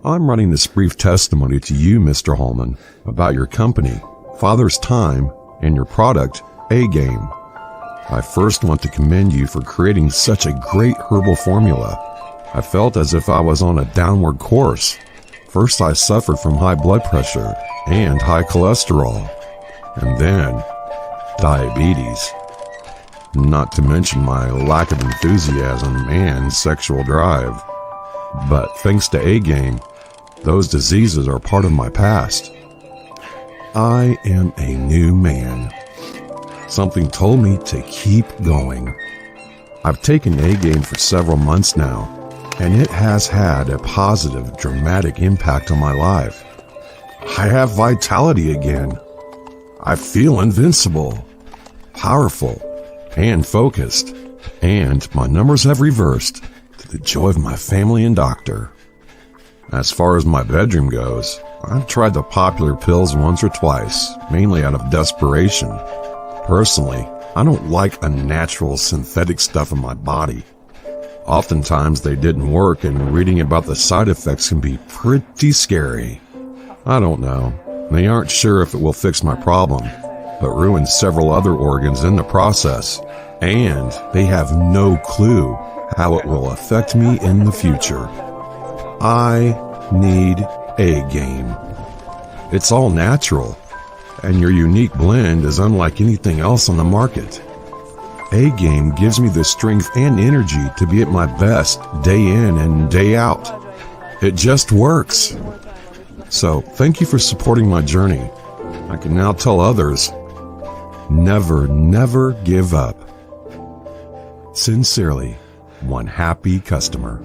I'm running this brief testimony to you, Mr. Holman, about your company, Father's Time, and your product, A-Game. I first want to commend you for creating such a great herbal formula. I felt as if I was on a downward course. First, I suffered from high blood pressure and high cholesterol, and then diabetes. Not to mention my lack of enthusiasm and sexual drive. But thanks to A-Game, those diseases are part of my past. I am a new man. Something told me to keep going. I've taken A-Game for several months now, and it has had a positive, dramatic impact on my life. I have vitality again. I feel invincible, powerful, and focused, and my numbers have reversed to the joy of my family and doctor. As far as my bedroom goes, I've tried the popular pills once or twice, mainly out of desperation. Personally, I don't like unnatural synthetic stuff in my body. Oftentimes they didn't work, and reading about the side effects can be pretty scary. I don't know. They aren't sure if it will fix my problem, but ruin several other organs in the process, and they have no clue how it will affect me in the future. I need A-Game. It's all natural, and your unique blend is unlike anything else on the market. A-Game gives me the strength and energy to be at my best day in and day out. It just works. So, thank you for supporting my journey. I can now tell others, never, never give up. Sincerely, one happy customer.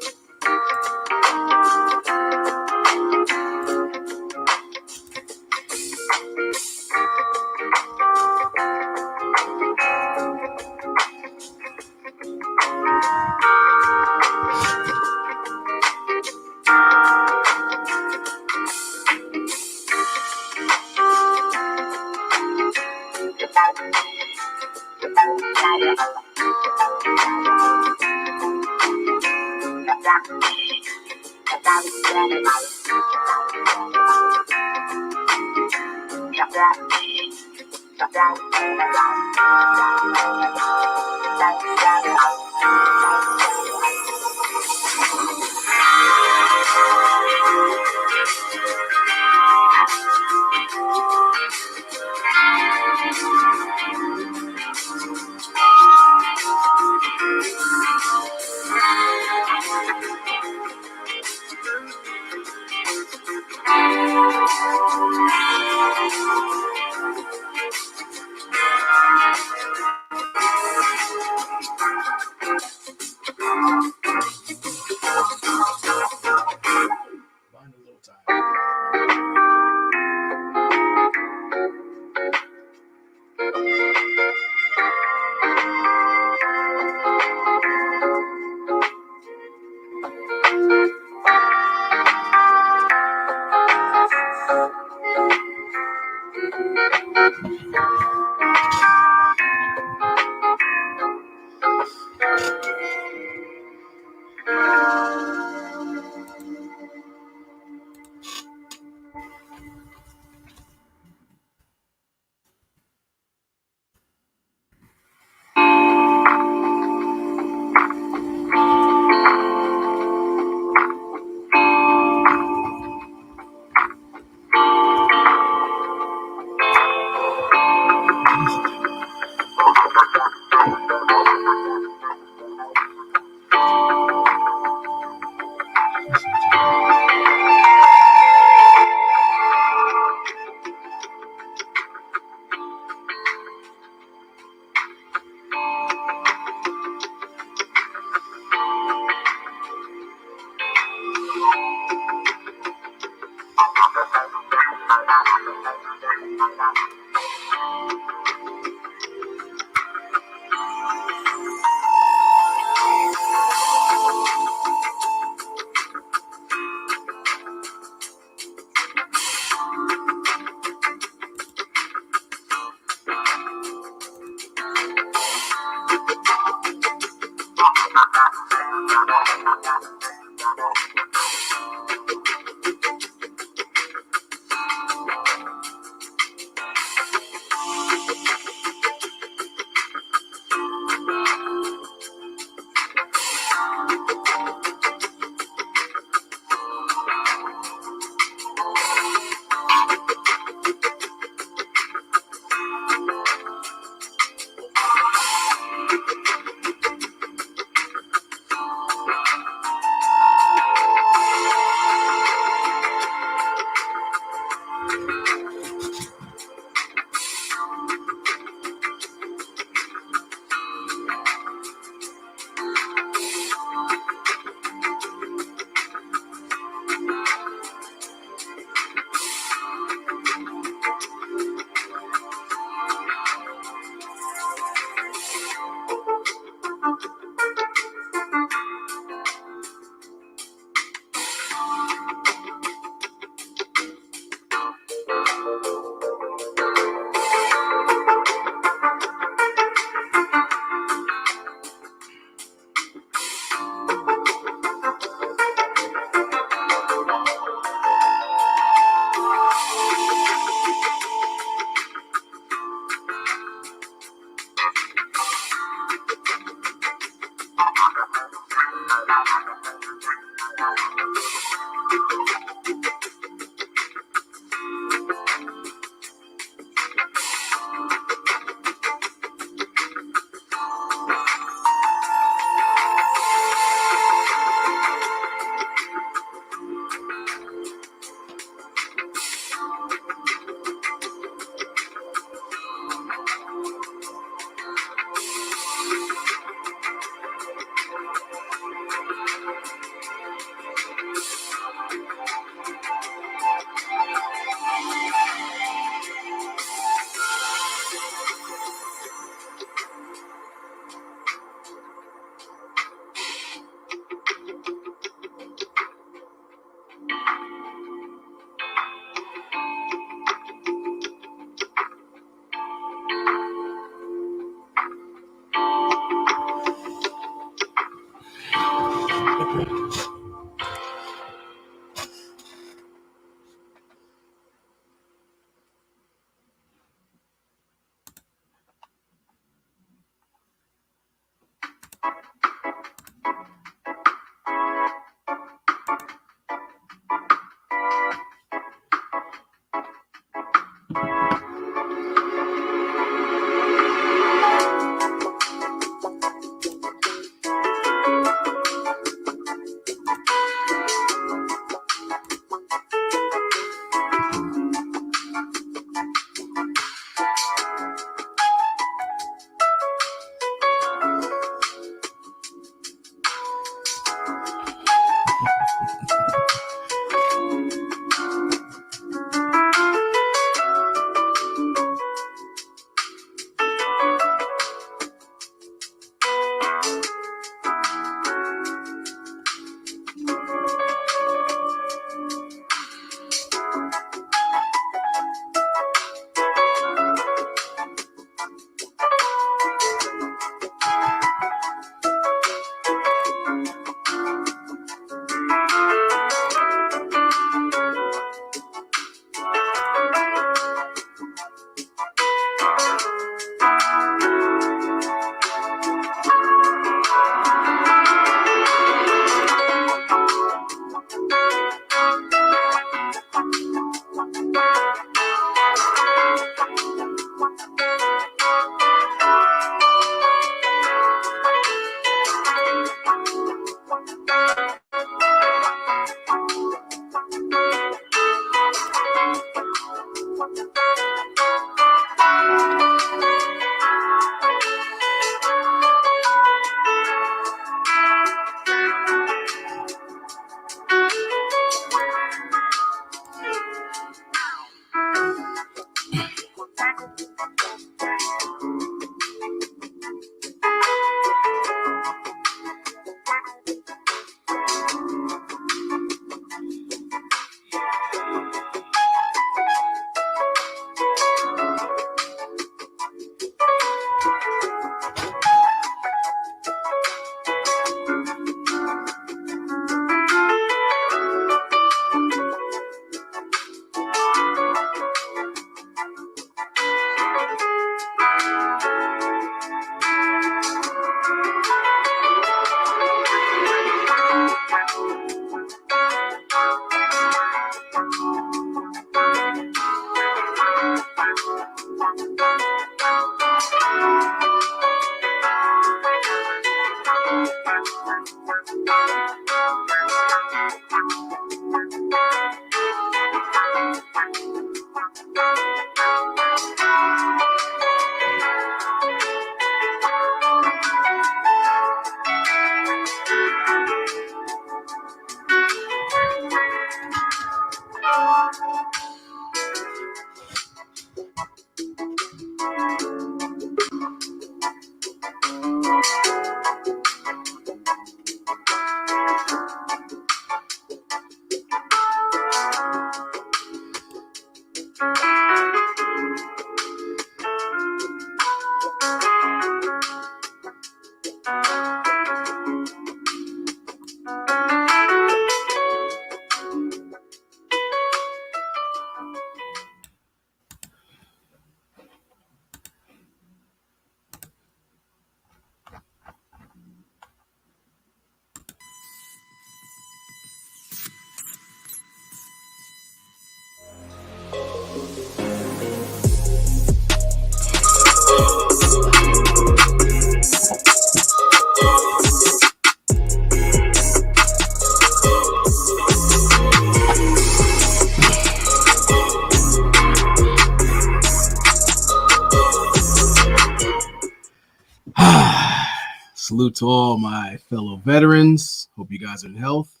Salute to all my fellow veterans. Hope you guys are in health.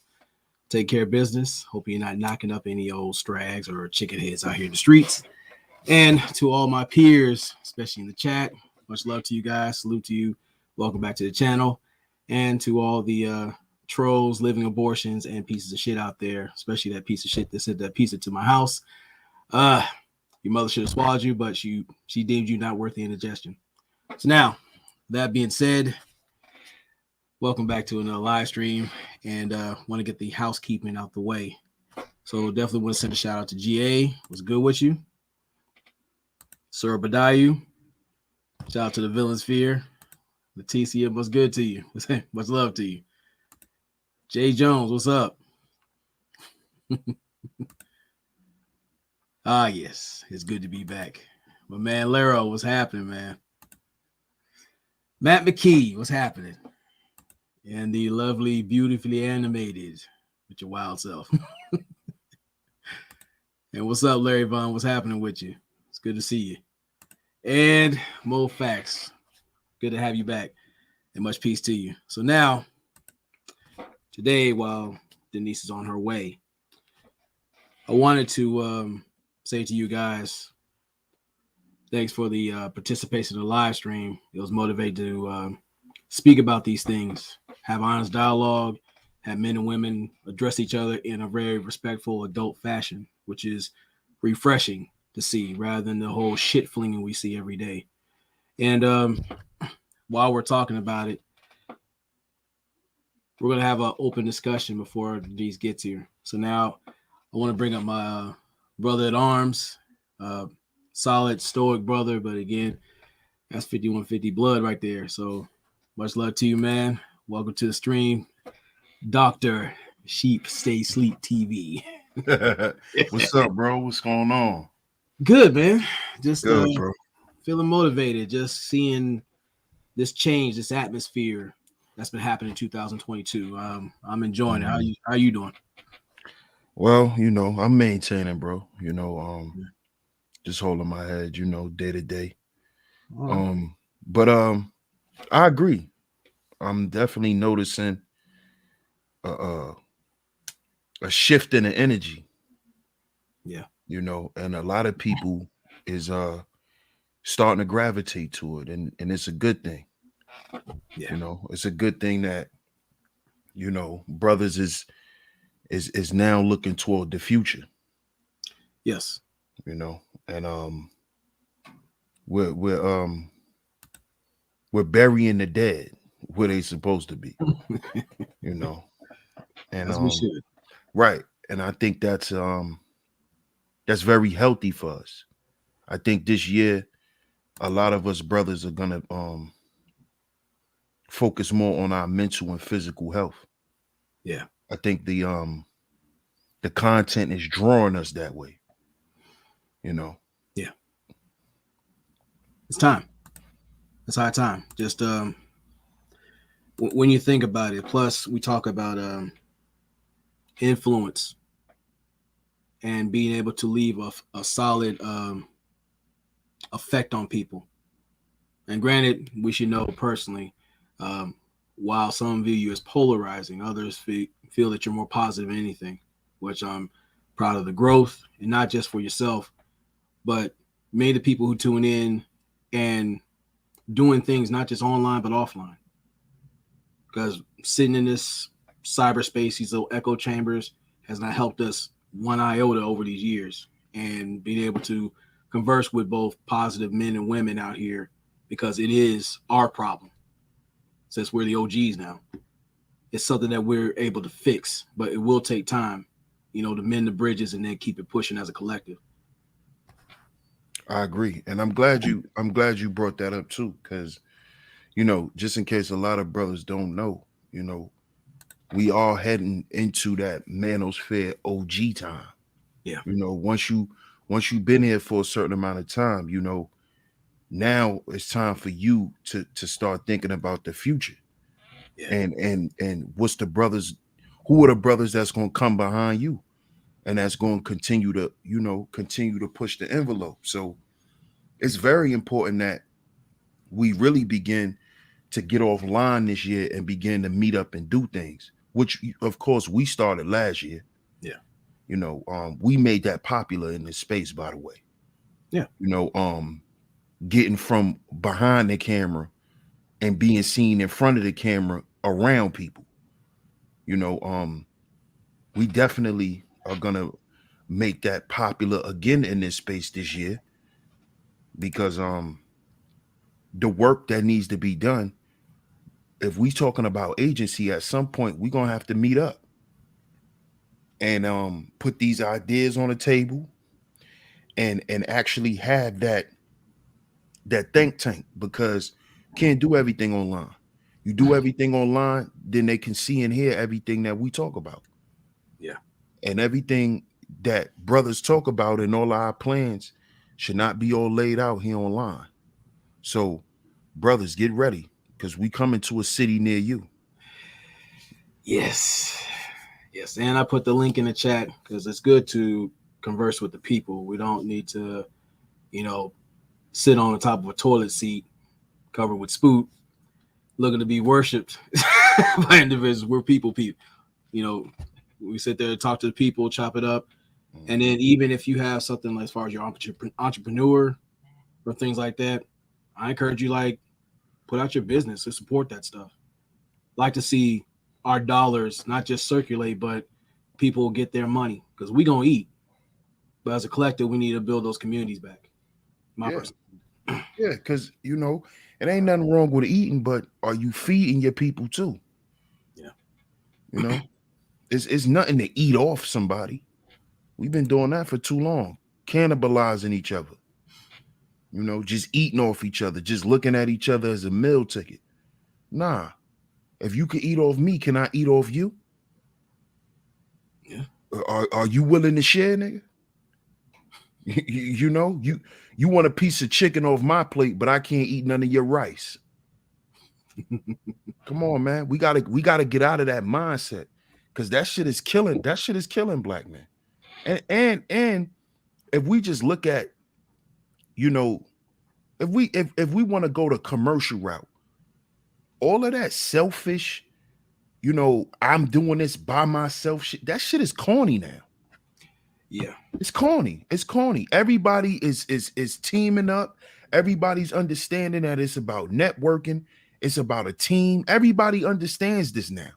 Take care of business. Hope you're not knocking up any old strags or chicken heads out here in the streets. And to all my peers, especially in the chat, much love to you guys. Salute to you. Welcome back to the channel. And to all the trolls, living abortions, and pieces of shit out there, especially that piece of shit that sent that pizza to my house. Uh, your mother should have swallowed you, but she deemed you not worthy of indigestion. So now, that being said, welcome back to another live stream, and want to get the housekeeping out the way. So definitely want to send a shout out to GA. What's good with you? Sir Badayu. Shout out to the Villain Sphere. Leticia, what's good to you? Much love to you. Jay Jones, what's up? Yes, it's good to be back. My man Lero, what's happening, man? Matt McKee, what's happening? And the lovely, beautifully animated with your wild self. And what's up, Larry Vaughn? What's happening with you? It's good to see you. And Mo Facts, good to have you back. And much peace to you. So now, today, while Denise is on her way, I wanted to say to you guys, thanks for the participation in the live stream. It was motivated to speak about these things, have honest dialogue, have men and women address each other in a very respectful adult fashion, which is refreshing to see rather than the whole shit flinging we see every day. And while we're talking about it, we're going to have an open discussion before these gets here. So now I want to bring up my brother at arms, solid stoic brother, but again, that's 5150 blood right there. So much love to you, man. Welcome to the stream, Dr. Sheep Stay Sleep TV. What's up, bro? What's going on? Good, man. Just Good, bro. feeling motivated, just seeing this change, this atmosphere that's been happening in 2022. I'm enjoying it. How you doing? Well, I'm maintaining, bro. Just holding my head, day to day. Right. But I agree. I'm definitely noticing a shift in the energy. Yeah. And a lot of people is starting to gravitate to it, and it's a good thing. Yeah. It's a good thing that brothers is now looking toward the future. Yes. And we're burying the dead where they supposed to be. And As we should. right. And I think that's very healthy for us. I think this year a lot of us brothers are gonna focus more on our mental and physical health. Yeah. I think the content is drawing us that way. Yeah. It's time. It's high time. Just when you think about it, plus we talk about influence and being able to leave a solid effect on people. And granted, we should know personally, while some view you as polarizing, others feel that you're more positive than anything, which I'm proud of the growth, and not just for yourself, but many of the people who tune in and doing things not just online but offline. Because sitting in this cyberspace, these little echo chambers, has not helped us one iota over these years. And being able to converse with both positive men and women out here, because it is our problem. Since we're the OGs now, it's something that we're able to fix, but it will take time, to mend the bridges and then keep it pushing as a collective. I agree, and I'm glad you brought that up too, because just in case a lot of brothers don't know, we are heading into that manosphere OG time. Yeah. Once you've been here for a certain amount of time, now it's time for you to start thinking about the future. Yeah. And what's the brothers, who are the brothers that's going to come behind you and that's going to continue to push the envelope. So it's very important that we really begin to get offline this year and begin to meet up and do things, which of course we started last year. Yeah. You know, we made that popular in this space, by the way. Yeah. You know, getting from behind the camera and being seen in front of the camera around people. You know, we definitely are gonna make that popular again in this space this year, because the work that needs to be done, if we talking about agency, at some point we're gonna have to meet up and put these ideas on the table and actually have that think tank, because can't do everything online. You do everything online, then they can see and hear everything that we talk about. Yeah. And everything that brothers talk about in all our plans should not be all laid out here online. So brothers, get ready, because we coming to a city near you. Yes. Yes. And I put the link in the chat because it's good to converse with the people. We don't need to, you know, sit on the top of a toilet seat covered with spoot looking to be worshipped by individuals. We're people. You know, we sit there and talk to the people, chop it up. And then even if you have something like, as far as your entrepreneur or things like that, I encourage you, like, put out your business to support that stuff. Like to see our dollars not just circulate, but people get their money, because we gonna eat. But as a collective, we need to build those communities back. Yeah, because you know, it ain't nothing wrong with eating, but are you feeding your people too? Yeah. You know, it's nothing to eat off somebody. We've been doing that for too long, cannibalizing each other. You know, just eating off each other, just looking at each other as a meal ticket. Nah, if you can eat off me, can I eat off you? Yeah. Are you willing to share, nigga? You know, you want a piece of chicken off my plate, but I can't eat none of your rice. Come on, man. We gotta get out of that mindset, because that shit is killing. That shit is killing black men. And if we just look at, you know, if we want to go the commercial route, all of that selfish, you know, I'm doing this by myself shit, that shit is corny now. Yeah. It's corny. It's corny. Everybody is teaming up. Everybody's understanding that it's about networking. It's about a team. Everybody understands this now.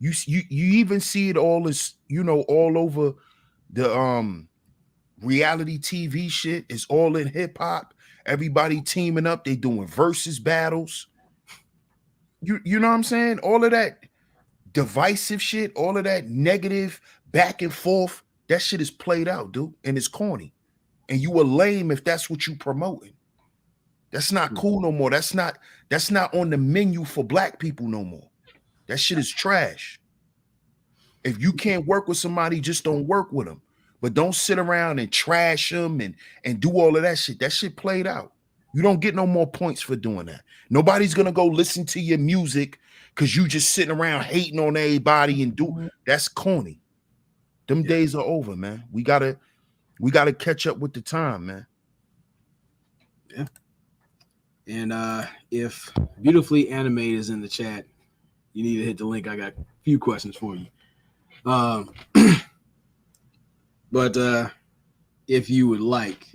You even see it all as, you know, all over the reality TV shit. It's all in hip hop. Everybody teaming up. They doing versus battles. You know what I'm saying? All of that divisive shit, all of that negative back and forth, that shit is played out, dude, and it's corny. And you a lame if that's what you promoting. That's not cool no more. That's not on the menu for black people no more. That shit is trash. If you can't work with somebody, just don't work with them. But don't sit around and trash them and do all of that shit. That shit played out. You don't get no more points for doing that. Nobody's gonna go listen to your music because you just sitting around hating on everybody and do that's corny. Them days are over, man. We gotta catch up with the time, man. Yeah. And if Beautifully Animated is in the chat, you need to hit the link. I got a few questions for you. But if you would like,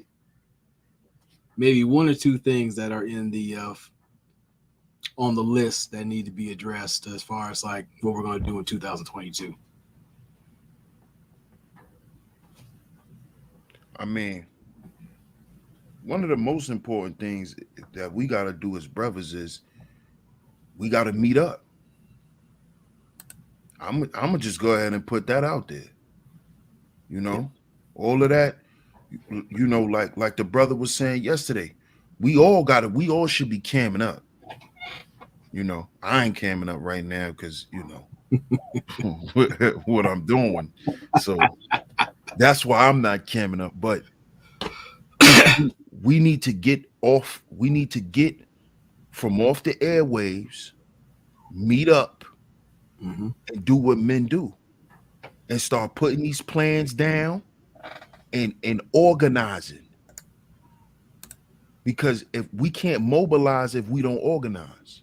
maybe one or two things that are in the on the list that need to be addressed as far as like what we're going to do in 2022. I mean, one of the most important things that we got to do as brothers is we got to meet up. I'm gonna just go ahead and put that out there. You know, all of that, you know, like the brother was saying yesterday, we all should be camming up. You know, I ain't camming up right now because, you know, what I'm doing. So that's why I'm not camming up. But we need to get off. We need to get from off the airwaves, meet up, and do what men do, and start putting these plans down and organizing. Because if we can't mobilize if we don't organize.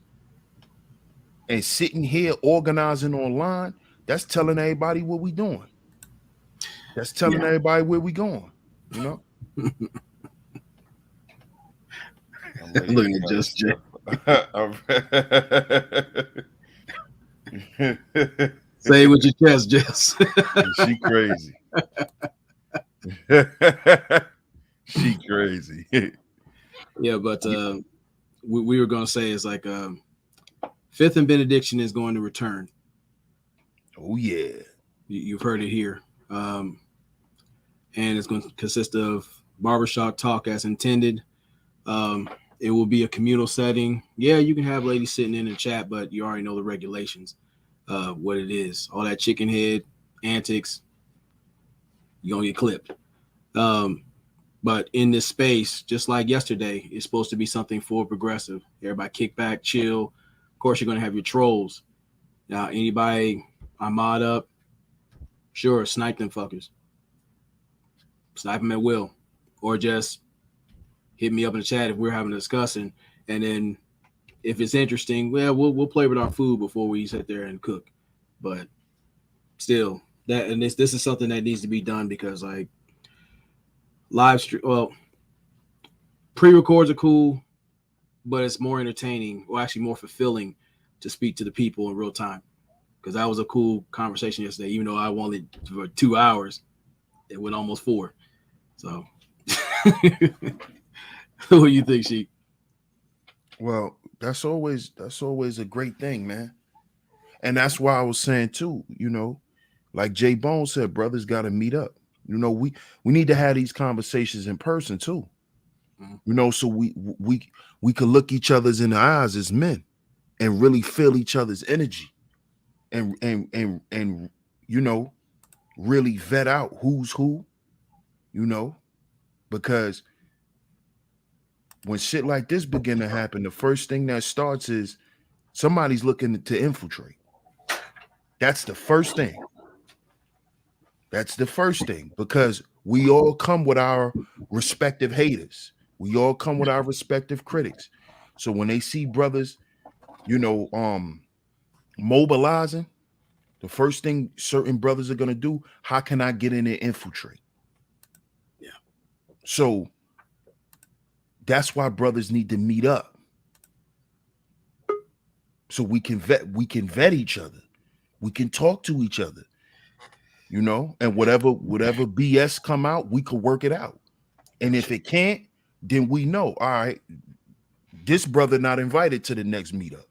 And sitting here organizing online, that's telling everybody what we doing. That's telling everybody where we going, you know? Looking at just say it with your chest, Jess. She crazy. She crazy. Yeah, but we were going to say it's like Fifth and Benediction is going to return. Oh, yeah. You've heard it here. And it's going to consist of barbershop talk as intended. It will be a communal setting. Yeah, you can have ladies sitting in the chat, but you already know the regulations, what it is. All that chicken head antics, you're going to get clipped. But in this space, just like yesterday, it's supposed to be something full progressive. Everybody kick back, chill. Of course, you're going to have your trolls. Now, anybody I mod up, sure, snipe them fuckers. Snipe them at will. Or just hit me up in the chat if we're having a discussion. And then if it's interesting, well, we'll play with our food before we sit there and cook. But still, this is something that needs to be done because, like, live stream, well, pre-records are cool, but it's more entertaining, or actually more fulfilling, to speak to the people in real time. Because that was a cool conversation yesterday. Even though I wanted for 2 hours, it went almost 4. So, what do you think, Sheik? Well, that's always a great thing, man. And that's why I was saying too, you know, like J Bone said, brothers got to meet up. You know, we need to have these conversations in person too. Mm-hmm. You know, so we could look each other's in the eyes as men and really feel each other's energy and you know, really vet out who's who, you know, because when shit like this begin to happen, the first thing that starts is somebody's looking to infiltrate. That's the first thing. That's the first thing, because we all come with our respective haters. We all come with our respective critics. So when they see brothers, you know, mobilizing, the first thing certain brothers are going to do, how can I get in there and infiltrate? Yeah. So that's why brothers need to meet up. So we can vet each other. We can talk to each other. You know, and whatever BS come out, we could work it out. And if it can't, then we know, all right, this brother not invited to the next meetup.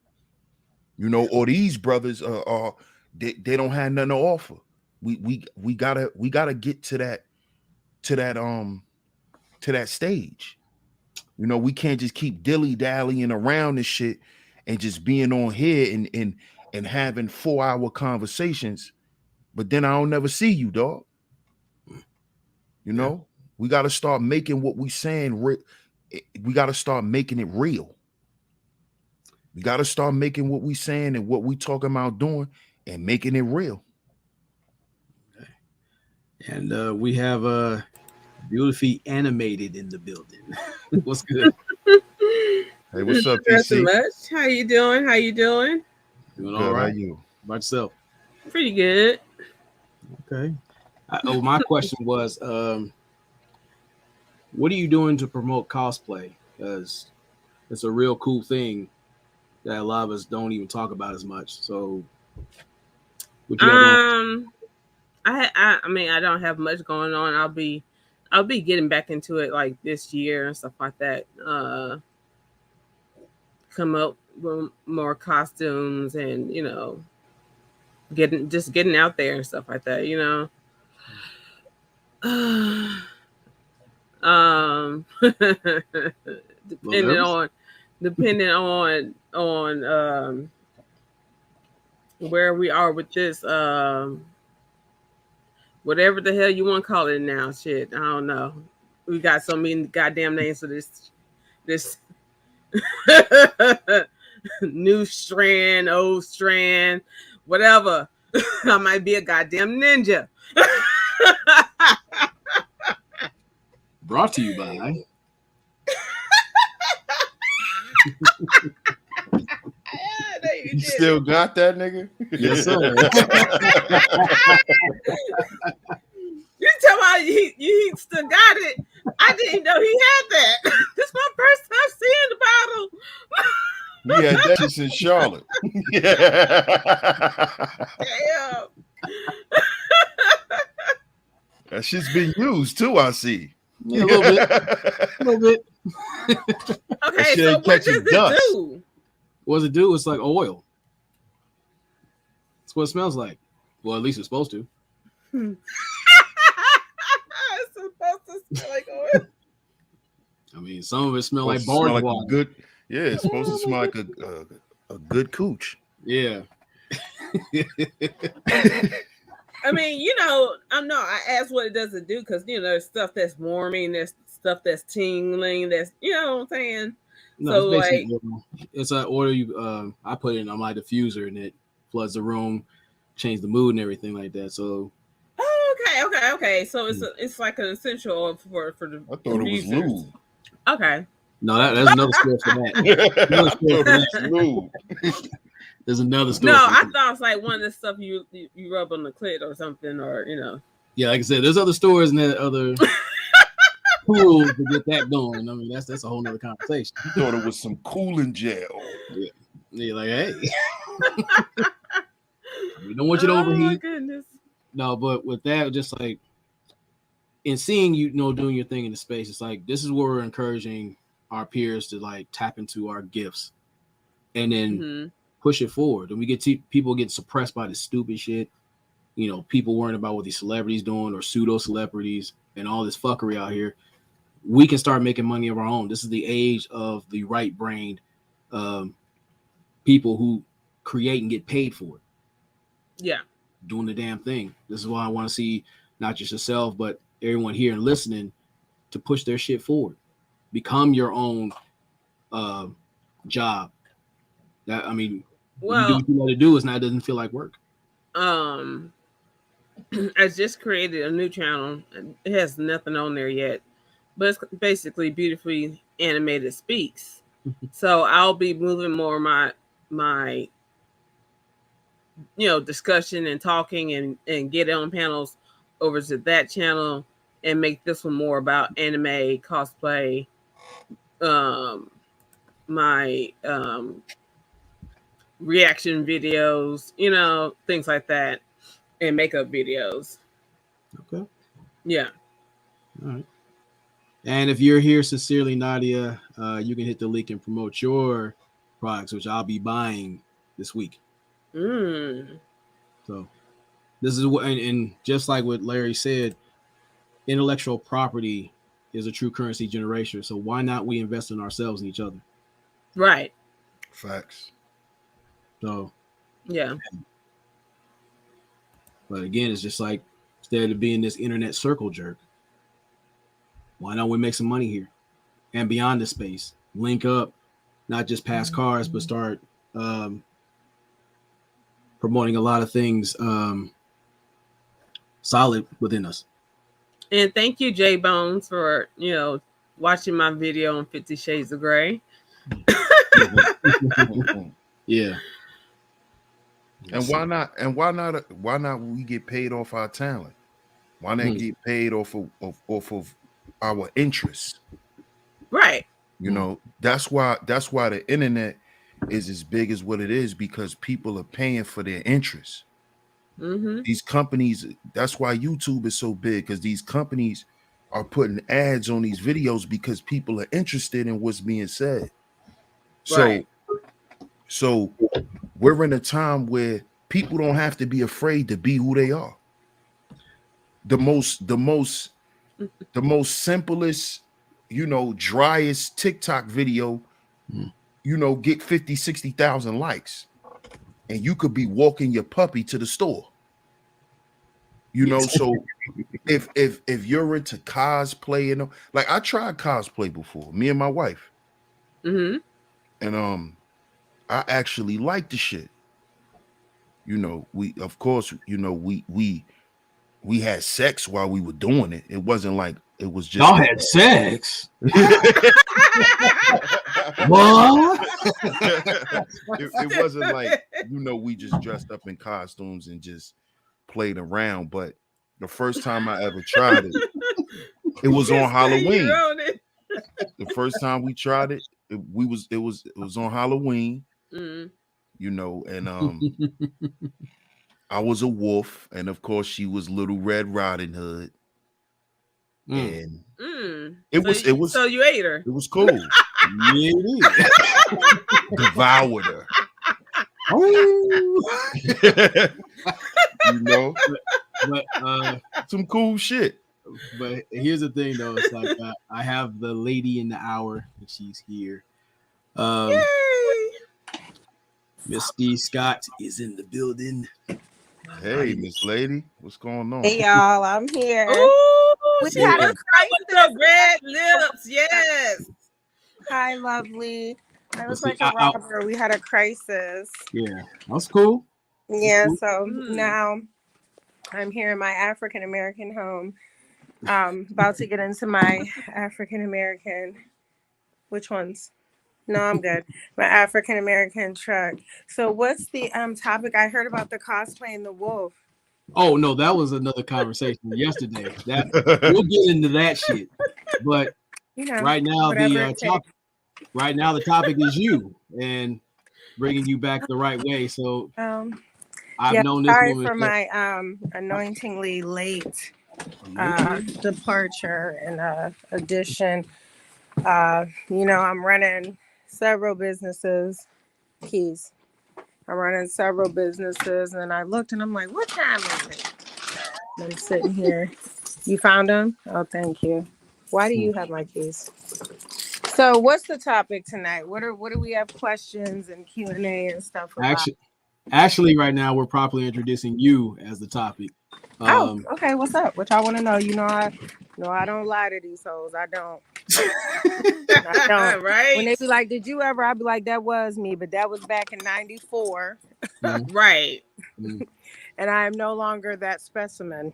You know, or these brothers are they don't have nothing to offer. We gotta get to that stage. You know, we can't just keep dilly-dallying around this shit and just being on here and having 4-hour conversations. But then I don't never see you, dog. You know, we got to start making what we saying. We got to start making it real. We got to start making what we saying and what we talking about doing and making it real. Okay. And we have beautifully animated in the building. What's good? Hey, what's up, PC? Much. How you doing? Doing good, all right. How you? About yourself? Pretty good. Okay. My question was, what are you doing to promote cosplay? Because it's a real cool thing that a lot of us don't even talk about as much. So, what you have I mean, I don't have much going on. I'll be getting back into it like this year and stuff like that. Come up with more costumes and, you know, getting out there and stuff like that, you know. Depending on where we are with this, whatever the hell you want to call it now, shit, I don't know. We got so many goddamn names for this new strand, old strand, whatever. I might be a goddamn ninja. Brought to you by You still got that, nigga? Yes, sir. You tell me you still got it. I didn't know he had that. This is my first time seeing the bottle. He had that just in Charlotte. Damn. That shit's been used too, I see. Yeah, a little bit. A little bit. Okay, shit so ain't what does catching it dust. do? What does it do? It's like oil. That's what it smells like. Well, at least it's supposed to. It's supposed to smell like oil. I mean, some of it smell like Supposed to barge smell like water. a good, yeah, it's supposed to smell like a good cooch. Yeah. I mean, I asked what it doesn't do because there's stuff that's warming, there's stuff that's tingling, that's what I'm saying. No, So it's basically oil. It's an oil you I put it in on my diffuser and it floods the room, change the mood and everything like that. So okay. So it's like an essential oil for the I thought it was lube. Okay. No, there's another source for that. I thought it was lube. There's another source. No, I thought it's like one of the stuff you rub on the clit or something, or Yeah, like I said, there's other stores and other tools to get that going. I mean, that's a whole nother conversation. I thought it was some cooling gel. Yeah, like, hey. We don't want you to Oh overheat. my goodness. No, but with that, just like in seeing doing your thing in the space, it's like this is where we're encouraging our peers to like tap into our gifts and then push it forward. And we get people getting suppressed by this stupid shit. People worrying about what these celebrities doing or pseudo celebrities and all this fuckery out here. We can start making money of our own. This is the age of the right-brained people who create and get paid for it. Yeah. Doing the damn thing. This is why I want to see not just yourself, but everyone here and listening to push their shit forward. Become your own job. That you do what you got to do. It doesn't feel like work. I just created a new channel. It has nothing on there yet, but it's basically Beautifully Animated Speaks. So I'll be moving more my discussion and talking and get on panels over to that channel and make this one more about anime, cosplay, my reaction videos, things like that, and makeup videos. Okay. Yeah. All right. And if you're here sincerely, Nadia, you can hit the link and promote your products, which I'll be buying this week. So this is what, and just like what Larry said, intellectual property is a true currency generation. So why not we invest in ourselves and each other? Right. Facts. So yeah. But again, it's just like instead of being this internet circle jerk, why don't we make some money here and beyond the space? Link up, not just pass cars, but start promoting a lot of things solid within us. And thank you, J Bones, for watching my video on 50 Shades of Grey. Yeah. And why not? And why not we get paid off our talent? Why not get paid off of our interests? Right. That's why the internet is as big as what it is, because people are paying for their interests. These companies, that's why YouTube is so big, because these companies are putting ads on these videos because people are interested in what's being said. Right. So we're in a time where people don't have to be afraid to be who they are. The most simplest, driest TikTok video, get 50, 60,000 likes, and you could be walking your puppy to the store. So if you're into cosplay, like I tried cosplay before, me and my wife. And I actually liked the shit. We of course, we had sex while we were doing it. It wasn't like it was just y'all had sex. What? It wasn't like, we just dressed up in costumes and just played around. But the first time I ever tried it, it was on Halloween. The first time we tried it, it was on Halloween. And I was a wolf, and of course she was Little Red Riding Hood. And it was so you ate her. It was cool. Yeah, it Devoured her. But some cool shit. But here's the thing, though. It's like I have the lady in the hour, and she's here. Miss Denise Scott is in the building. Hey, Miss Lady, what's going on? Hey, y'all, I'm here. Ooh, We had a with the red lips. Yes. Hi, lovely. I was like a robber. We had a crisis. Yeah, that's cool. Yeah, so now I'm here in my African American home. About to get into my African American. Which ones? No, I'm good. My African American truck. So what's the topic? I heard about the cosplay and the wolf. Oh no, that was another conversation yesterday. That we'll get into that shit. But right now the topic is you and bringing you back the right way. So I've known this sorry woman for my anointingly late departure and addition. I'm running several businesses. Keys. I'm running several businesses, and I looked and I'm like, what time is it? I'm sitting here. You found them? Oh, thank you. Why do you have my keys? So what's the topic tonight? What do we have questions and Q&A and stuff about? Actually, right now we're properly introducing you as the topic. Okay. What's up? What y'all want to know? I don't lie to these hoes. I don't. I don't. Right. When they be like, "Did you ever?" I'd be like, "That was me," but that was back in '94. Right. And I am no longer that specimen.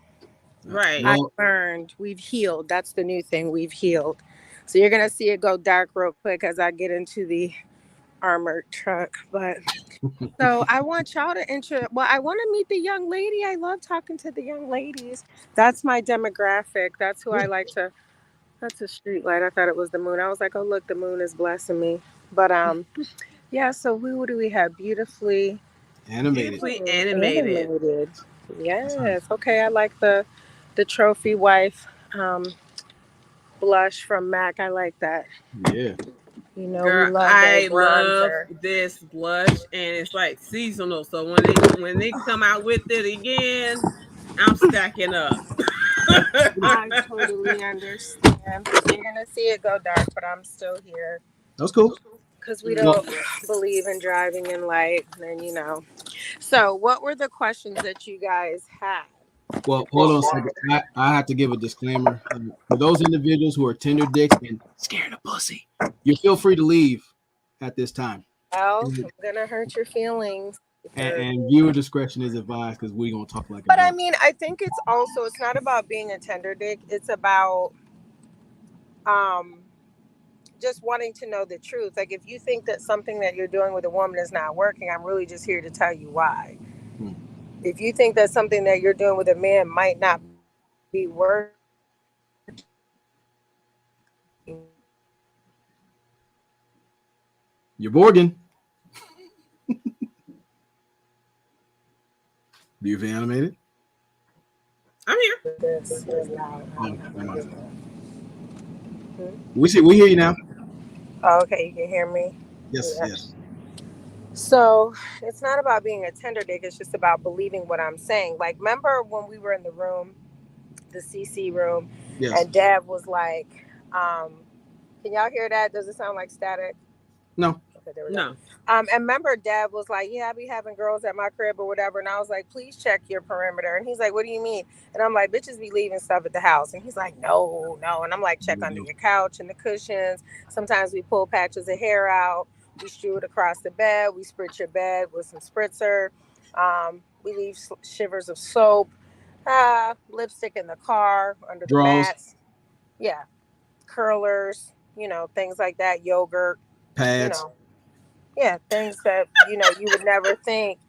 Right. I learned. We've healed. That's the new thing. We've healed. So you're gonna see it go dark real quick as I get into the armored truck. But so I want y'all to I want to meet the young lady. I love talking to the young ladies. That's my demographic. That's who I like to. That's a street light. I thought it was the moon. I was like, oh look, the moon is blessing me. But yeah. So who do we have? Beautifully animated. Yes. Okay. I like the trophy wife blush from MAC. I like that. Yeah. Girl, I love this blush, and it's like seasonal. So when they come out with it again, I'm stacking up. I totally understand. You're gonna see it go dark, but I'm still here. That's cool. Because we don't believe in driving in light, and So, what were the questions that you guys had? Well, hold on a second. I have to give a disclaimer. For those individuals who are tender dicks and scared of pussy, you feel free to leave at this time. Well, I'm gonna hurt your feelings. And viewer discretion is advised because we're gonna talk like. But I mean, I think it's not about being a tender dick. It's about just wanting to know the truth. Like, if you think that something that you're doing with a woman is not working, I'm really just here to tell you why. If you think that something that you're doing with a man might not be working, you're Borgin. Do you feel animated? I'm here. We hear you now. Oh, okay, you can hear me. Yes. So it's not about being a tender dick. It's just about believing what I'm saying. Like, remember when we were in the room, the CC room, and Dad was like, can y'all hear that? Does it sound like static? No. Okay, there we go. And remember Dad was like, yeah, I be having girls at my crib or whatever. And I was like, please check your perimeter. And he's like, what do you mean? And I'm like, bitches be leaving stuff at the house. And he's like, no. And I'm like, check under your couch and the cushions. Sometimes we pull patches of hair out. We strew it across the bed. We spritz your bed with some spritzer. We leave shivers of soap, lipstick in the car, under the mats. Yeah. Curlers, things like that. Yogurt. Pads. Things that you would never think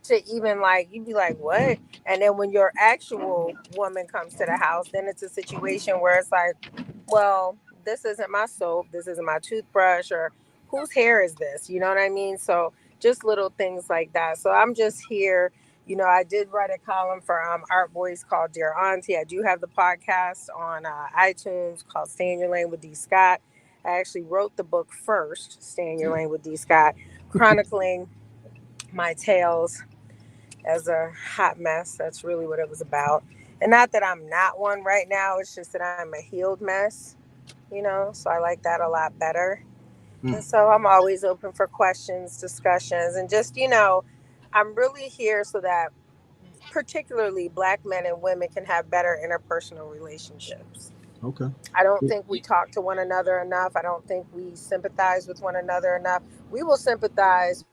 to even like. You'd be like, what? And then when your actual woman comes to the house, then it's a situation where it's like, well, this isn't my soap, this isn't my toothbrush, or whose hair is this? You know what I mean? So just little things like that. So I'm just here. I did write a column for Art Voice called Dear Auntie. I do have the podcast on iTunes called Stay in Your Lane with D. Scott. I actually wrote the book first, Stay in Your Lane with D. Scott, chronicling my tales as a hot mess. That's really what it was about. And not that I'm not one right now, it's just that I'm a healed mess, so I like that a lot better. And so I'm always open for questions, discussions, and just, I'm really here so that particularly Black men and women can have better interpersonal relationships. Okay. I don't think we talk to one another enough. I don't think we sympathize with one another enough. We will sympathize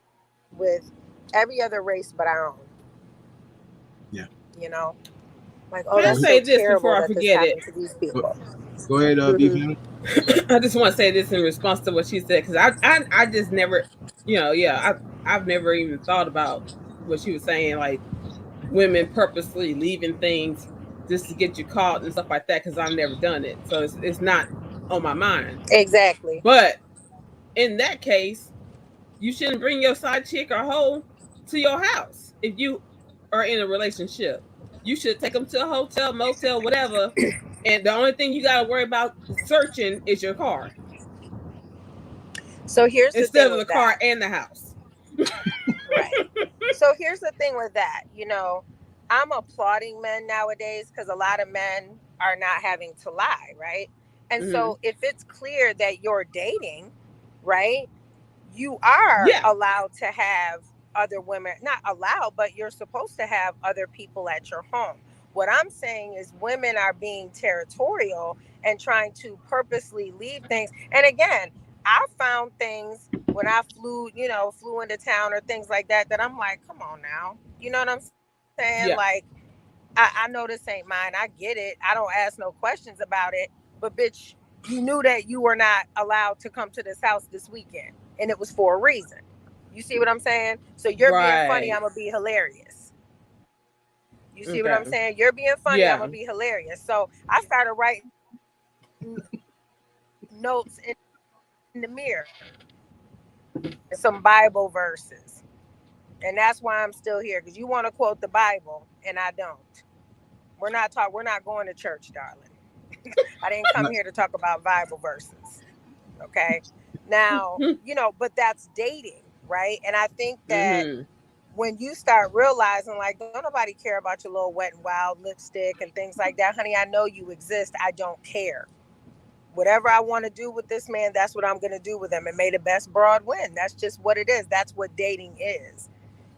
with every other race but our own. Yeah. Like, Can that's I say so this terrible before I that this forget it? happened to these people. Go ahead, B-Family. I just want to say this in response to what she said, because I just never, I've never even thought about what she was saying, like women purposely leaving things just to get you caught and stuff like that, because I've never done it, so it's not on my mind. Exactly. But in that case, you shouldn't bring your side chick or hoe to your house if you are in a relationship. You should take them to a hotel, motel, whatever, and the only thing you got to worry about searching is your car. So here's the instead thing of the with car that. and the house. Right. So here's the thing with that. I'm applauding men nowadays because a lot of men are not having to lie, right? And so if it's clear that you're dating, right, you are allowed to have other women, not allowed, but you're supposed to have other people at your home. What I'm saying is women are being territorial and trying to purposely leave things. And again, I found things when I flew into town or things like that I'm like, come on now. You know what I'm saying? Yeah. Like, I know this ain't mine. I get it. I don't ask no questions about it. But bitch, you knew that you were not allowed to come to this house this weekend. And it was for a reason. You see what I'm saying? So you're being funny, I'm going to be hilarious. You see what I'm saying? You're being funny, I'm going to be hilarious. So I started writing notes in the mirror. Some Bible verses. And that's why I'm still here. Because you want to quote the Bible, and I don't. We're not going to church, darling. I didn't come here to talk about Bible verses. Okay. Now, but that's dating, right? And I think that when you start realizing, like, don't nobody care about your little Wet n Wild lipstick and things like that, honey, I know you exist. I don't care. Whatever I want to do with this man, that's what I'm going to do with him. And may the best broad win. That's just what it is. That's what dating is.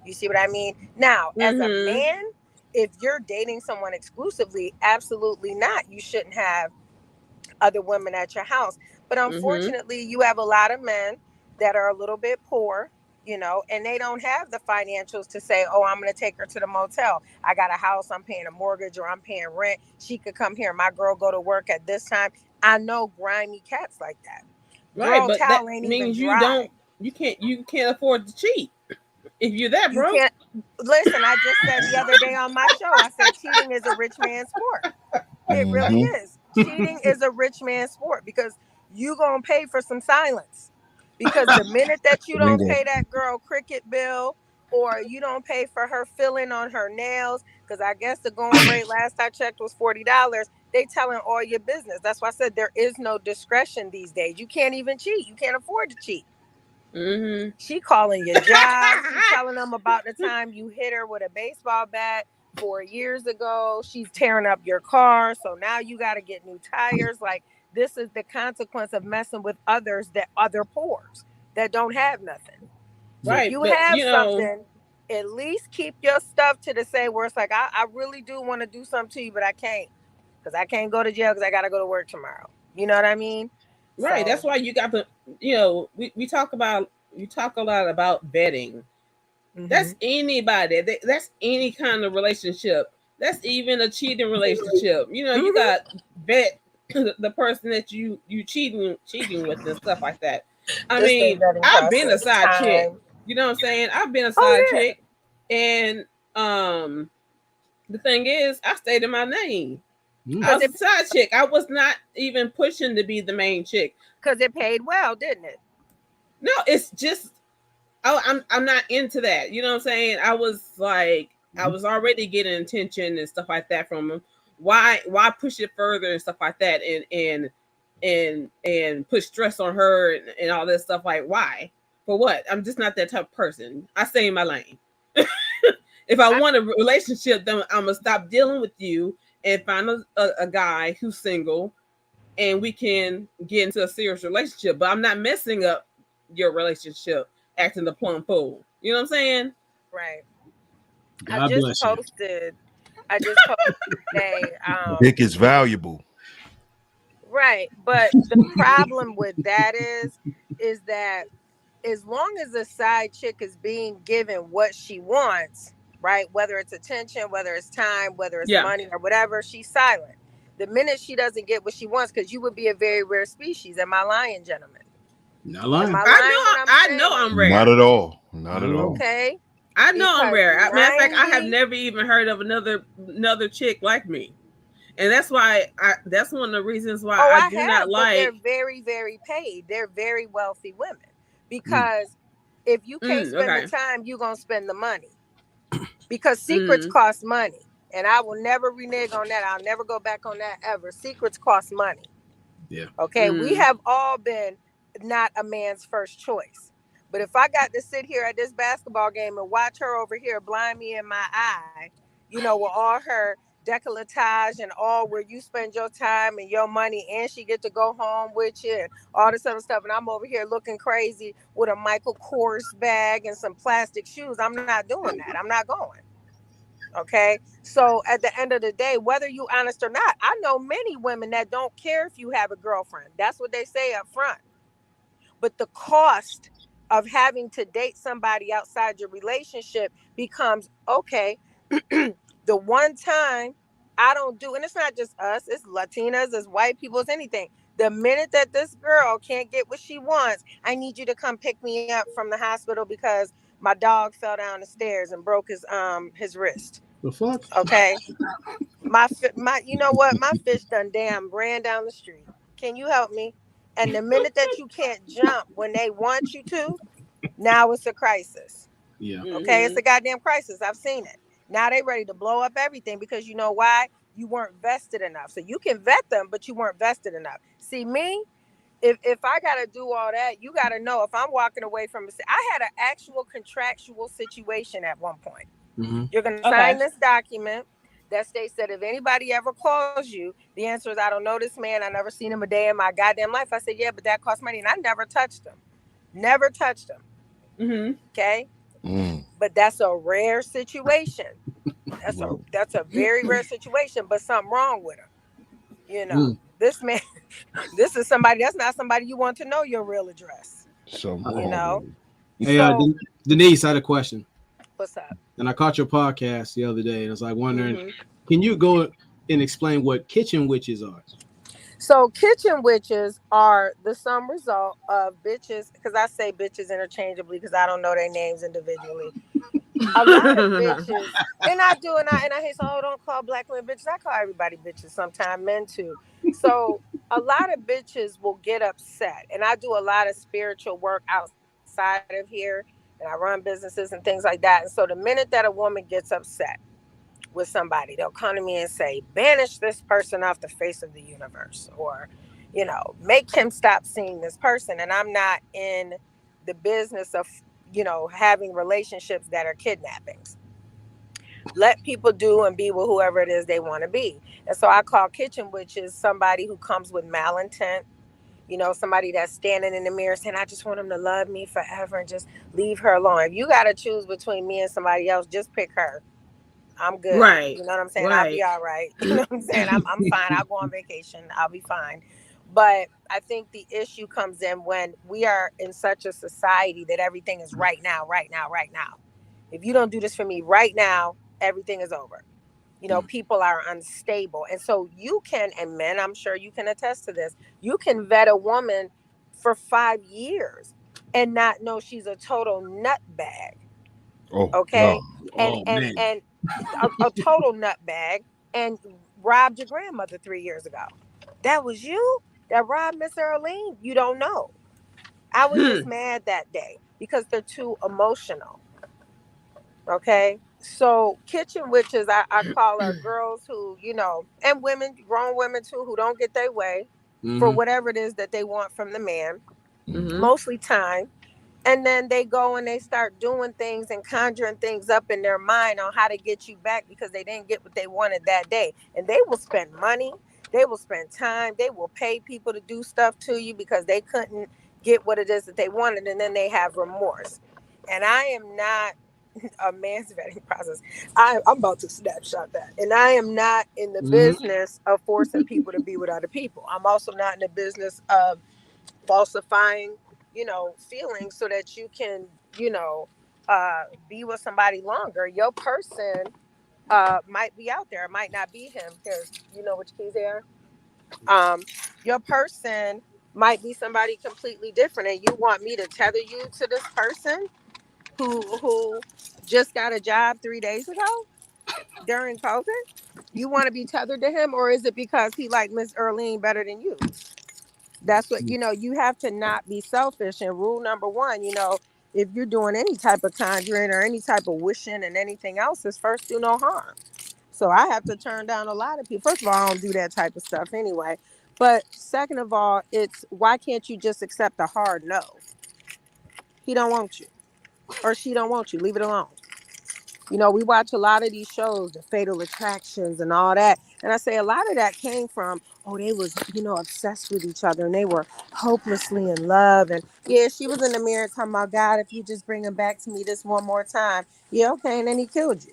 You see what I mean? Now, as a man, if you're dating someone exclusively, absolutely not. You shouldn't have other women at your house. But unfortunately, you have a lot of men that are a little bit poor, and they don't have the financials to say, oh, I'm going to take her to the motel. I got a house, I'm paying a mortgage, or I'm paying rent. She could come here. My girl go to work at this time. I know grimy cats like that. Right, but that means you can't afford to cheat. If you're that broke. You can't. Listen, I just said the other day on my show, I said cheating is a rich man's sport. It really is. Cheating is a rich man's sport because you gonna pay for some silence. Because the minute that you don't pay that girl cricket bill, or you don't pay for her filling on her nails, because I guess the going rate last I checked was $40, they telling all your business. That's why I said there is no discretion these days. You can't even cheat. You can't afford to cheat. She calling your job. She's telling them about the time you hit her with a baseball bat 4 years ago. She's tearing up your car, so now you got to get new tires. Like, this is the consequence of messing with others, that other poors that don't have nothing. Right. If you have something, at least keep your stuff to the same where it's like, I really do want to do something to you, but I can't, because I can't go to jail because I got to go to work tomorrow. You know what I mean? Right. So, that's why you got to, we talk a lot about vetting. That's anybody. That's any kind of relationship. That's even a cheating relationship. You got vet the person that you cheating with and stuff like that. I This mean, is vetting I've been a process side chick. time. You know what I'm saying? I've been a Oh side yeah. chick, and the thing is, I stayed in my lane. I was a side chick. I was not even pushing to be the main chick. Because it paid well, didn't it? No, it's just I'm not into that. You know what I'm saying? I was like, I was already getting attention and stuff like that from him. Why push it further and stuff like that, and put stress on her and all this stuff? Like, why? For what? I'm just not that type of person. I stay in my lane. If I want a relationship, then I'm gonna stop dealing with you and find a guy who's single, and we can get into a serious relationship. But I'm not messing up your relationship, acting the plum fool. You know what I'm saying? Right. God I just bless you. posted today. Dick is valuable. Right. But the problem with that is that as long as a side chick is being given what she wants, right? Whether it's attention, whether it's time, whether it's money or whatever, she's silent. The minute she doesn't get what she wants, because you would be a very rare species. Am I lying, gentlemen? Not lying. Am I lying I know I'm rare. Not at all. Not at all. Okay. I know I'm rare. Matter of fact, I have 90 never even heard of another chick like me, and that's why that's one of the reasons why I do not like. They're very, very paid. They're very wealthy women, because if you can't spend the time, you're gonna spend the money. Because secrets cost money, and I will never renege on that. I'll never go back on that ever. Secrets cost money. Yeah. Okay. We have all been not a man's first choice. But if I got to sit here at this basketball game and watch her over here blind me in my eye, with all her decolletage and all where you spend your time and your money, and she get to go home with you and all this other stuff, and I'm over here looking crazy with a Michael Kors bag and some plastic shoes, I'm not doing that. I'm not going. Okay. So at the end of the day, whether you honest or not, I know many women that don't care if you have a girlfriend. That's what they say up front. But the cost of having to date somebody outside your relationship becomes, okay, the one time I don't do, and it's not just us, it's Latinas, it's white people, it's anything. The minute that this girl can't get what she wants, I need you to come pick me up from the hospital because my dog fell down the stairs and broke his wrist. The fuck? Okay. My you know what? My fish done ran down the street. Can you help me? And the minute that you can't jump when they want you to, now it's a crisis. Yeah. Okay, it's a goddamn crisis. I've seen it. Now they ready to blow up everything because you know why? You weren't vested enough. So you can vet them, but you weren't vested enough. See me? If I gotta do all that, you gotta know if I'm walking away from it. I had an actual contractual situation at one point. You're gonna sign this document that states that if anybody ever calls you, the answer is I don't know this man. I never seen him a day in my goddamn life. I said, yeah, but that costs money, and I never touched him. Never touched him. Okay. But that's a rare situation. That's a very rare situation, but something wrong with him. This man, this is somebody, that's not somebody you want to know your real address. Hey, Denise, I had a question. What's up? And I caught your podcast the other day, and I was like wondering, can you go and explain what kitchen witches are? So kitchen witches are the sum result of bitches, because I say bitches interchangeably because I don't know their names individually. A lot of bitches, and I hate, so don't call black women bitches. I call everybody bitches sometimes, men too. So a lot of bitches will get upset, and I do a lot of spiritual work outside of here, and I run businesses and things like that. And so the minute that a woman gets upset with somebody, they'll come to me and say, banish this person off the face of the universe, or make him stop seeing this person. And I'm not in the business of having relationships that are kidnappings. Let people do and be with whoever it is they want to be. And so I call kitchen witches somebody who comes with malintent, somebody that's standing in the mirror saying, I just want him to love me forever and just leave her alone. If you got to choose between me and somebody else, just pick her. I'm good. Right. You know what I'm saying? Right. I'll be all right. You know what I'm saying? I'm fine. I'll go on vacation. I'll be fine. But I think the issue comes in when we are in such a society that everything is right now, right now, right now. If you don't do this for me right now, everything is over. People are unstable. And so you can, and men, I'm sure you can attest to this, you can vet a woman for 5 years and not know she's a total nutbag. Oh Okay. God. and Oh and man. and a total nutbag, and robbed your grandmother 3 years ago. That was you that robbed Miss Earlene? You don't know. I was just mad that day because they're too emotional. Okay. So kitchen witches, I call her girls who, and women, grown women too, who don't get their way for Mm-hmm. whatever it is that they want from the man, Mhm. mostly time. And then they go and they start doing things and conjuring things up in their mind on how to get you back because they didn't get what they wanted that day. And they will spend money, they will spend time, they will pay people to do stuff to you because they couldn't get what it is that they wanted. And then they have remorse. And I am not a man's vetting process. I'm about to snapshot that. And I am not in the Mm-hmm. business of forcing people to be with other people. I'm also not in the business of falsifying, feelings so that you can, be with somebody longer. Your person might be out there, it might not be him. Here, you know which keys they are. Your person might be somebody completely different, and you want me to tether you to this person who just got a job 3 days ago during COVID? You want to be tethered to him, or is it because he liked Miss Earlene better than you? That's what, you have to not be selfish. And rule number one, if you're doing any type of conjuring or any type of wishing and anything else, is first do no harm. So I have to turn down a lot of people. First of all, I don't do that type of stuff anyway. But second of all, it's why can't you just accept a hard no? He don't want you, or she don't want you. Leave it alone. We watch a lot of these shows, the Fatal Attractions and all that. And I say a lot of that came from, they was, obsessed with each other and they were hopelessly in love. And yeah, she was in the mirror talking about, God, if you just bring him back to me this one more time. Yeah, okay. And then he killed you.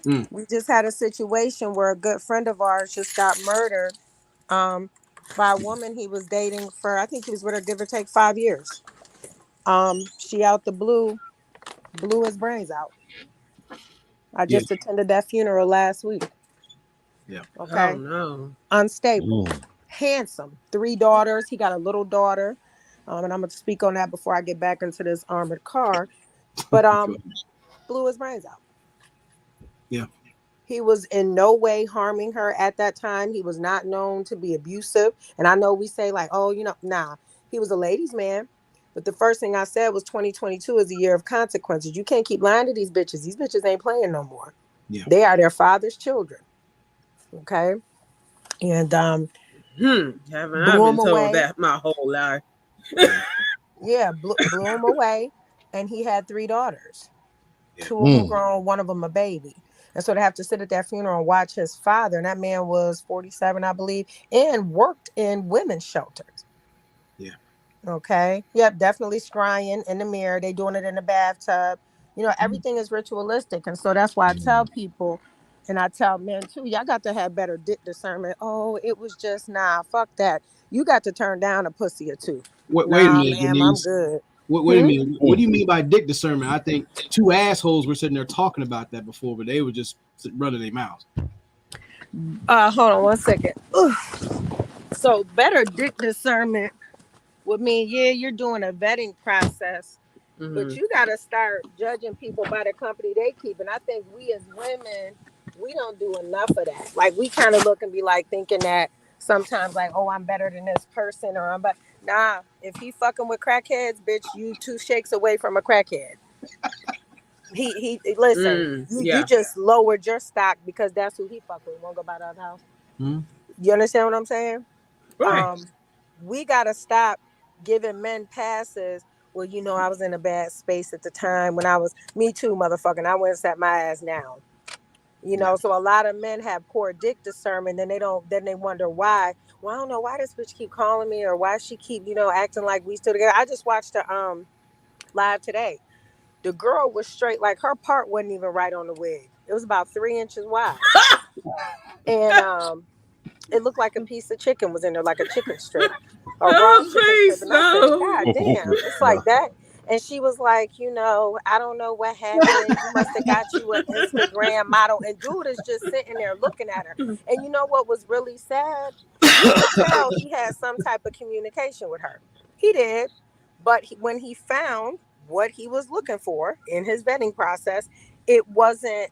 Mm. We just had a situation where a good friend of ours just got murdered by a woman he was dating for, I think he was with her, give or take 5 years. She out the blue, blew his brains out. I Yeah. just attended that funeral last week. Yeah. Oh Okay. no. Unstable. Handsome. 3 daughters. He got a little daughter. And I'm going to speak on that before I get back into this armored car. But blew his brains out. Yeah. He was in no way harming her at that time. He was not known to be abusive. And I know we say like, oh, nah. He was a ladies' man. But the first thing I said was 2022 is a year of consequences. You can't keep lying to these bitches. These bitches ain't playing no more. Yeah. They are their father's children. Okay. And Haven't I blew been him told away. that my whole life? Yeah, blew him away. And he had 3 daughters. Yeah. 2 of them grown, one of them a baby. And so to have to sit at that funeral and watch his father, and that man was 47, I believe, and worked in women's shelters. Yeah. Okay. Yep, definitely scrying in the mirror. They doing it in the bathtub. Everything is ritualistic. And so that's why I tell people, and I tell men too, y'all got to have better dick discernment. Oh, it was just fuck that. You got to turn down a pussy or two. Wait a Nah, minute, ma'am, I'm Denise. good. Wait a minute. What do you mean by dick discernment? I think 2 assholes were sitting there talking about that before, but they were just running their mouths. Hold on 1 second. Ugh. So better dick discernment would mean, yeah, you're doing a vetting process, but you got to start judging people by the company they keep. And I think we as women, we don't do enough of that. Like we kind of look and be like thinking that sometimes like, oh, I'm better than this person, or I'm but nah, if he fucking with crackheads, bitch, you 2 shakes away from a crackhead. He listen, you Yeah. just lowered your stock because that's who he fuck with. Won't go by the other house. Hmm? You understand what I'm saying? Right. We gotta stop giving men passes. Well, I was in a bad space at the time when I was me too, motherfucking. I went and sat my ass down. So a lot of men have poor dick discernment, and then they wonder why. Well, I don't know why this bitch keep calling me, or why she keep, acting like we still together. I just watched the live today. The girl was straight, like her part wasn't even right on the wig. It was about 3 inches wide. And it looked like a piece of chicken was in there, like a chicken strip, a raw Oh, chicken strip. please And I said, no. God damn, it's like that. And she was like, I don't know what happened. You must have got you an Instagram model. And dude is just sitting there looking at her. And you know what was really sad? You could tell he had some type of communication with her. He did. But when he found what he was looking for in his vetting process, it wasn't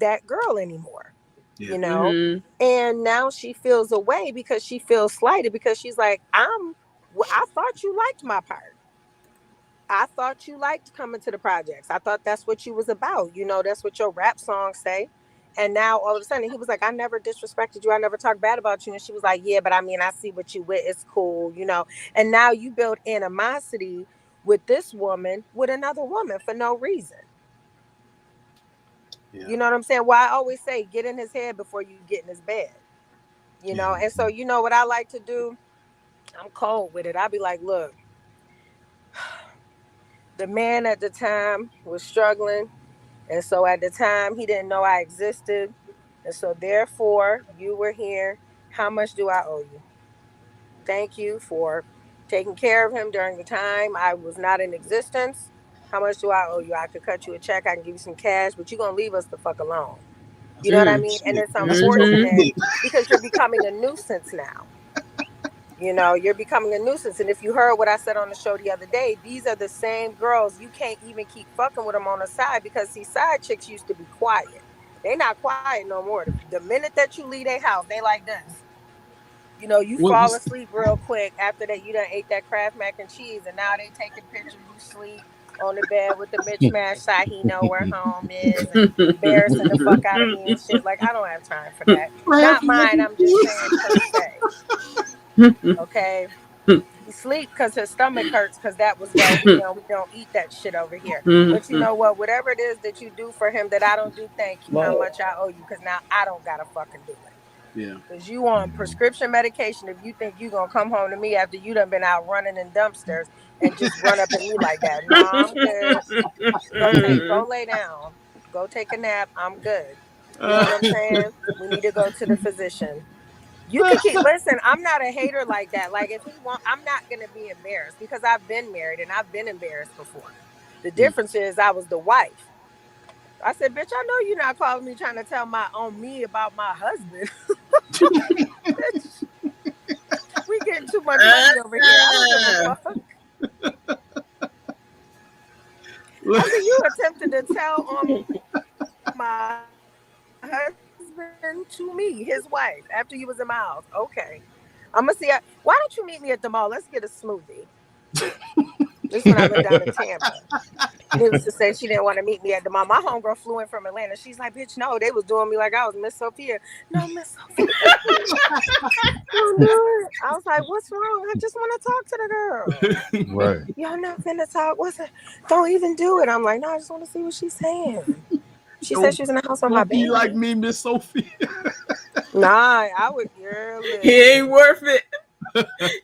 that girl anymore. Yeah. You know? And now she feels away because she feels slighted because she's like, I thought you liked my part. I thought you liked coming to the projects. I thought that's what you was about. You know, that's what your rap songs say. And now all of a sudden he was like, I never disrespected you. I never talked bad about you. And she was like, yeah, but I mean, I see what you with. It's cool, you know. And now you build animosity with this woman with another woman for no reason. Yeah. You know what I'm saying? Well, I always say, get in his head before you get in his bed. You know, and so you know what I like to do? I'm cold with it. I'll be like, look, the man at the time was struggling. And so at the time, he didn't know I existed. And so therefore, you were here. How much do I owe you? Thank you for taking care of him during the time I was not in existence. How much do I owe you? I could cut you a check. I can give you some cash, but you're going to leave us the fuck alone. You know what I mean? And it's unfortunate because you're becoming a nuisance now. You know, you're becoming a nuisance. And if you heard what I said on the show the other day, these are the same girls. You can't even keep fucking with them on the side because, see, side chicks used to be quiet. They not quiet no more. The minute that you leave their house, they like this. You know, you fall asleep real quick after that. You done ate that Kraft mac and cheese, and now they taking pictures. You sleep on the bed with the mismatched side. He know where home is, and embarrassing the fuck out of me and shit. Like, I don't have time for that. Not mine. I'm just saying per se. Okay, he sleep because his stomach hurts because that was well, we don't eat that shit over here. But you know what? Whatever it is that you do for him that I don't do, thank you. How much I owe you? Because now I don't gotta fucking do it. Yeah. Because you on prescription medication if you think you gonna come home to me after you done been out running in dumpsters and just run up at me like that. No, I'm good. Go lay down. Go take a nap. I'm good. You know what I'm saying? We need to go to the physician. You can keep listen. I'm not a hater like that. Like if he want, I'm not gonna be embarrassed because I've been married and I've been embarrassed before. The difference is I was the wife. I said, "Bitch, I know you're not calling me trying to tell me about my husband. We getting too much money over here. I don't give a fuck." I said, "You attempted to tell on my husband to me, his wife, after you was in my house. Okay. I'm gonna see. Why don't you meet me at the mall? Let's get a smoothie." This is when I lived down in Tampa. Needless to say, she didn't want to meet me at the mall. My homegirl flew in from Atlanta. She's like, "Bitch, no, they was doing me like I was Miss Sophia." No, Miss Sophia. Don't do it. I was like, "What's wrong? I just want to talk to the girl." Right. Y'all not finna talk. What's it? Don't even do it. I'm like, "No, I just want to see what she's saying." She said she was in the house on my bed. Be like me, Miss Sophia. Nah, I would. Girl, he ain't worth it.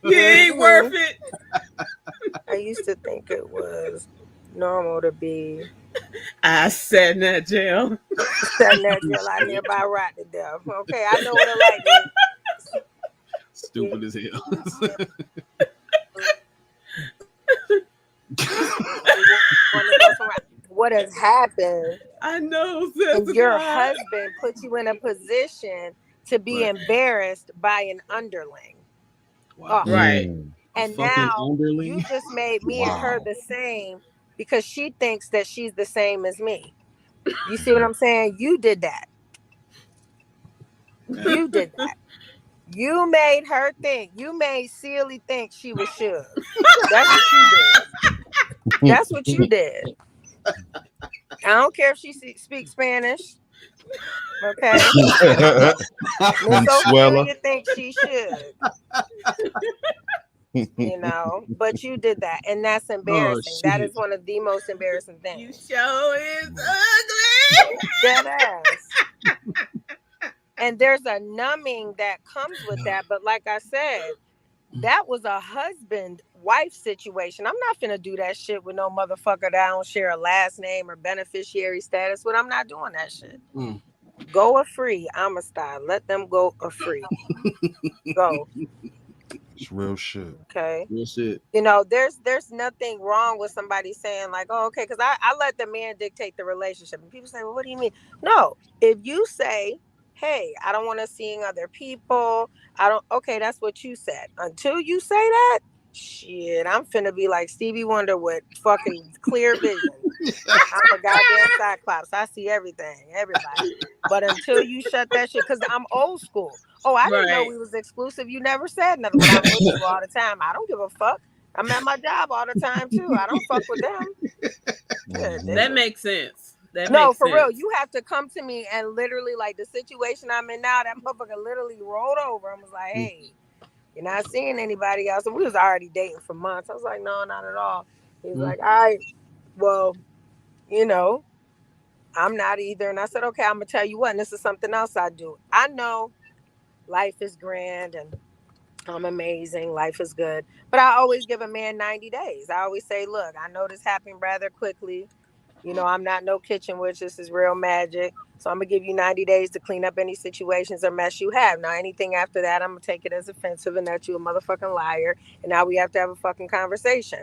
He ain't worth it. I used to think it was normal to be. I sat in that jail. Sat in that jail out nearby Rotterdam. Okay, I know what I like. Stupid as hell. What has happened? I know. And your husband put you in a position to be embarrassed by an underling. Wow. Right. And now you just made me and her the same because she thinks that she's the same as me. You see what I'm saying? You did that. You did that. You made her think. You made Sealy think she was Suge. That's what you did. That's what you did. I don't care if she speaks Spanish. Okay. Miss Sophia thinks she should. You know, but you did that, and that's embarrassing. That is one of the most embarrassing things. You show is ugly. Dead ass. And there's a numbing that comes with that. But like I said, that was a husband-wife situation. I'm not finna do that shit with no motherfucker that I don't share a last name or beneficiary status with. I'm not doing that shit. Go a free. I'm a style. Let them go a free. Go. It's real shit. Okay. Real shit. You know, there's nothing wrong with somebody saying like, "Oh, okay," because I let the man dictate the relationship. And people say, "Well, what do you mean?" No, if you say, "Hey, I don't want to seeing other people," okay, that's what you said. Until you say that, Shit, I'm finna be like Stevie Wonder with fucking clear vision. I'm a goddamn cyclops. I see everything, everybody. But until you shut that shit, because I'm old school. Oh, I didn't know Right. we was exclusive. You never said nothing. But I'm with you all the time. I don't give a fuck. I'm at my job all the time too. I don't fuck with them. Yeah, That nigga. makes sense. That No, makes for real. sense. You have to come to me and literally, like the situation I'm in now, that motherfucker literally rolled over and was like, hey, you're not seeing anybody else. And we was already dating for months. I was like, no, not at all. He's like, all right, well, you know, I'm not either. And I said, okay, I'm going to tell you what, and this is something else I do. I know life is grand and I'm amazing. Life is good. But I always give a man 90 days. I always say, look, I know this happened rather quickly. You know, I'm not no kitchen witch. This is real magic. So I'm going to give you 90 days to clean up any situations or mess you have. Now, anything after that, I'm going to take it as offensive and that you a motherfucking liar. And now we have to have a fucking conversation.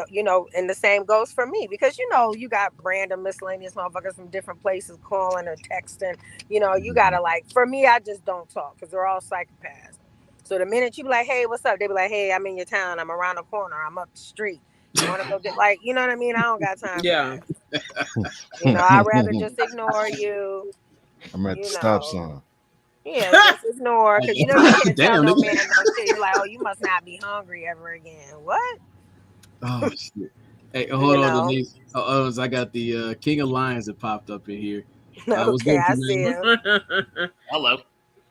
You know, and the same goes for me because, you know, you got random miscellaneous motherfuckers from different places calling or texting. You know, you got to like, for me, I just don't talk because they're all psychopaths. So the minute you be like, hey, what's up? They be like, hey, I'm in your town. I'm around the corner. I'm up the street. You want to go get like, you know what I mean? I don't got time Yeah. for that. You know, I'd rather just ignore you. I'm at You the stop know. sign. Yeah, just ignore because you know you can't tell Damn, no nigga. man no shit. You're like, oh, you must not be hungry ever again. What? Oh shit. Hey, hold You on, know. Denise. I got the King of Lions that popped up in here. What's Okay, good, I man? see him. Hello.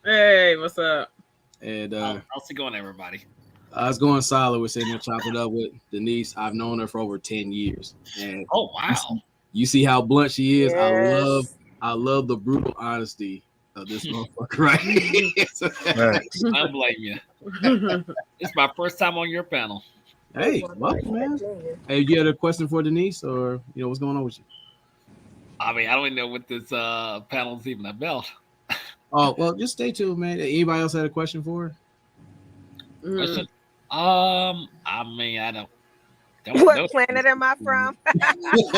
Hey, what's up? And How's it going, everybody? I was going solid with sitting there chopping it up with Denise. I've known her for over 10 years. And Oh, wow. you see how blunt she is. Yes. I love the brutal honesty of this motherfucker, right? Facts. I don't blame you. It's my first time on your panel. Hey, welcome, man. Hey, you had a question for Denise, or what's going on with you? I mean, I don't even know what this panel is even about. Oh, well, just stay tuned, man. Anybody else had a question for her? Question? I mean, I don't What know. planet am I from? This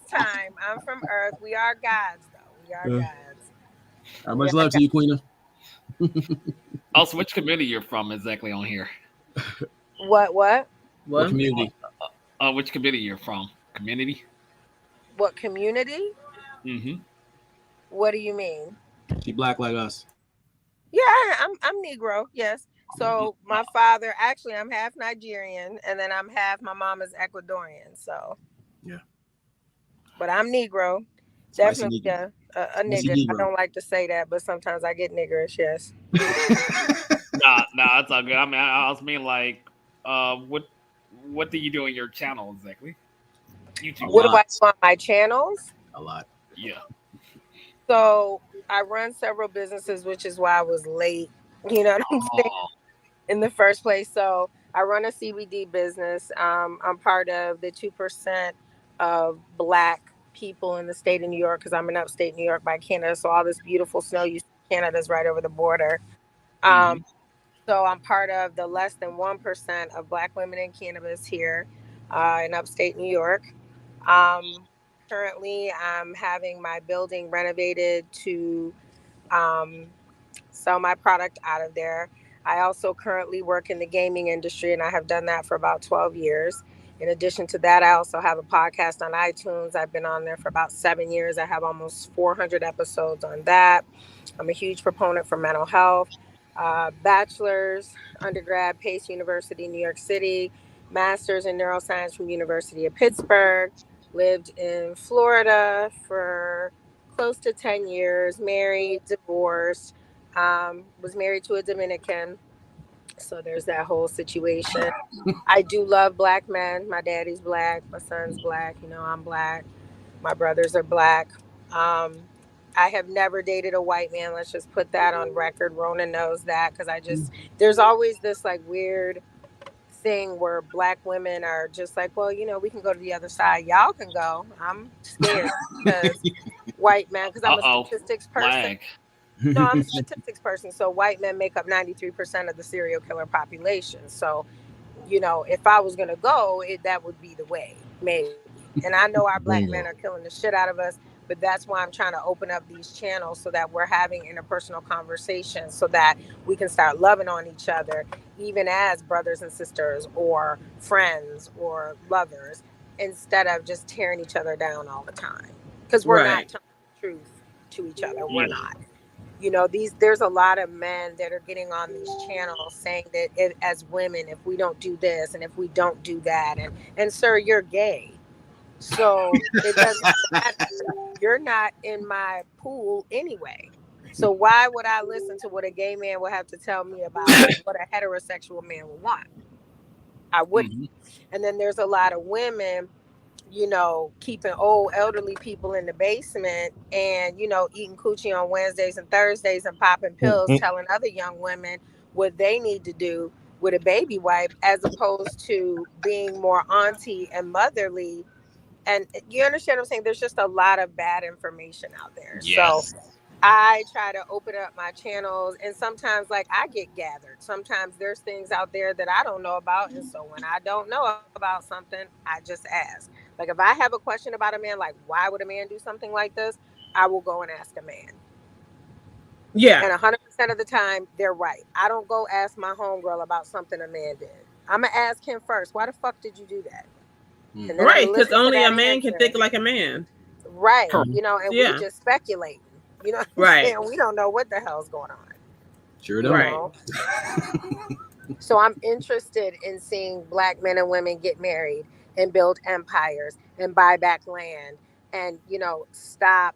time I'm from Earth. We are gods, though. We are gods. How much love to you, Queena? Also, which community you're from exactly on here? What? What community? Which community you're from? Community? What community? Mm-hmm. What do you mean? She black like us. Yeah, I'm Negro. Yes. So my father, actually, I'm half Nigerian, and then I'm half. My mom is Ecuadorian. So yeah. But I'm Negro. Spicy Definitely Negro. a nigger. Negro. I don't like to say that, but sometimes I get niggerish. Yes. Nah, that's all good. I mean, I was mean like, what do you do on your channel exactly? YouTube. What do I do on my channels? A lot. Yeah. So I run several businesses, which is why I was late. You know what I'm saying? In the first place. So I run a CBD business. I'm part of the 2% of Black people in the state of New York because I'm in upstate New York by Canada. So all this beautiful snow you see in Canada is right over the border. So I'm part of the less than 1% of Black women in cannabis here in upstate New York. Currently, I'm having my building renovated to sell my product out of there. I also currently work in the gaming industry, and I have done that for about 12 years. In addition to that, I also have a podcast on iTunes. I've been on there for about 7 years. I have almost 400 episodes on that. I'm a huge proponent for mental health. Bachelor's, undergrad, Pace University, New York City. Master's in neuroscience from University of Pittsburgh. Lived in Florida for close to 10 years. Married, divorced. Was married to a Dominican. So there's that whole situation. I do love Black men. My daddy's Black. My son's Black. I'm Black. My brothers are Black. I have never dated a white man. Let's just put that on record. Ronin knows that because there's always this like weird thing where Black women are just like, well, we can go to the other side. Y'all can go. I'm scared because white men, because I'm a statistics person. Black. No, I'm a statistics person. So white men make up 93% of the serial killer population. So, if I was going to go, that would be the way, maybe. And I know our Black men are killing the shit out of us. But that's why I'm trying to open up these channels so that we're having interpersonal conversations so that we can start loving on each other, even as brothers and sisters or friends or lovers, instead of just tearing each other down all the time. Because we're not Right. telling the truth to each other. We're Yeah. not. There's a lot of men that are getting on these channels saying that as women, if we don't do this and if we don't do that, and sir, you're gay. So it doesn't matter. You're not in my pool anyway. So why would I listen to what a gay man would have to tell me about what a heterosexual man would want? I wouldn't. Mhm. And then there's a lot of women, keeping old elderly people in the basement and, eating coochie on Wednesdays and Thursdays and popping pills, telling other young women what they need to do with a baby wipe, as opposed to being more auntie and motherly. And you understand what I'm saying? There's just a lot of bad information out there. So Yes. I try to open up my channels, and sometimes like I get gathered. Sometimes there's things out there that I don't know about. And so when I don't know about something, I just ask. Like if I have a question about a man, like why would a man do something like this? I will go and ask a man. Yeah. And 100% of the time, they're right. I don't go ask my homegirl about something a man did. I'm going to ask him first. Why the fuck did you do that? And then I'm Right. going to Because listen to only a that man can think answer. like a man. Right. Correct. And we Yeah. just speculating. You know what I'm Right. saying? We don't know what the hell's going on. Sure You don't. Right. know? So I'm interested in seeing Black men and women get married and build empires and buy back land and, stop,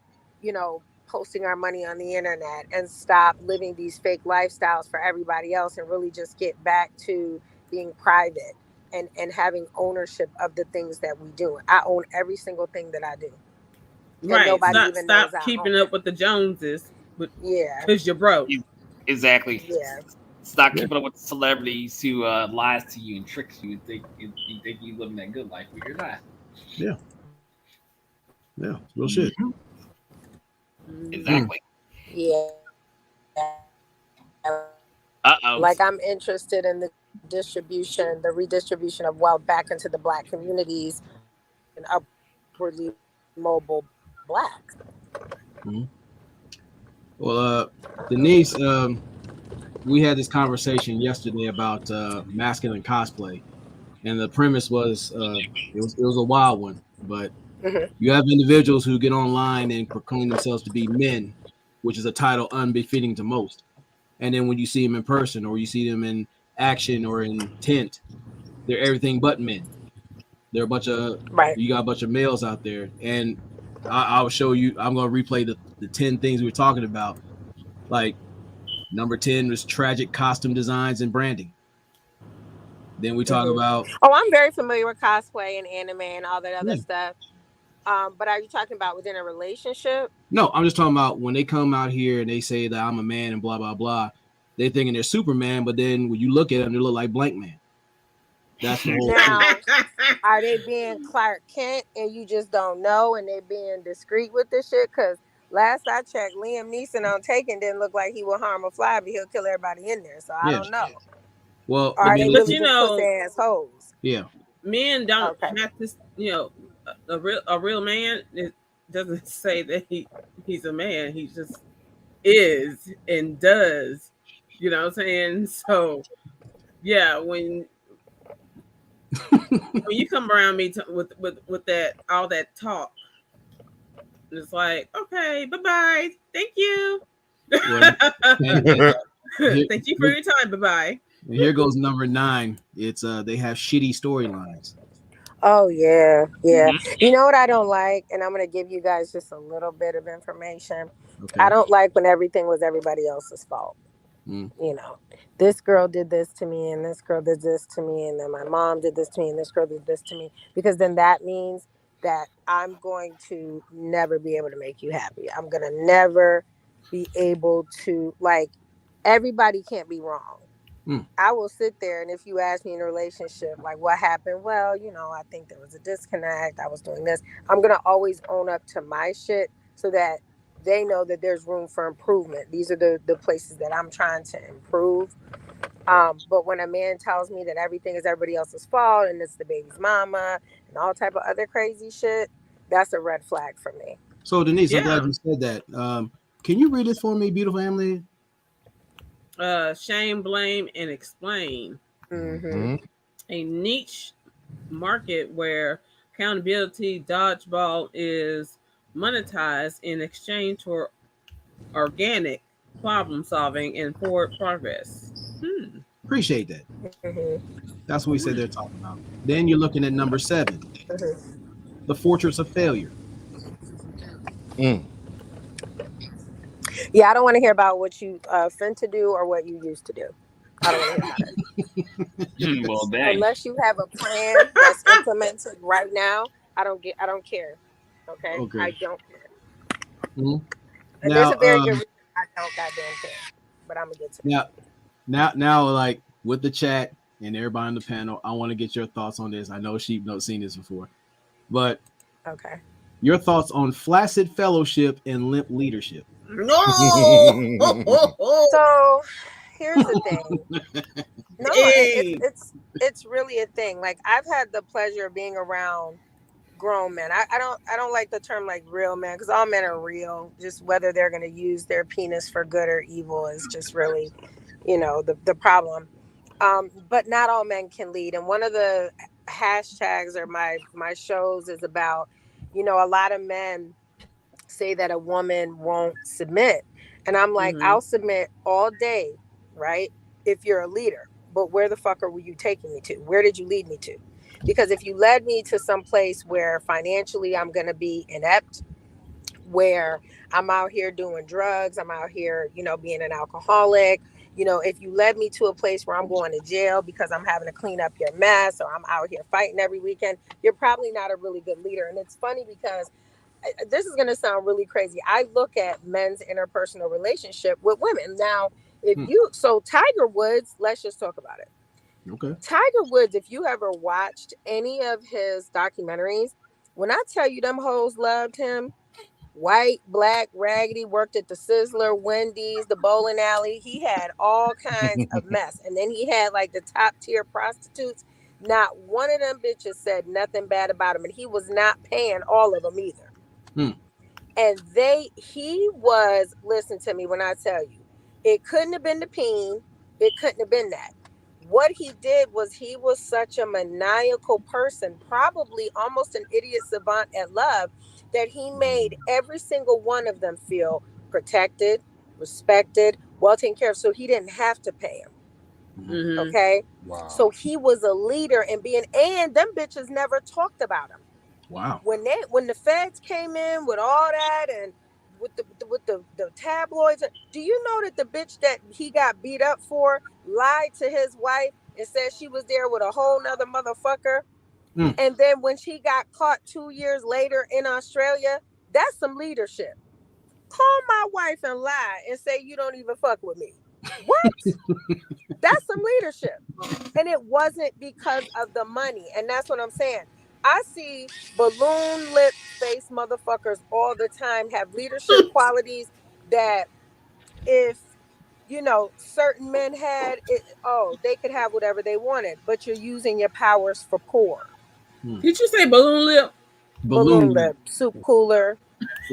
posting our money on the internet and stop living these fake lifestyles for everybody else and really just get back to being private and having ownership of the things that we do. I own every single thing that I do. And Right. nobody Stop even knows I keeping own up with the Joneses Yeah. because you're broke. Exactly. Yeah. Stop Yeah. keeping up with celebrities who lies to you and tricks you and think you living that good life, but you're not. Yeah. Yeah. Real shit. Exactly. Yeah. Uh-oh. Like I'm interested in the redistribution of wealth back into the Black communities and upwardly mobile Blacks. Well, Denise, we had this conversation yesterday about masculine cosplay, and the premise was it was a wild one, but Mhm. you have individuals who get online and proclaim themselves to be men, which is a title unbefitting to most. And then when you see them in person or you see them in action or in tint, they're everything but men. They're Right. you got a bunch of males out there. And I'll show you, I'm going to replay the 10 things we were talking about. Like number 10 was tragic costume designs and branding. Then we talk about. Oh, I'm very familiar with cosplay and anime and all that other Yeah. stuff. But are you talking about within a relationship? No, I'm just talking about when they come out here and they say that I'm a man and blah, blah, blah. They're thinking they're Superman, but then when you look at them, they look like Blank Man. That's the whole thing. Now, are they being Clark Kent and you just don't know and they being discreet with this shit? Because last I checked, Liam Neeson on Taken didn't look like he would harm a fly, but he'll kill everybody in there. So I Yeah. don't know. Well, Or I are they mean, really you just pussy know, ass hoes? yeah. Men don't Okay. have to, a real man. It doesn't say that he's a man. He just is and does. You know what I'm saying? So yeah, when you come around me with that all that talk, it's like, okay, bye bye, thank you. Well, Thank you for your time. Bye bye. and here goes number 9. It's they have shitty storylines. Oh yeah, yeah. Mhm. You know what I don't like, and I'm gonna give you guys just a little bit of information. Okay. I don't like when everything was everybody else's fault. Mm. This girl did this to me, and this girl did this to me, and then my mom did this to me, and this girl did this to me, because then that means that I'm going to never be able to make you happy. I'm gonna never be able to, like, everybody can't be wrong. I will sit there, and if you ask me in a relationship, like what happened, well, I think there was a disconnect. I was doing this. I'm gonna always own up to my shit so that they know that there's room for improvement. These are the places that I'm trying to improve. But when a man tells me that everything is everybody else's fault and it's the baby's mama and all type of other crazy shit, that's a red flag for me. So Denise, I'm Yeah. glad you said that. Can you read this for me, beautiful Emily? Shame, blame, and explain. Mm-hmm. A niche market where accountability dodgeball is monetized in exchange for organic problem solving and forward progress. Appreciate that. Mm-hmm. That's what we said they're talking about. Then you're looking at number 7, Mm-hmm. the fortress of failure. Yeah, I don't want to hear about what you finna do or what you used to do. I don't want to hear about it. Well, dang. Unless you have a plan that's implemented right now, I don't care. Okay? Okay. I don't care. Mhm. And there's Now, a very good reason I don't goddamn care. But I'm gonna get to that. now, like with the chat and everybody on the panel, I want to get your thoughts on this. I know Sheep not seen this before, but Okay. your thoughts on flaccid fellowship and limp leadership. No. So here's the thing. No, it's really a thing. Like I've had the pleasure of being around grown men. I don't like the term like real men because all men are real. Just whether they're going to use their penis for good or evil is just really, the problem. But not all men can lead. And one of the hashtags or my shows is about, a lot of men say that a woman won't submit. And I'm like, I'll submit all day, right? If you're a leader. But where the fuck were you taking me to? Where did you lead me to? Because if you led me to some place where financially I'm going to be inept, where I'm out here doing drugs, I'm out here, being an alcoholic, if you led me to a place where I'm going to jail because I'm having to clean up your mess or I'm out here fighting every weekend, you're probably not a really good leader. And it's funny because this is going to sound really crazy. I look at men's interpersonal relationship with women. Now, so Tiger Woods, let's just talk about it. Okay. Tiger Woods, if you ever watched any of his documentaries, when I tell you them hoes loved him, white, black, raggedy, worked at the Sizzler, Wendy's, the bowling alley. He had all kinds of mess. And then he had like the top tier prostitutes. Not one of them bitches said nothing bad about him. And he was not paying all of them either. And listen to me when I tell you, it couldn't have been the peen. It couldn't have been that. What he did was he was such a maniacal person, probably almost an idiot savant at love, that he made every single one of them feel protected, respected, well taken care of. So he didn't have to pay him. Okay. Wow. So he was a leader and them bitches never talked about him. Wow. When the feds came in with all that and with the tabloids, do you know that the bitch that he got beat up for lied to his wife and said she was there with a whole nother motherfucker? And then when she got caught 2 years later in Australia, that's some leadership. Call my wife and lie and say you don't even fuck with me. What? That's some leadership. And it wasn't because of the money. And that's what I'm saying. I see balloon lip face motherfuckers all the time have leadership qualities that if, certain men had it, they could have whatever they wanted, but you're using your powers for poor. Did you say balloon lip? Balloon lip, soup cooler,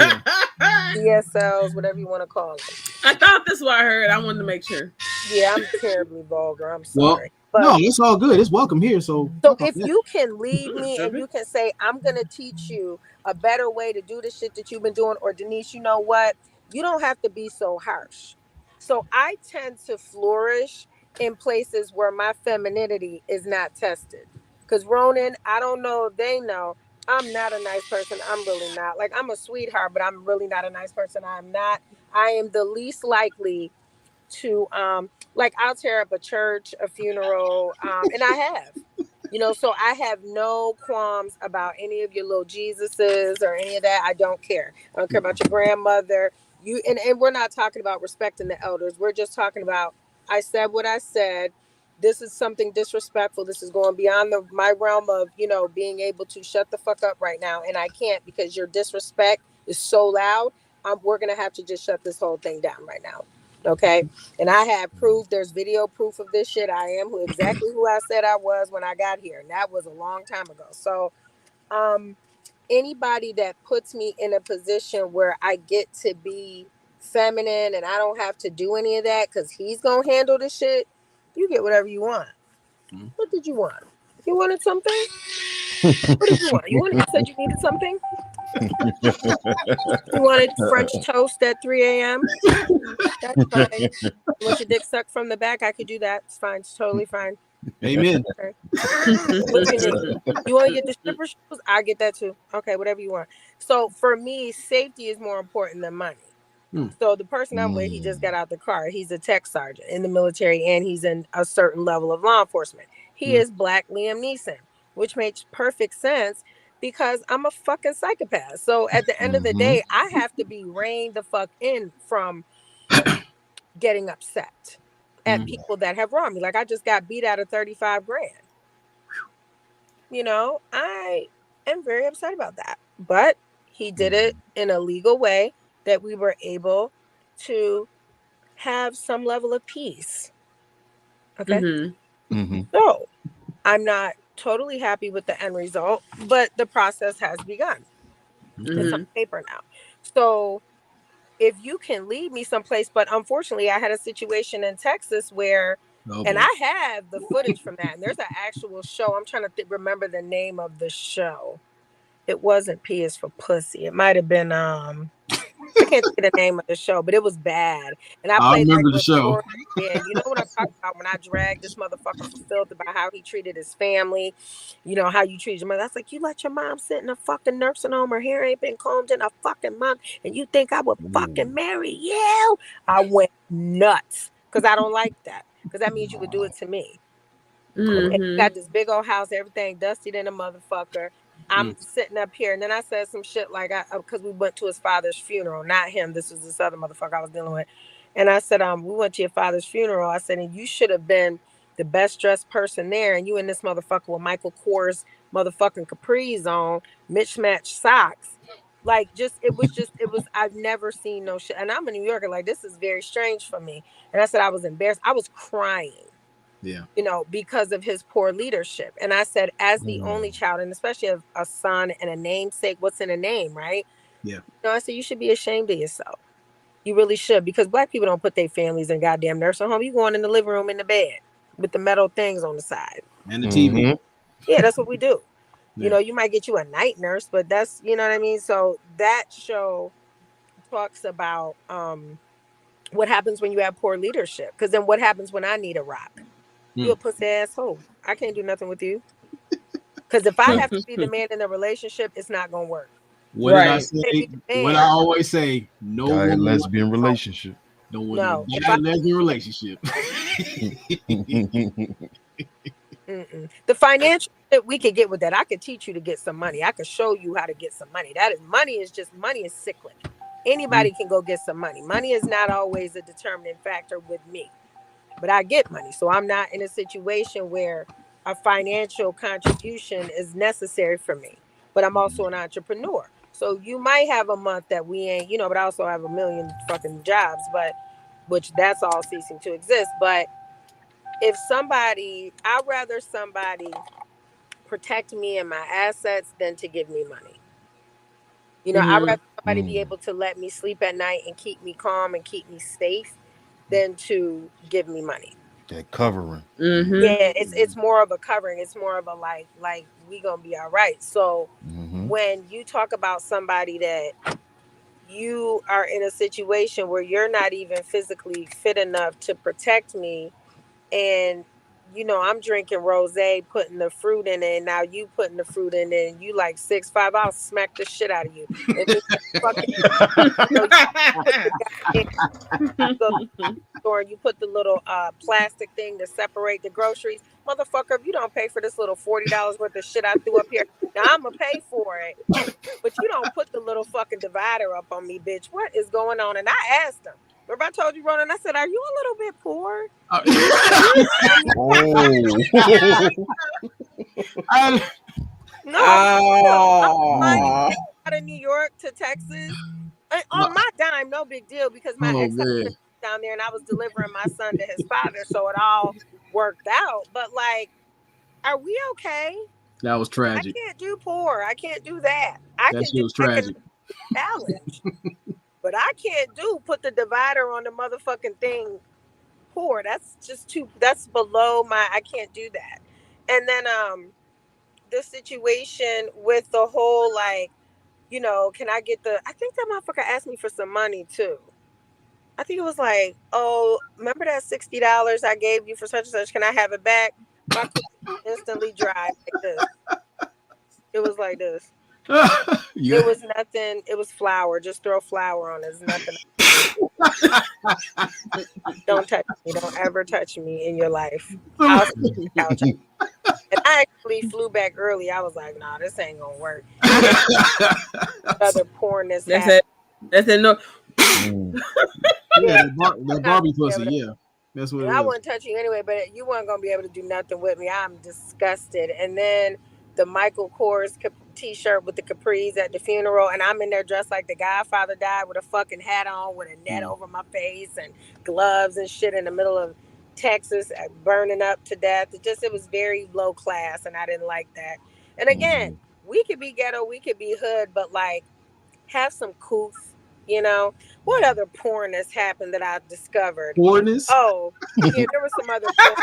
DSLs, whatever you want to call them. I thought that's what I heard. I wanted to make sure. Yeah, I'm terribly vulgar. I'm sorry. No, it's all good. It's welcome here. So if you can lead me and you can say, I'm going to teach you a better way to do the shit that you've been doing, or Denise, you know what? You don't have to be so harsh. So I tend to flourish in places where my femininity is not tested. Because Ronin, I don't know if they know, I'm not a nice person. I'm really not. Like, I'm a sweetheart, but I'm really not a nice person. I am the least likely to I'll tear up a church, a funeral, and I have, so I have no qualms about any of your little Jesuses or any of that. I don't care. I don't care about your grandmother. And we're not talking about respecting the elders. We're just talking about, I said what I said. This is something disrespectful. This is going beyond my realm of, being able to shut the fuck up right now. And I can't, because your disrespect is so loud. We're going to have to just shut this whole thing down right now. Okay. And I have proof. There's video proof of this shit. I am exactly who I said I was when I got here. And that was a long time ago. So, anybody that puts me in a position where I get to be feminine and I don't have to do any of that because he's gonna handle the shit, you get whatever you want. What did you want? You wanted something? What did you want? You said you needed something? You wanted French toast at 3 a.m.? That's fine. You want your dick sucked from the back? I could do that. It's fine. It's totally fine. Amen. Okay. What you need? You want to get the stripper shoes? I get that too. Okay, whatever you want. So for me, safety is more important than money. So the person I'm with, he just got out the car. He's a tech sergeant in the military, and he's in a certain level of law enforcement. He is Black Liam Neeson, which makes perfect sense because I'm a fucking psychopath. So at the end of the day, I have to be reined the fuck in from getting upset at people that have wronged me. Like I just got beat out of 35 grand. You know, I am very upset about that. But he did it in a legal way that we were able to have some level of peace. Okay. So I'm not totally happy with the end result, but the process has begun. It's on paper now. So if you can lead me someplace, but unfortunately I had a situation in Texas where and I have the footage from that, and there's an actual show. I'm trying to remember the name of the show. It wasn't P is for Pussy. It might have been I can't think of the name of the show, but it was bad. And I played remember like the show. Yeah, you know what I'm talking about when I dragged this motherfucker for filth about how he treated his family, you know, how you treat your mother. That's like, you let your mom sit in a fucking nursing home, her hair ain't been combed in a fucking month, and you think I would fucking marry you? I went nuts because I don't like that, because that means you would do it to me. Okay, you got this big old house, everything dusty than a motherfucker. I'm sitting up here, and then I said some shit like, because we went to his father's funeral, not him. This was this other motherfucker I was dealing with. And I said, we went to your father's funeral. I said, and you should have been the best dressed person there, and you and this motherfucker with Michael Kors motherfucking capris on, mismatched socks. Like, it was, I've never seen no shit. And I'm a New Yorker, like, this is very strange for me. And I said, I was embarrassed. I was crying. Yeah. You know, because of his poor leadership. And I said, as the only child, and especially a son and a namesake, what's in a name, right? Yeah. You know, I said, you should be ashamed of yourself. You really should, because Black people don't put their families in goddamn nursing home. You going in the living room in the bed with the metal things on the side. And the TV. Yeah, that's what we do. Yeah. You know, you might get you a night nurse, but that's, you know what I mean? So that show talks about what happens when you have poor leadership. Because then what happens when I need a rock? You a pussy asshole. I can't do nothing with you. Because if I have to be the man in the relationship, it's not gonna work. What did I say? What I always say, no woman lesbian relationship. Don't want no lesbian relationship. The financial shit we could get with that. I could teach you to get some money. I could show you how to get some money. Money is cyclic. Anybody can go get some money. Money is not always a determining factor with me. But I get money. So I'm not in a situation where a financial contribution is necessary for me. But I'm also an entrepreneur. So you might have a month that we ain't, you know, but I also have a million fucking jobs, which that's all ceasing to exist. But if I'd rather somebody protect me and my assets than to give me money. You know, I'd rather somebody be able to let me sleep at night and keep me calm and keep me safe than to give me money. That covering. Yeah, it's more of a covering. It's more of a like we gonna be all right. So when you talk about somebody that you are in a situation where you're not even physically fit enough to protect me, and you know I'm drinking rosé, putting the fruit in it, and now you putting the fruit in it, and you like 6'5", I'll smack the shit out of you. Or you put the little plastic thing to separate the groceries. Motherfucker, if you don't pay for this little $40 worth of shit I threw up here, now I'm gonna pay for it. But you don't put the little fucking divider up on me, bitch. What is going on? And I asked him. Remember I told you, Ronin, I said, are you a little bit poor? No. I'm out of New York to Texas. On my dime, no big deal, because my ex-husband down there and I was delivering my son to his father, so it all worked out. But like, are we okay? That was I tragic. can't do poor. I can't do that. I That can shit do was tragic. challenge, but I can't do put the divider on the motherfucking thing. Poor. That's just too. That's below my. I can't do that. And then the situation with the whole like, can I get the? I think that motherfucker asked me for some money too. I think it was like, oh, remember that $60 I gave you for such and such? Can I have it back? My coochie instantly dry like this. It was like this. Yeah. It was nothing. It was flour. Just throw flour on it. It's nothing. Don't touch me. Don't ever touch me in your life. I'll sit on the couch. And I actually flew back early. I was like, nah, this ain't gonna work. Other pornness. That's it. That's it. No. Yeah, that Barbie pussy. Yeah, that's what it I was. wouldn't touch you anyway, but you weren't gonna be able to do nothing with me. I'm disgusted. And then the Michael Kors t-shirt with the capris at the funeral, and I'm in there dressed like the Godfather died with a fucking hat on, with a net over my face and gloves and shit in the middle of Texas, burning up to death. It was very low class, and I didn't like that. And again, we could be ghetto, we could be hood, but like, have some couth. What other porn has happened that I've discovered? Porness? Oh, yeah, there was some other porn.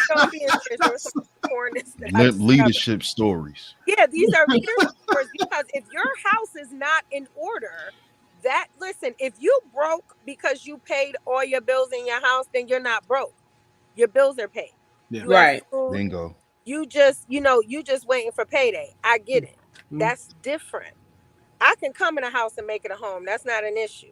Don't be serious. There was some pornness that I discovered. Leadership stories. Yeah, these are leadership stories, because if your house is not in order, if you broke because you paid all your bills in your house, then you're not broke. Your bills are paid. Yeah. You have Right. food. Bingo. You just waiting for payday. I get it. That's different. I can come in a house and make it a home. That's not an issue.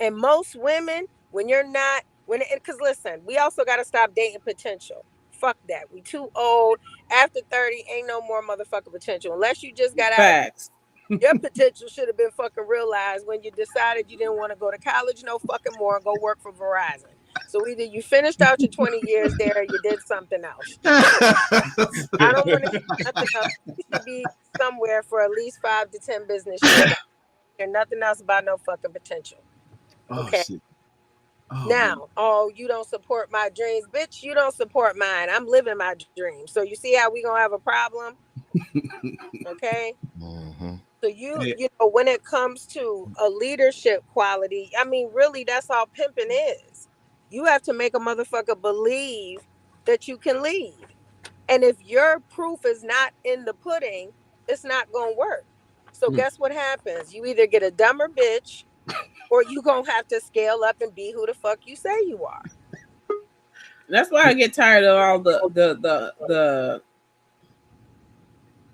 And most women, because listen, we also got to stop dating potential. Fuck that. We too old. After 30, ain't no more motherfucking potential. Unless you just got out. Facts. Your potential should have been fucking realized when you decided you didn't want to go to college no fucking more and go work for Verizon. So either you finished out your 20 years there or you did something else. I don't want to hear nothing else. You should be somewhere for at least 5 to 10 business years. Hear nothing else about no fucking potential. Okay. Oh, shit. Oh, now, you don't support my dreams, bitch. You don't support mine. I'm living my dreams. So you see how we gonna have a problem? Okay. Mm-hmm. So when it comes to a leadership quality, I mean, really, that's all pimping is. You have to make a motherfucker believe that you can lead. And if your proof is not in the pudding, it's not gonna work. So guess what happens? You either get a dumber bitch, or you gonna have to scale up and be who the fuck you say you are. That's why I get tired of all the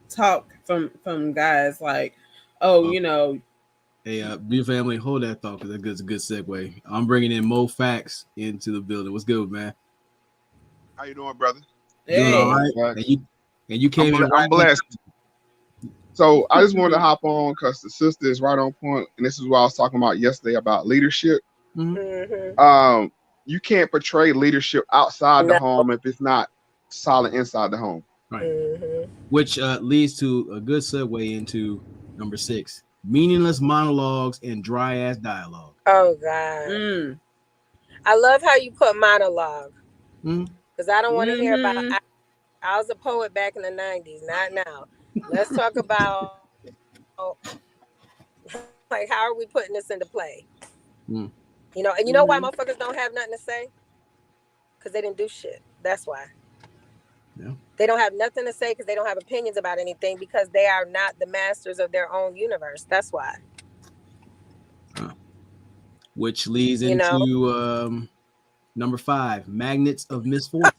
talk from guys like, Hey, Be Family, hold that thought, because that's a good segue. I'm bringing in Mo Facts into the building. What's good, man? How you doing, brother? Doing all right? And you came in. I'm blessed. So I just wanted to hop on because the sister is right on point, and this is what I was talking about yesterday about leadership. Mm-hmm. You can't portray leadership outside the home if it's not solid inside the home. Right. Mm-hmm. Which leads to a good segue into number 6: meaningless monologues and dry ass dialogue. Oh God. I love how you put monologue, because I don't want to hear about. I was a poet back in the 90s, not now. Let's talk about like, how are we putting this into play? And you know why motherfuckers don't have nothing to say? Because they didn't do shit. That's why. Yeah. They don't have nothing to say because they don't have opinions about anything, because they are not the masters of their own universe. That's why. Which leads into number 5: magnets of misfortune.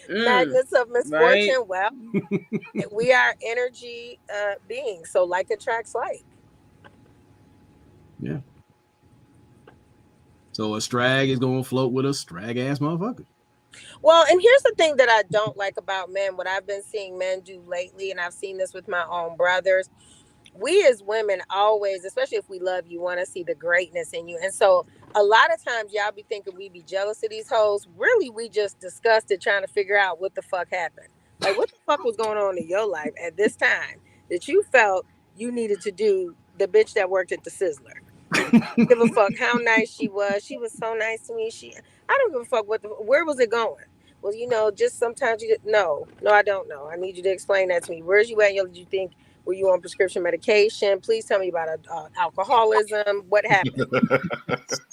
Magnets of misfortune. Right. Well, we are energy beings, so like attracts like. Yeah. So a strag is gonna float with a strag ass motherfucker. Well, and here's the thing that I don't like about men. What I've been seeing men do lately, and I've seen this with my own brothers. We as women always, especially if we love you, want to see the greatness in you. And so a lot of times y'all be thinking we be jealous of these hoes. Really, we just disgusted trying to figure out what the fuck happened. Like, what the fuck was going on in your life at this time that you felt you needed to do the bitch that worked at the Sizzler? Give a fuck how nice she was. She was so nice to me. I don't give a fuck where was it going? Well, just sometimes no, I don't know. I need you to explain that to me. Where's you at? Did you think, were you on prescription medication? Please tell me about alcoholism. What happened?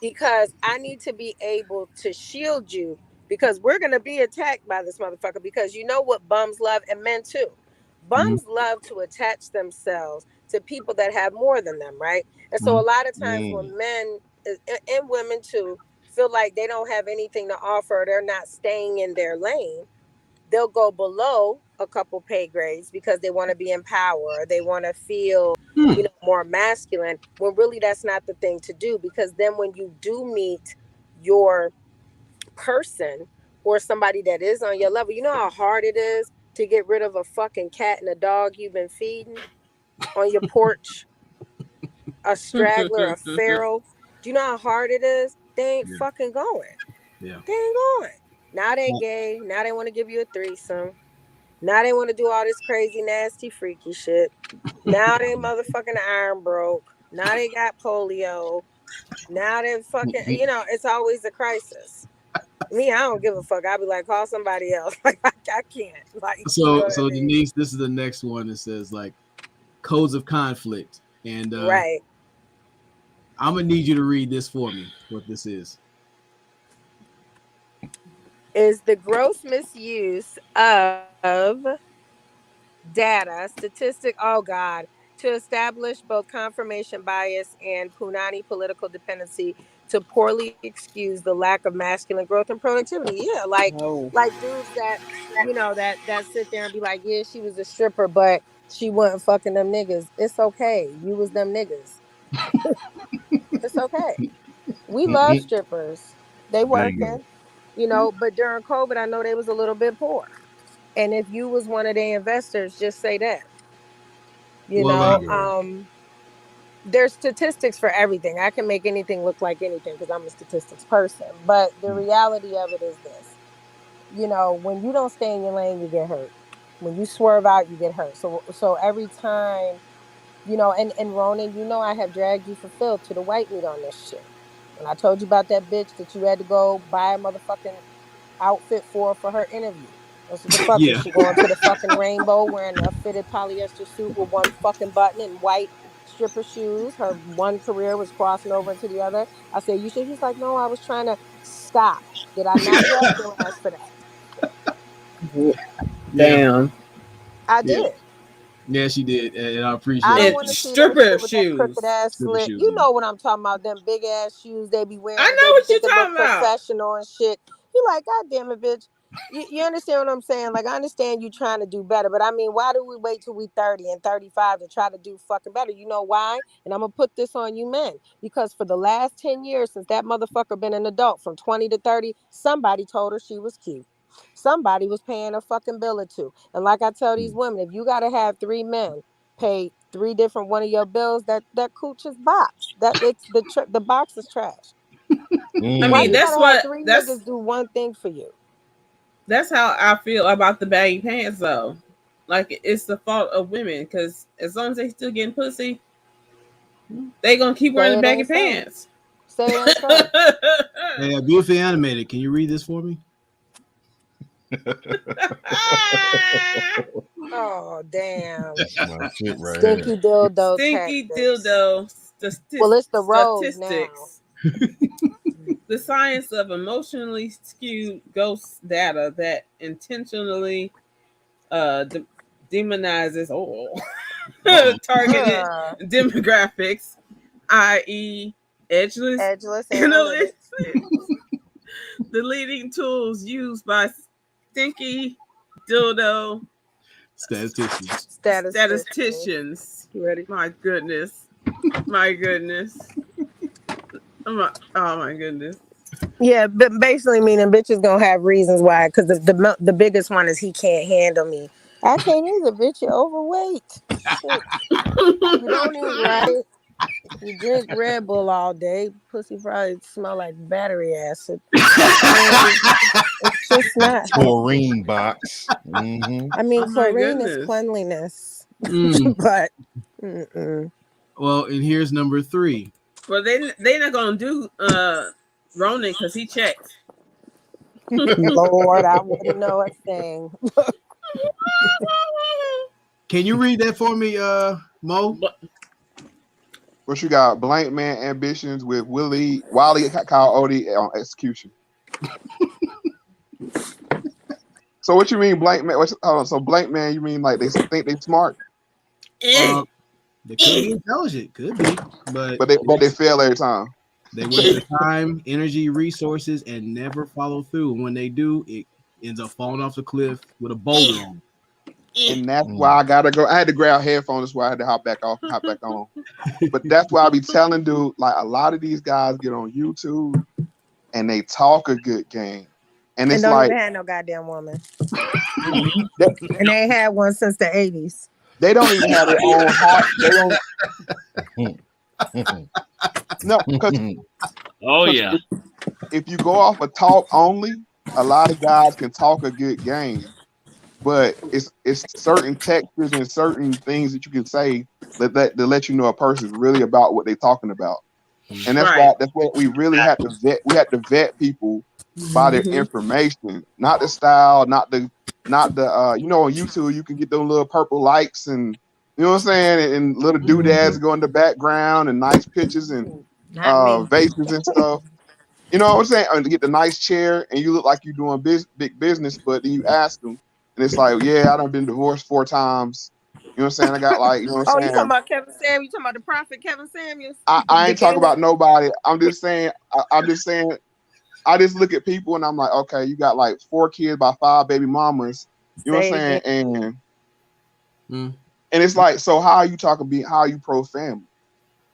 Because I need to be able to shield you, because we're going to be attacked by this motherfucker, because you know what bums love, and men too. Bums love to attach themselves to people that have more than them, right? And so a lot of times when men and women too feel like they don't have anything to offer, they're not staying in their lane, they'll go below a couple pay grades because they want to be in power, they want to feel more masculine, when really that's not the thing to do. Because then when you do meet your person, or somebody that is on your level, you know how hard it is to get rid of a fucking cat and a dog you've been feeding on your porch, a straggler, a feral. Do you know how hard it is? They ain't fucking going. Yeah. They ain't going. Now they gay. Now they want to give you a threesome. Now they want to do all this crazy, nasty, freaky shit. Now they motherfucking iron broke. Now they got polio. Now they fucking, it's always a crisis. Me, I don't give a fuck. I'll be like, call somebody else. Like, I can't. Like, So Denise, this is the next one that says like codes of conflict, and right. I'm gonna need you to read this for me. What this is the gross misuse of data, statistic. Oh God. To establish both confirmation bias and punani political dependency to poorly excuse the lack of masculine growth and productivity. Yeah, like dudes that that sit there and be like, yeah, she was a stripper, but she wasn't fucking them niggas. It's okay. You was them niggas. It's okay. We love strippers. They working, but during COVID, I know they was a little bit poor. And if you was one of the investors, just say that. There's statistics for everything. I can make anything look like anything because I'm a statistics person. But the reality of it is this. When you don't stay in your lane, you get hurt. When you swerve out, you get hurt. So every time, and Ronin, I have dragged you for filth to the white meat on this shit. When I told you about that bitch that you had to go buy a motherfucking outfit for her interview. That's what the fuck is she going to the fucking Rainbow wearing a fitted polyester suit with one fucking button and white stripper shoes? Her one career was crossing over into the other. I said, you should. He's like, no, I was trying to stop. Did I not drag your ass for that? Damn. I did. Yeah, she did, and I appreciate I it. don't want to see that shit with that crooked ass slit. You know what I'm talking about? Them big ass shoes they be wearing. I know what you're talking about. Professional and shit. You like, God damn it, bitch. You understand what I'm saying? Like, I understand you trying to do better, but I mean, why do we wait till we 30 and 35 to try to do fucking better? You know why? And I'm gonna put this on you men, because for the last 10 years since that motherfucker been an adult, from 20 to 30, somebody told her she was cute. Somebody was paying a fucking bill or two. And like I tell these women, if you gotta have 3 men pay 3 different one of your bills, that cooch is box. That it's the box is trash. I mean, why you gotta have 3 niggas do one thing for you? That's how I feel about the baggy pants, though. Like, it's the fault of women, because as long as they still getting pussy, they gonna keep wearing the baggy pants. Say it ain't so. Hey, beautifully animated. Can you read this for me? Oh damn! My shit right Stinky here. dildo. Stinky tactics. dildo. Well, it's the rose statistics. The science of emotionally skewed ghost data that intentionally demonizes targeted demographics, i.e., edgeless analytics. The leading tools used by stinky dildo statisticians. You ready? My goodness. Oh my goodness. Yeah, but basically meaning bitches gonna have reasons why. Because the biggest one is he can't handle me. I can't either, bitch. You're overweight. Shit. You don't eat right. You drink Red Bull all day. Pussy probably smell like battery acid. It's just not. Chlorine box. Mm-hmm. I mean, chlorine is cleanliness. But well, and here's number 3. Well, they're not gonna do Ronin because he checked. Lord, I wouldn't know a thing. Can you read that for me, Mo? What you got? Blank Man Ambitions with Willie Coyote on execution. So what you mean blank man? So blank man, you mean like they think they smart, They could be intelligent, could be, but they fail every time. they waste their time, energy, resources, and never follow through. And when they do, it ends up falling off the cliff with a boulder on. And that's why I gotta go. I had to grab headphones, that's why I had to hop back on. But that's why I be telling dude, like a lot of these guys get on YouTube and they talk a good game. And it's don't like even have no goddamn woman. And they had one since the 80s. They don't even have their own heart. They don't. No, because if you go off a talk only, a lot of guys can talk a good game, but it's certain textures and certain things that you can say that let you know a person's really about what they're talking about. And that's what we really have to vet. We have to vet people by their information, not the style, not the on YouTube you can get those little purple likes and you know what I'm saying, and little doodads go in the background and nice pictures and vases and stuff. You know what I'm saying? And to get the nice chair and you look like you're doing big business, but then you ask them and it's like, yeah, I done been divorced 4 times. You know what I'm saying? I got like, you know what I'm saying? You talking about Kevin Samuels? You talking about the prophet Kevin Samuels? I ain't talking about nobody. I'm just saying, I just look at people and I'm like, okay, you got like 4 kids by 5 baby mamas. You know what I'm saying? And it's like, so how are you how are you pro family?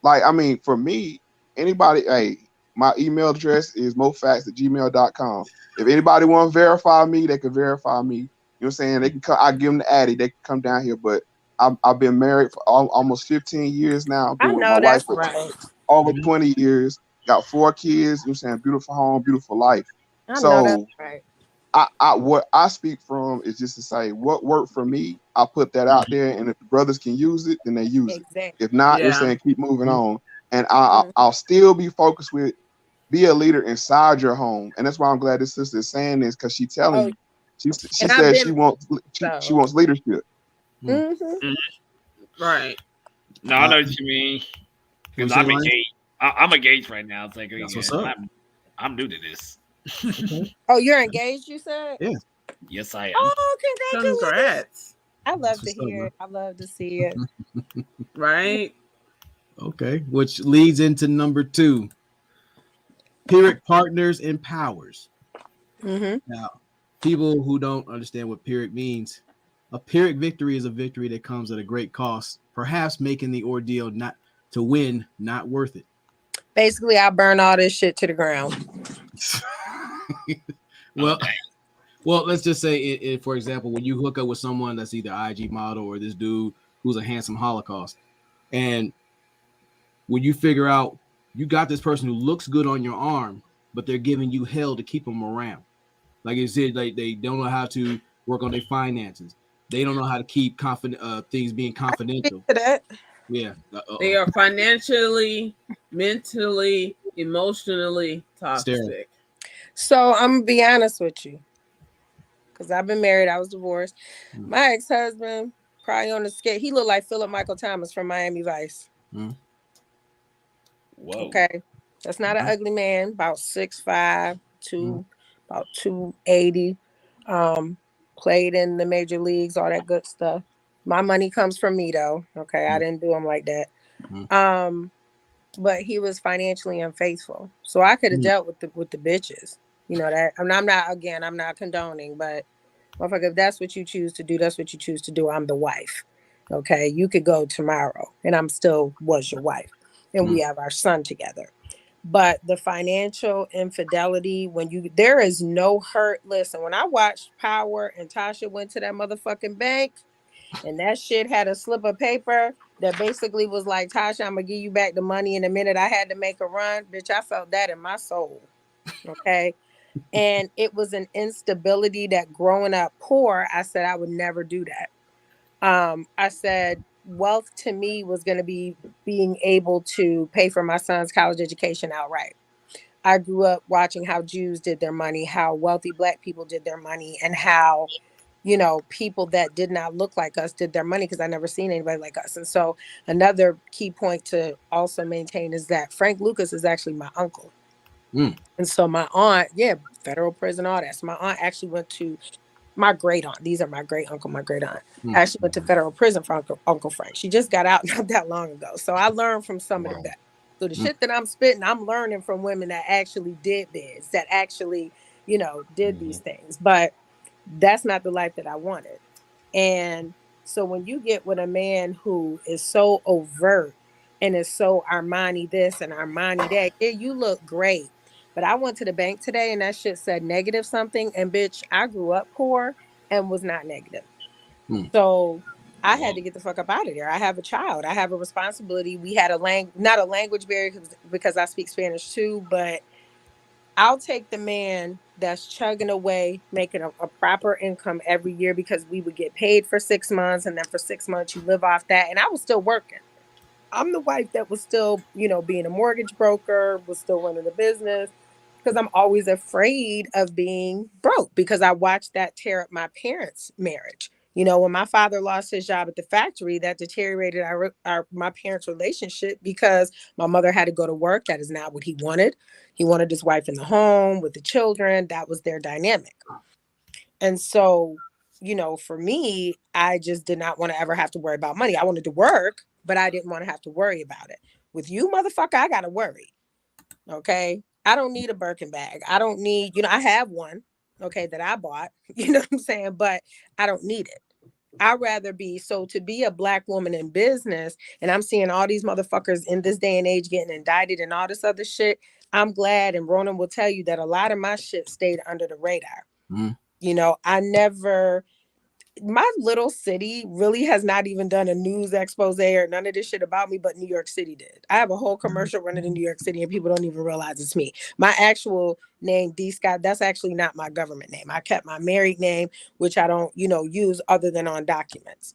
Like, I mean, for me, anybody, hey, my email address is mofacts@gmail.com. If anybody want to verify me, they can verify me. You know what I'm saying? They can come, I give them the Addy, they can come down here. But I've been married for almost 15 years now. I've been with my wife for over 20 years. Got 4 kids, you know what I'm saying? Beautiful home, beautiful life. I know that's right. What I speak from is just to say what worked for me, I put that out there, and if the brothers can use it, then they use it. If not, you're saying keep moving on. And I'll still be focused with be a leader inside your home. And that's why I'm glad this sister is saying this, because she's telling you. She says she wants leadership. Right. No, I know what you mean. Because I'm engaged. I'm engaged right now. It's like, that's what's up. I'm new to this. Okay. Oh, you're engaged, you said? Yeah. Yes, I am. Oh, congratulations. Congrats. I love to hear it. I love to see it. Right. Okay. Which leads into number 2. Pyrrhic partners and powers. Now, people who don't understand what Pyrrhic means, a Pyrrhic victory is a victory that comes at a great cost, perhaps making the ordeal not to win not worth it. Basically, I burn all this shit to the ground. Well, let's just say, for example, when you hook up with someone that's either IG model or this dude who's a handsome Holocaust, and when you figure out you got this person who looks good on your arm, but they're giving you hell to keep them around. Like you said, like they don't know how to work on their finances. They don't know how to keep things being confidential. Yeah, they are financially, mentally, emotionally toxic. So I'm gonna be honest with you, because I've been married, I was divorced. My ex-husband, probably on the skate, he looked like Philip Michael Thomas from Miami Vice. Whoa. Okay, that's not an ugly man. About 6'5", about 280. Played in the major leagues, all that good stuff. My money comes from me though. Okay, I didn't do him like that. But he was financially unfaithful, so I could have dealt with the bitches. You know that. I'm not condoning, but motherfucker, if that's what you choose to do, that's what you choose to do. I'm the wife. Okay, you could go tomorrow, and I'm still was your wife, and we have our son together. But the financial infidelity, there is no hurt. Listen, when I watched Power and Tasha went to that motherfucking bank, and that shit had a slip of paper that basically was like, Tasha, I'm gonna give you back the money in a minute. I had to make a run, bitch. I felt that in my soul. Okay. And it was an instability that growing up poor, I said I would never do that. I said wealth to me was going to be being able to pay for my son's college education outright. I grew up watching how Jews did their money, how wealthy Black people did their money, and how, you know, people that did not look like us did their money, because I never seen anybody like us. And so another key point to also maintain is that Frank Lucas is actually my uncle. Mm. And so my aunt, yeah, federal prison, all that. So my aunt actually went to my great aunt. These are my great uncle, my great aunt. Mm. Actually went to federal prison for Uncle Frank. She just got out not that long ago. So I learned from some of the Wow. best. So the shit that I'm spitting, I'm learning from women that actually did this, that actually, you know, did these things. But that's not the life that I wanted. And so when you get with a man who is so overt and is so Armani this and Armani that, yeah, you look great. But I went to the bank today and that shit said negative something. And bitch, I grew up poor and was not negative. Mm. So I had to get the fuck up out of there. I have a child. I have a responsibility. We had not a language barrier because I speak Spanish too, but I'll take the man that's chugging away, making a proper income every year, because we would get paid for 6 months, and then for 6 months you live off that. And I was still working. I'm the wife that was still, you know, being a mortgage broker, was still running the business, because I'm always afraid of being broke, because I watched that tear up my parents' marriage. You know, when my father lost his job at the factory, that deteriorated my parents' relationship, because my mother had to go to work. That is not what he wanted. He wanted his wife in the home with the children. That was their dynamic. And so, you know, for me, I just did not want to ever have to worry about money. I wanted to work, but I didn't want to have to worry about it. With you, motherfucker, I got to worry. Okay. I don't need a Birkin bag. I don't need, you know, I have one, okay, that I bought, you know what I'm saying? But I don't need it. I'd rather be, so to be a Black woman in business, and I'm seeing all these motherfuckers in this day and age getting indicted and all this other shit. I'm glad, and Ronin will tell you that a lot of my shit stayed under the radar. Mm. You know, my little city really has not even done a news expose or none of this shit about me, but New York City did. I have a whole commercial running in New York City and people don't even realize it's me. My actual name, Denise Scott, that's actually not my government name. I kept my married name, which I don't, you know, use other than on documents.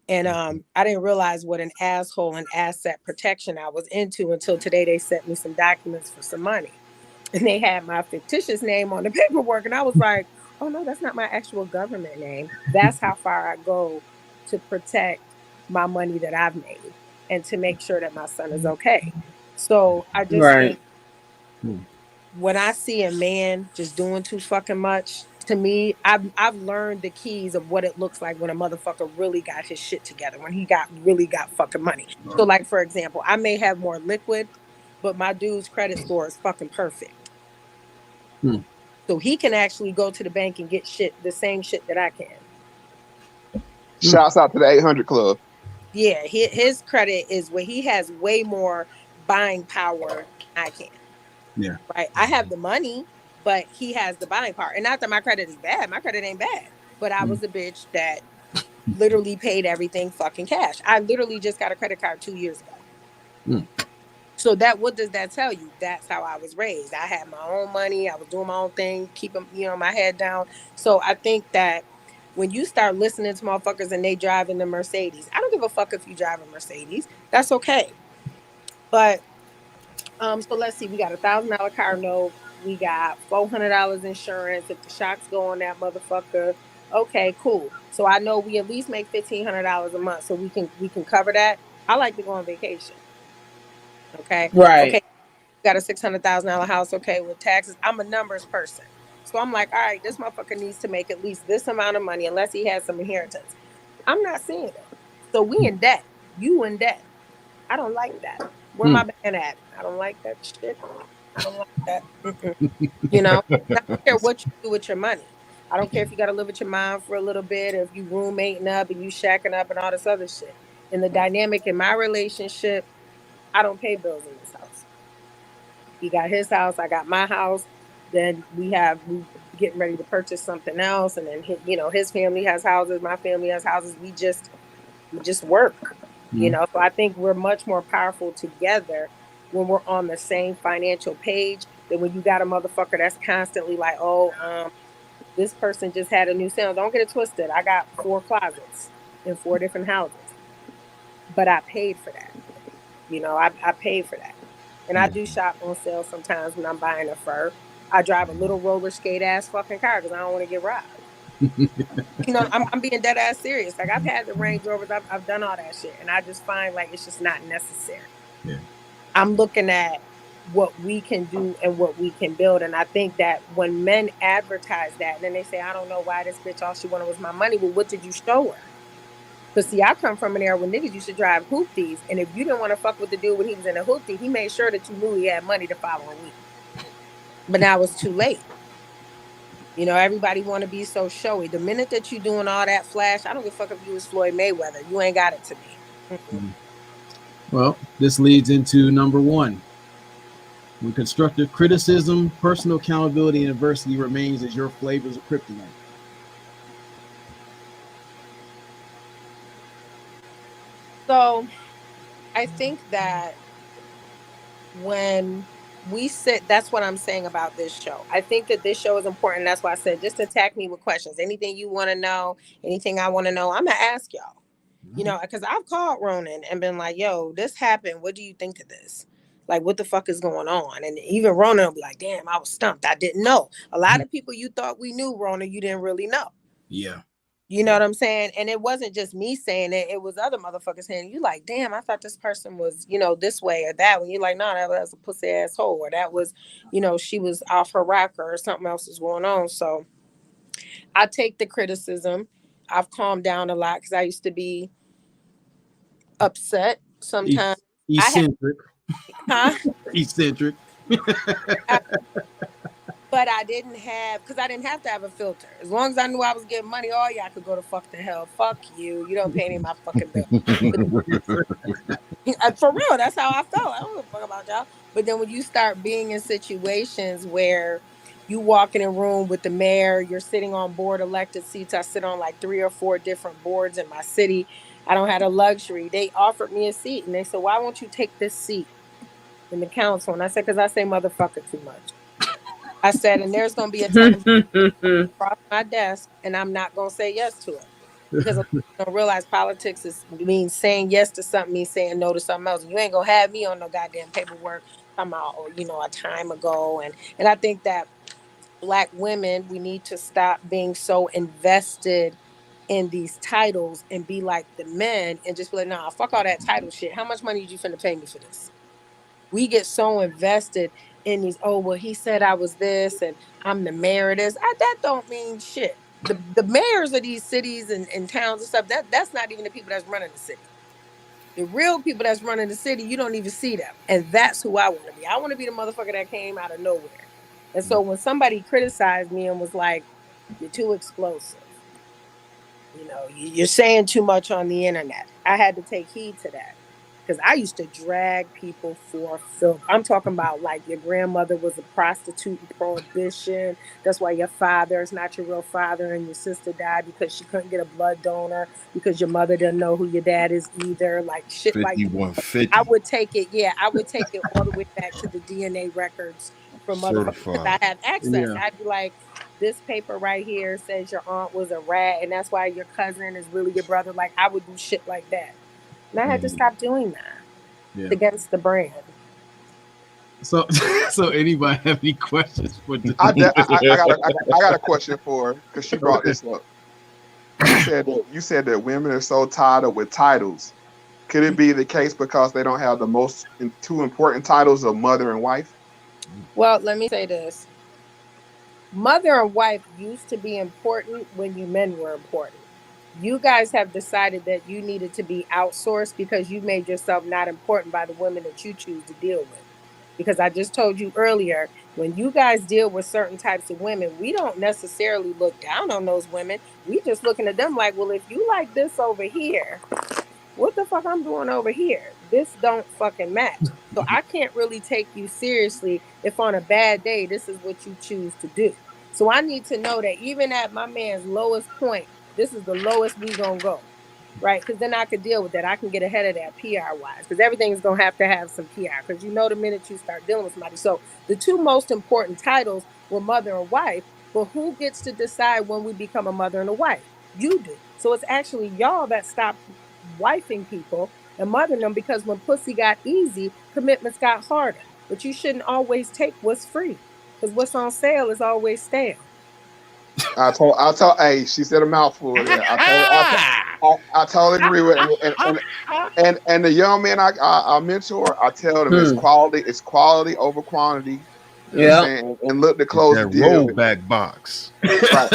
And I didn't realize what an asshole and asset protection I was into until today. They sent me some documents for some money. And they had my fictitious name on the paperwork. And I was like, oh no, that's not my actual government name. That's how far I go to protect my money that I've made and to make sure that my son is okay. So I just Right. think when I see a man just doing too fucking much, to me, I've learned the keys of what it looks like when a motherfucker really got his shit together, when he really got fucking money. So like, for example, I may have more liquid, but my dude's credit score is fucking perfect. Hmm. So he can actually go to the bank and get shit, the same shit that I can. Shouts out to the 800 Club. Yeah, his credit is where he has way more buying power than I can. Yeah. Right. I have the money, but he has the buying power. And not that my credit is bad. My credit ain't bad. But I was a bitch that literally paid everything fucking cash. I literally just got a credit card 2 years ago. Mm. So what does that tell you? That's how I was raised. I had my own money. I was doing my own thing, keeping, you know, my head down. So I think that when you start listening to motherfuckers and they driving the Mercedes, I don't give a fuck if you drive a Mercedes. That's okay. But so let's see, we got $1,000 car note, we got $400 insurance if the shocks go on that motherfucker. Okay, cool. So I know we at least make $1,500 a month, so we can cover that. I like to go on vacation. Okay. Right. Okay, got a $600,000 house. Okay, with taxes, I'm a numbers person. So I'm like, all right, this motherfucker needs to make at least this amount of money unless he has some inheritance. I'm not seeing it. So we in debt. You in debt. I don't like that. Where my band at? I don't like that shit. I don't like that. You know, I don't care what you do with your money. I don't care if you got to live with your mom for a little bit, or if you roommating up and you shacking up and all this other shit. In the dynamic in my relationship, I don't pay bills in this house. He got his house, I got my house. Then we getting ready to purchase something else, and then you know, his family has houses, my family has houses. We just work, you know. So I think we're much more powerful together when we're on the same financial page than when you got a motherfucker that's constantly like, oh, this person just had a new sale. Don't get it twisted. I got 4 closets in 4 different houses, but I paid for that. You know, I paid for that. And I do shop on sale sometimes when I'm buying a fur. I drive a little roller skate ass fucking car because I don't want to get robbed. You know, I'm being dead ass serious. Like I've had the Range Rovers, I've done all that shit, and I just find like it's just not necessary. Yeah. I'm looking at what we can do and what we can build, and I think that when men advertise that, and then they say, "I don't know why this bitch all she wanted was my money." Well, what did you show her? Because see, I come from an era when niggas used to drive hoopties, and if you didn't want to fuck with the dude when he was in a hoopty, he made sure that you knew he had money the following week. But now it's too late. You know, everybody want to be so showy. The minute that you doing all that flash, I don't give a fuck if you was Floyd Mayweather. You ain't got it to me. Well, this leads into number one. When constructive criticism, personal accountability, and adversity remains as your flavors of kryptonite. So I think that when we sit, that's what I'm saying about this show. I think that this show is important. That's why I said just attack me with questions. Anything you want to know, anything I want to know, I'm gonna ask y'all. You know, because I've called Ronin and been like, "Yo, this happened. What do you think of this? Like, what the fuck is going on?" And even Ronin will be like, "Damn, I was stumped. I didn't know." A lot of people you thought we knew, Ronin, you didn't really know. Yeah. You know what I'm saying? And it wasn't just me saying it. It was other motherfuckers saying, you like, damn, I thought this person was, you know, this way or that. When you're like, no, that was a pussy asshole. Or that was, you know, she was off her rocker or something else is going on. So I take the criticism. I've calmed down a lot because I used to be upset sometimes. Eccentric. Huh? Eccentric. But I didn't have, because I didn't have to have a filter. As long as I knew I was getting money, all y'all could go to fuck the hell. Fuck you. You don't pay any of my fucking bill. For real, that's how I felt. I don't give a fuck about y'all. But then when you start being in situations where you walk in a room with the mayor, you're sitting on board elected seats. I sit on like 3 or 4 different boards in my city. I don't have a luxury. They offered me a seat and they said, why won't you take this seat in the council? And I said, because I say motherfucker too much. I said, and there's going to be a time across my desk and I'm not going to say yes to it. Because I don't realize politics means saying yes to something means saying no to something else. You ain't going to have me on no goddamn paperwork talking about, you know, a time ago. And I think that Black women, we need to stop being so invested in these titles and be like the men and just be like, nah, fuck all that title shit. How much money did you finna pay me for this? We get so invested in these, oh, well, he said I was this and I'm the mayor of this. That don't mean shit. The mayors of these cities and towns and stuff, that's not even the people that's running the city. The real people that's running the city, you don't even see them. And that's who I want to be. I want to be the motherfucker that came out of nowhere. And so when somebody criticized me and was like, you're too explosive, you know, you're saying too much on the internet, I had to take heed to that. Because I used to drag people for filth. I'm talking about like your grandmother was a prostitute in Prohibition. That's why your father is not your real father, and your sister died because she couldn't get a blood donor because your mother didn't know who your dad is either. Like shit like that. 5150. I would take it, yeah, I would take it all the way back to the DNA records from motherfuckers. Certified. I have access. Yeah. I'd be like, this paper right here says your aunt was a rat, and that's why your cousin is really your brother. Like I would do shit like that. And I had to stop doing that. Yeah. It's against the brand. So, so anybody have any questions for? I got a question for her because she brought this up. You said that women are so tied up with titles. Could it be the case because they don't have the two important titles of mother and wife? Well, let me say this. Mother and wife used to be important when you men were important. You guys have decided that you needed to be outsourced because you made yourself not important by the women that you choose to deal with. Because I just told you earlier, when you guys deal with certain types of women, we don't necessarily look down on those women. We just looking at them like, well, if you like this over here, what the fuck I'm doing over here? This don't fucking match. So I can't really take you seriously if on a bad day, this is what you choose to do. So I need to know that even at my man's lowest point, this is the lowest we gonna go, right? Because then I could deal with that. I can get ahead of that PR wise, because everything's gonna have some PR. Because you know the minute you start dealing with somebody. So the two most important titles were mother and wife, but who gets to decide when we become a mother and a wife? You do. So it's actually y'all that stopped wifing people and mothering them, because when pussy got easy, commitments got harder. but you shouldn't always take what's free, because what's on sale is always stale. I told, hey, she said a mouthful there. I totally agree with it. And the young men I mentor, I tell them it's quality over quantity. You know what I'm saying? And look to close the That deal. rollback box. Right.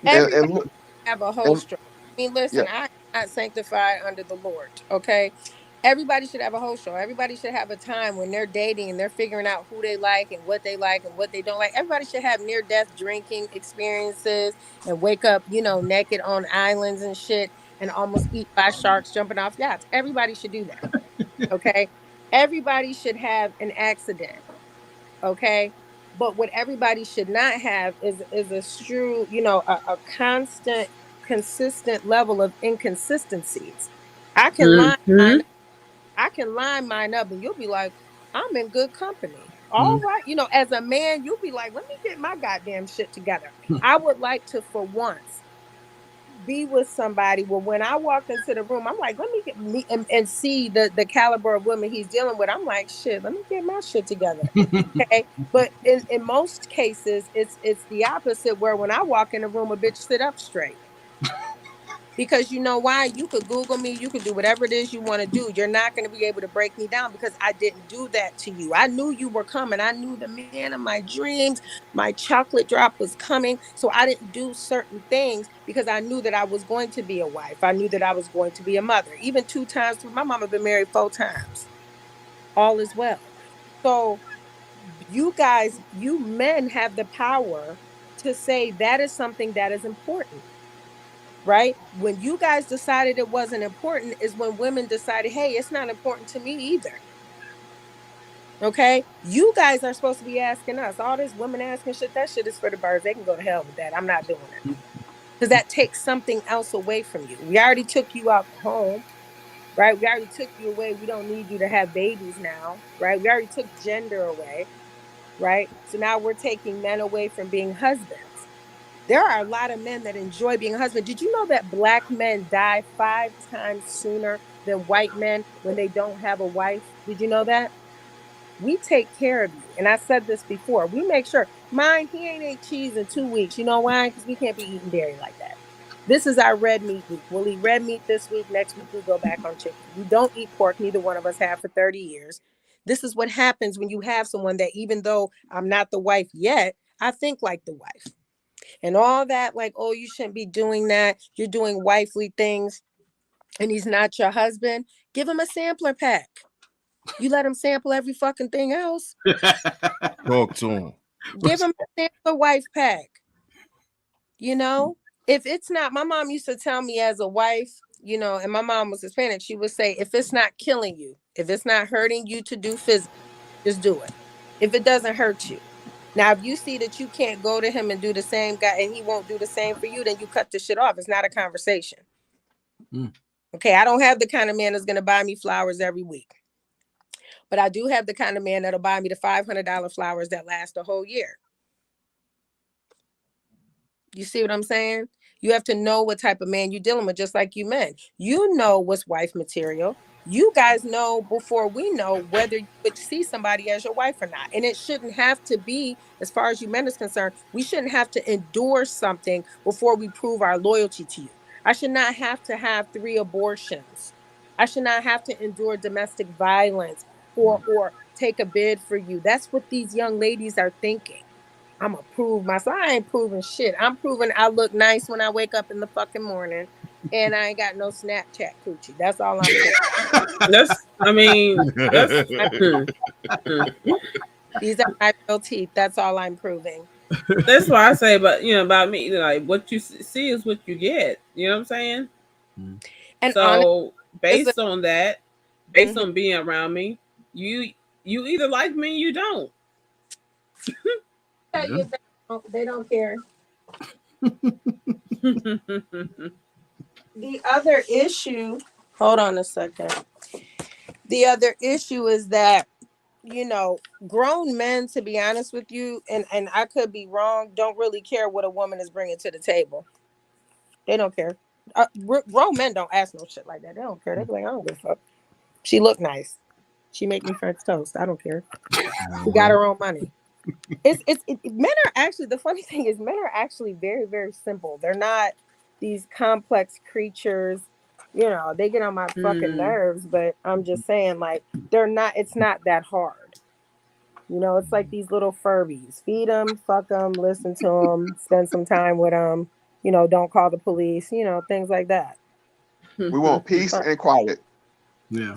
Everybody have a whole and stroke. I mean, listen, I'm not sanctified under the Lord, okay? Everybody should have a whole show. Everybody should have a time when they're dating and they're figuring out who they like and what they don't like. Everybody should have near-death drinking experiences and wake up, naked on islands and shit and almost eat by sharks jumping off yachts. Everybody should do that, okay? Everybody should have an accident, okay? But what everybody should not have is a true, a constant, consistent level of inconsistencies. I can line mine up and you'll be like, I'm in good company. All right. As a man, you'll be like, let me get my goddamn shit together. I would like to, for once, be with somebody where when I walk into the room, I'm like, let me get me and see the caliber of women he's dealing with. I'm like, shit, let me get my shit together. Okay. But in most cases, it's the opposite, where when I walk in the room, a bitch sit up straight. Because you know why? You could Google me, you could do whatever it is you want to do. You're not going to be able to break me down because I didn't do that to you. I knew you were coming. I knew the man of my dreams. My chocolate drop was coming. So I didn't do certain things because I knew that I was going to be a wife. I knew that I was going to be a mother. Even 2 times. My mama been married 4 times. All is well. So you guys, you men have the power to say that is something that is important. Right? When you guys decided it wasn't important is when women decided, hey, it's not important to me either. Okay? You guys are supposed to be asking us. All this women asking shit, that shit is for the birds. They can go to hell with that. I'm not doing it. Because that takes something else away from you. We already took you out the home, right? We already took you away. We don't need you to have babies now, right? We already took gender away, right? So now we're taking men away from being husbands. There are a lot of men that enjoy being a husband. Did you know that Black men die 5 times sooner than white men when they don't have a wife? Did you know that? We take care of you. And I said this before. We make sure, he ain't ate cheese in 2 weeks. You know why? Because we can't be eating dairy like that. This is our red meat week. We'll eat red meat this week. Next week, we go back on chicken. We don't eat pork. Neither one of us have for 30 years. This is what happens when you have someone that, even though I'm not the wife yet, I think like the wife. And all that, like, oh, you shouldn't be doing that. You're doing wifely things and he's not your husband. Give him a sampler pack. You let him sample every fucking thing else. Talk to him. Give him a sampler wife pack. If it's not, my mom used to tell me as a wife, and my mom was Hispanic, she would say, if it's not killing you, if it's not hurting you to do physical, just do it. If it doesn't hurt you. Now, if you see that you can't go to him and do the same guy and he won't do the same for you, then you cut the shit off. It's not a conversation. Okay, I don't have the kind of man that's going to buy me flowers every week. But I do have the kind of man that'll buy me the $500 flowers that last a whole year. You see what I'm saying? You have to know what type of man you're dealing with, just like you men. You know what's wife material. You guys know before we know whether you would see somebody as your wife or not. And it shouldn't have to be, as far as you men is concerned, we shouldn't have to endorse something before we prove our loyalty to you. I should not have to have 3 abortions. I should not have to endure domestic violence or take a bid for you. That's what these young ladies are thinking. I'm gonna prove myself. I ain't proving shit. I'm proving I look nice when I wake up in the fucking morning, and I ain't got no Snapchat coochie. That's all I'm proving. These are my real teeth. That's all I'm proving. That's why I say, about me, like, what you see is what you get. You know what I'm saying? And so, honestly, based on that, based on being around me, you either like me, you don't. Yeah. They don't care. The other issue, hold on a second. The other issue is that, grown men, to be honest with you, and I could be wrong, don't really care what a woman is bringing to the table. They don't care. Grown men don't ask no shit like that. They don't care. They be like, I don't give a fuck. She look nice. She make me French toast. I don't care. She got her own money. Men are actually, the funny thing is men are actually very, very simple. They're not these complex creatures. You know, they get on my fucking nerves, but I'm just saying, like, they're not, it's not that hard. You know, it's like these little Furbies. Feed them, fuck them, listen to them, spend some time with them. You know, don't call the police. You know, things like that. We want peace and quiet. Yeah.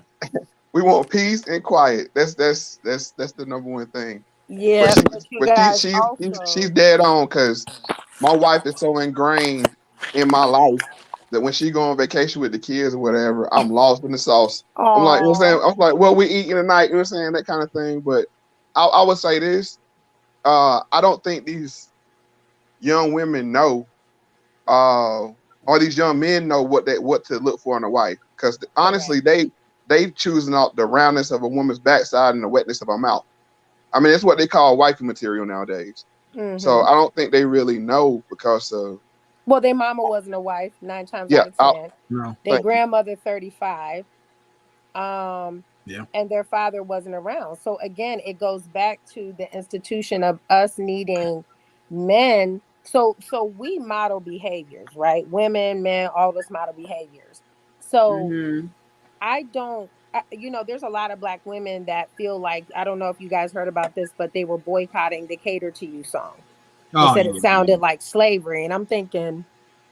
We want peace and quiet. That's the number one thing. Yeah, but you But guys she's also. dead on, because my wife is so ingrained in my life that when she go on vacation with the kids or whatever, I'm lost in the sauce. I'm like, you know what I'm saying? I'm like, well, we eating tonight, you know what I'm saying? That kind of thing. But I would say this. I don't think these young women know, or these young men know what to look for in a wife. Because honestly, they choosing out the roundness of a woman's backside and the wetness of her mouth. I mean, it's what they call wifey material nowadays. So I don't think they really know, because well, their mama wasn't a wife 9 times yeah, out of 10. No. Their grandmother 35. Yeah. And their father wasn't around. So again, it goes back to the institution of us needing men. So we model behaviors, right? Women, men, all of us model behaviors. So I don't, you know, there's a lot of Black women that feel like, I don't know if you guys heard about this, but they were boycotting the Cater to You song. They said it sounded like slavery. And I'm thinking,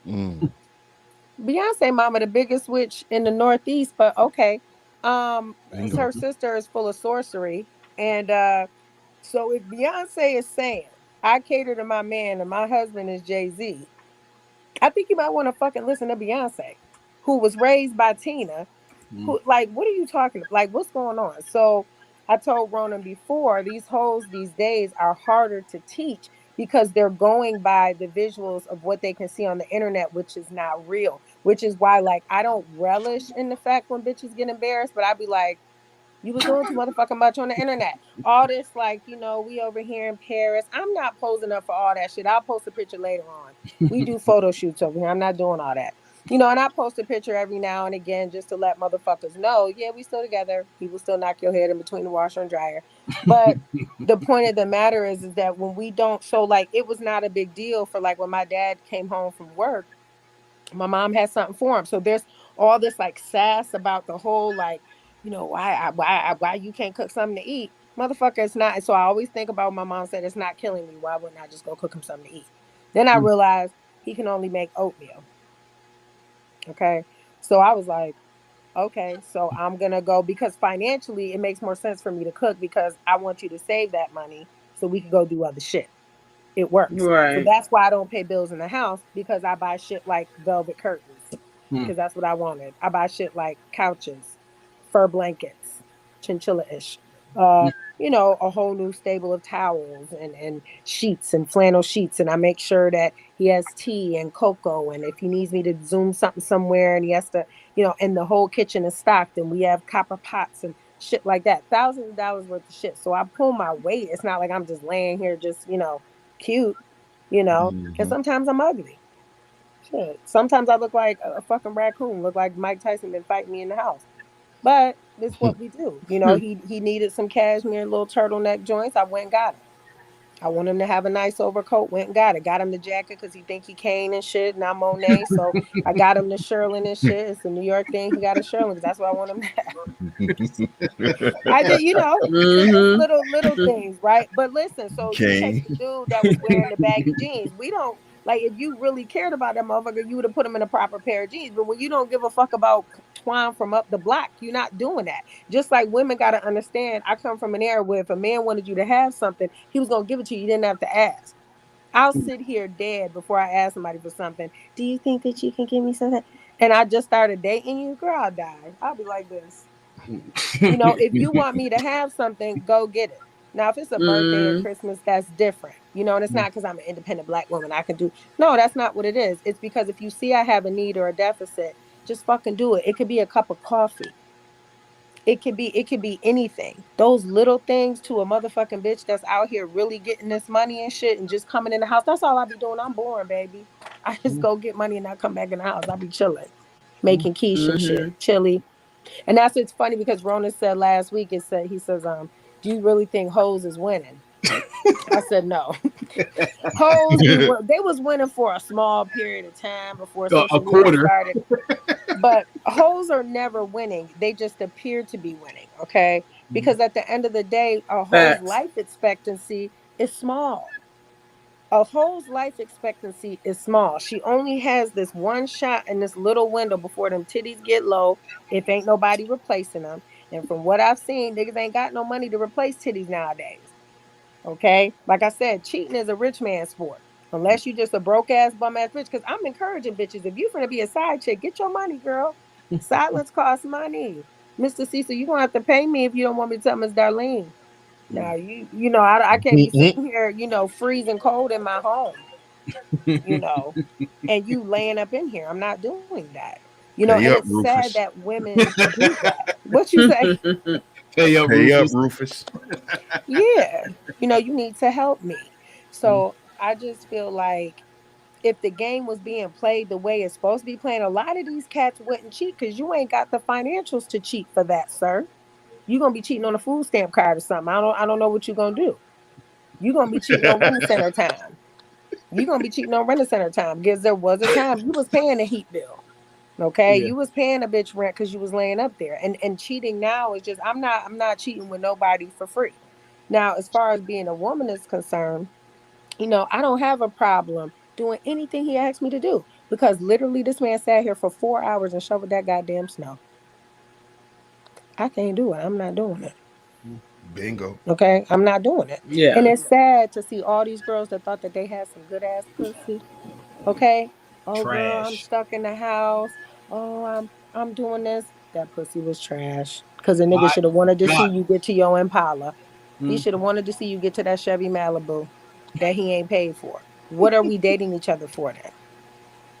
Beyonce mama the biggest witch in the Northeast, but okay. Her sister is full of sorcery. And so if Beyonce is saying, I cater to my man and my husband is Jay-Z, I think you might want to fucking listen to Beyonce, who was raised by Tina. Who, like, what are you talking about? Like, what's going on? So I told Ronan before, these hoes these days are harder to teach because they're going by the visuals of what they can see on the internet, which is not real. Which is why, like, I don't relish in the fact when bitches get embarrassed, but I'd be like, you was doing too motherfucking much on the internet. All this, like, you know, we over here in Paris. I'm not posing up for all that shit. I'll post a picture later on. We do photo shoots over here. I'm not doing all that. You know, and I post a picture every now and again just to let motherfuckers know, yeah, we still together. People still knock your head in between the washer and dryer. But the point of the matter is that when we don't, so like, it was not a big deal for, like, when my dad came home from work, my mom had something for him. So there's all this like sass about the whole, like, you know, why you can't cook something to eat, motherfucker. It's not. So I always think about what my mom said, it's not killing me. Why wouldn't I just go cook him something to eat? Then I realized he can only make oatmeal. Okay, so I was like, okay, so I'm gonna go, because financially it makes more sense for me to cook, because I want you to save that money so we can go do other shit. It works. Right. So that's why I don't pay bills in the house, because I buy shit like velvet curtains, because that's what I wanted. I buy shit like couches, fur blankets, chinchilla-ish. You know, a whole new stable of towels and sheets and flannel sheets. And I make sure that he has tea and cocoa. And if he needs me to zoom something somewhere and he has to, you know, and the whole kitchen is stocked and we have copper pots and shit like that. Thousands of dollars worth of shit. So I pull my weight. It's not like I'm just laying here just, you know, cute, you know, and sometimes I'm ugly. Shit. Sometimes I look like a fucking raccoon, look like Mike Tyson been fighting me in the house. But it's what we do. You know, he needed some cashmere little turtleneck joints. I went and got him. I want him to have a nice overcoat. Went and got it. Got him the jacket because he think he Kane and shit. And I'm Monet, so I got him the Sherlin and shit. It's a New York thing. He got a Sherlin because that's what I want him to have. I did, you know, little things, right? But listen, so you take the dude that was wearing the baggy jeans. We don't, like, if you really cared about that motherfucker, you would have put him in a proper pair of jeans. But when you don't give a fuck about twine from up the block, you're not doing that. Just like women got to understand, I come from an era where if a man wanted you to have something, he was going to give it to you. You didn't have to ask. I'll sit here dead before I ask somebody for something. Do you think that you can give me something? And I just started dating you, girl, I'll die. I'll be like this. You know, if you want me to have something, go get it. Now, if it's a birthday or Christmas, that's different. You know, and it's not because I'm an independent Black woman. I can do. No, that's not what it is. It's because if you see I have a need or a deficit, just fucking do it. It could be a cup of coffee. It could be anything. Those little things to a motherfucking bitch that's out here really getting this money and shit and just coming in the house. That's all I be doing. I'm boring, baby. I just go get money and I come back in the house. I be chilling, making quiche and shit, chili. And that's what's funny because Ronin said last week, he says, do you really think hoes is winning? I said no. Hoes they was winning for a small period of time before social media started. But hoes are never winning. They just appear to be winning, okay? Because at the end of the day, a hoe's life expectancy is small. A hoe's life expectancy is small. She only has this one shot in this little window before them titties get low, if ain't nobody replacing them. And from what I've seen, niggas ain't got no money to replace titties nowadays. Okay? Like I said, cheating is a rich man's sport. Unless you just a broke ass bum ass bitch. Because I'm encouraging bitches. If you finna be a side chick, get your money, girl. Silence costs money. Mr. Cecil, you gonna have to pay me if you don't want me to tell Miss Darlene. Now you know I can't be sitting here, freezing cold in my home, and you laying up in here. I'm not doing that. Pay And up, it's sad Rufus. that women do that. What you say? Pay up, Pay up, Rufus. Rufus. Yeah. You need to help me. So I just feel like if the game was being played the way it's supposed to be playing, a lot of these cats wouldn't cheat because you ain't got the financials to cheat for that, sir. You're gonna be cheating on a food stamp card or something. I don't know what you're gonna do. You're gonna be cheating on rent center time. You're gonna be cheating on rent center time because there was a time you was paying a heat bill. Okay, Yeah. you was paying a bitch rent because you was laying up there, and cheating now is just I'm not cheating with nobody for free. Now, as far as being a woman is concerned, I don't have a problem doing anything he asked me to do because literally this man sat here for 4 hours and shoveled that goddamn snow. I can't do it. I'm not doing it. Bingo. Okay, I'm not doing it. Yeah. And it's sad to see all these girls that thought that they had some good ass pussy. Okay. Oh girl, I'm Trash. stuck in the house. Oh, I'm doing this. That pussy was trash. Cause the nigga My should have wanted to see God. you get to your Impala. He Mm. should have wanted to see you get to that Chevy Malibu that he ain't paid for. What are we dating each other for then?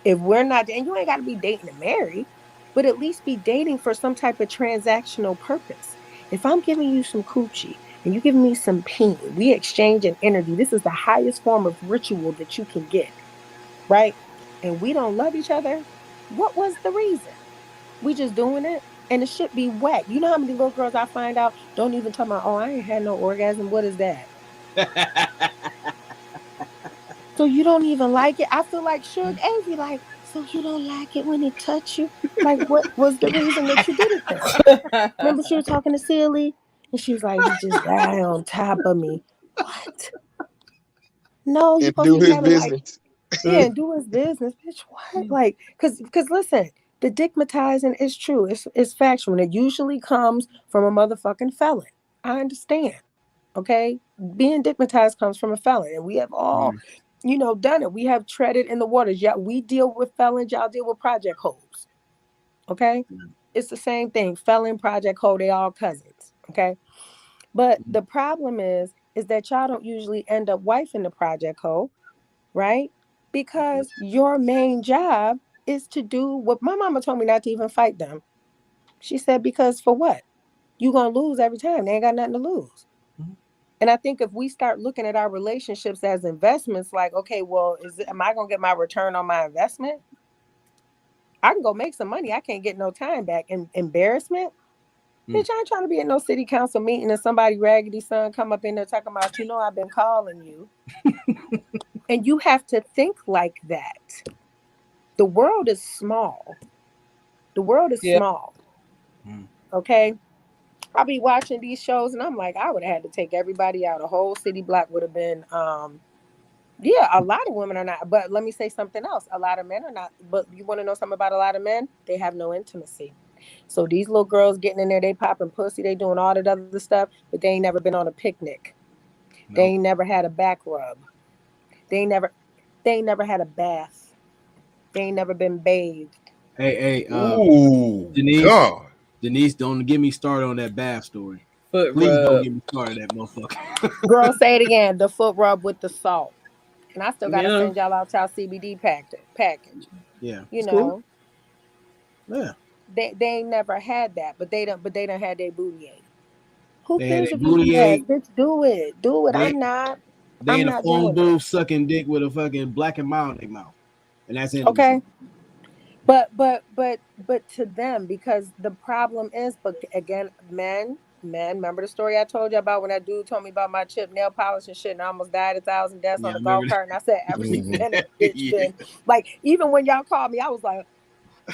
If we're not, and you ain't got to be dating to marry, but at least be dating for some type of transactional purpose. If I'm giving you some coochie and you giving me some peen, we exchange an energy. This is the highest form of ritual that you can get, right? And we don't love each other. What was the reason? We just doing it, and it should be whack. You know how many little girls I find out don't even talk about, oh, I ain't had no orgasm. What is that? So you don't even like it? I feel like Suge Avery, like, so you don't like it when it touch you? Like, what was the reason that you did it then? Remember she was talking to Celie? And she was like, he just died on top of me. What? No, you And supposed do to be his having like, business. yeah, and do his business. Bitch, what? Like, cause listen, the dickmatizing is true. It's factual. And it usually comes from a motherfucking felon. I understand. Okay, being dickmatized comes from a felon, and we have all, done it. We have treaded in the waters. Yeah, we deal with felons. Y'all deal with project hoes. Okay, it's the same thing. Felon, project hoe, they all cousins. Okay, but the problem is that y'all don't usually end up wifing the project hoe, right? Because your main job is to do what my mama told me not to even fight them. She said, because for what? You gonna lose every time. They ain't got nothing to lose. And I think if we start looking at our relationships as investments, like, okay, well, am I gonna get my return on my investment? I can go make some money. I can't get no time back. And embarrassment, bitch, I ain't trying to be at no city council meeting and somebody raggedy son come up in there talking about, I've been calling you. And you have to think like that. The world is small. The world is small. Okay. I'll be watching these shows and I'm like, I would have had to take everybody out. A whole city block would have been yeah, a lot of women are not, but let me say something else. A lot of men are not, but you want to know something about a lot of men? They have no intimacy. So these little girls getting in there, they popping pussy, they doing all that other stuff, but they ain't never been on a picnic. Nope. They ain't never had a back rub. They ain't never had a bath. They ain't never been bathed. Hey, Ooh, Denise, God. Denise, don't get me started on that bath story. Foot Please rub. don't get me started on that motherfucker. Girl, say it again. The foot rub with the salt. And I still got to Yeah. send y'all out y'all CBD package. Yeah. You It's know. Cool. Yeah. They ain't never had that, but they don't have their booty ate. Who They had cares a if you booty have? ache. Bitch, do it. Do it. They I'm in a not phone doing it. booth sucking dick with a fucking black and mild in their mouth. And that's intimacy. Okay. But to them, because the problem is, but again, men, remember the story I told you about when that dude told me about my chip nail polish and shit, and I almost died 1,000 deaths on Yeah, I the remember golf that. cart, and I said, ever since Mhm. then, that bitch Yeah. been like, even when y'all called me, I was like,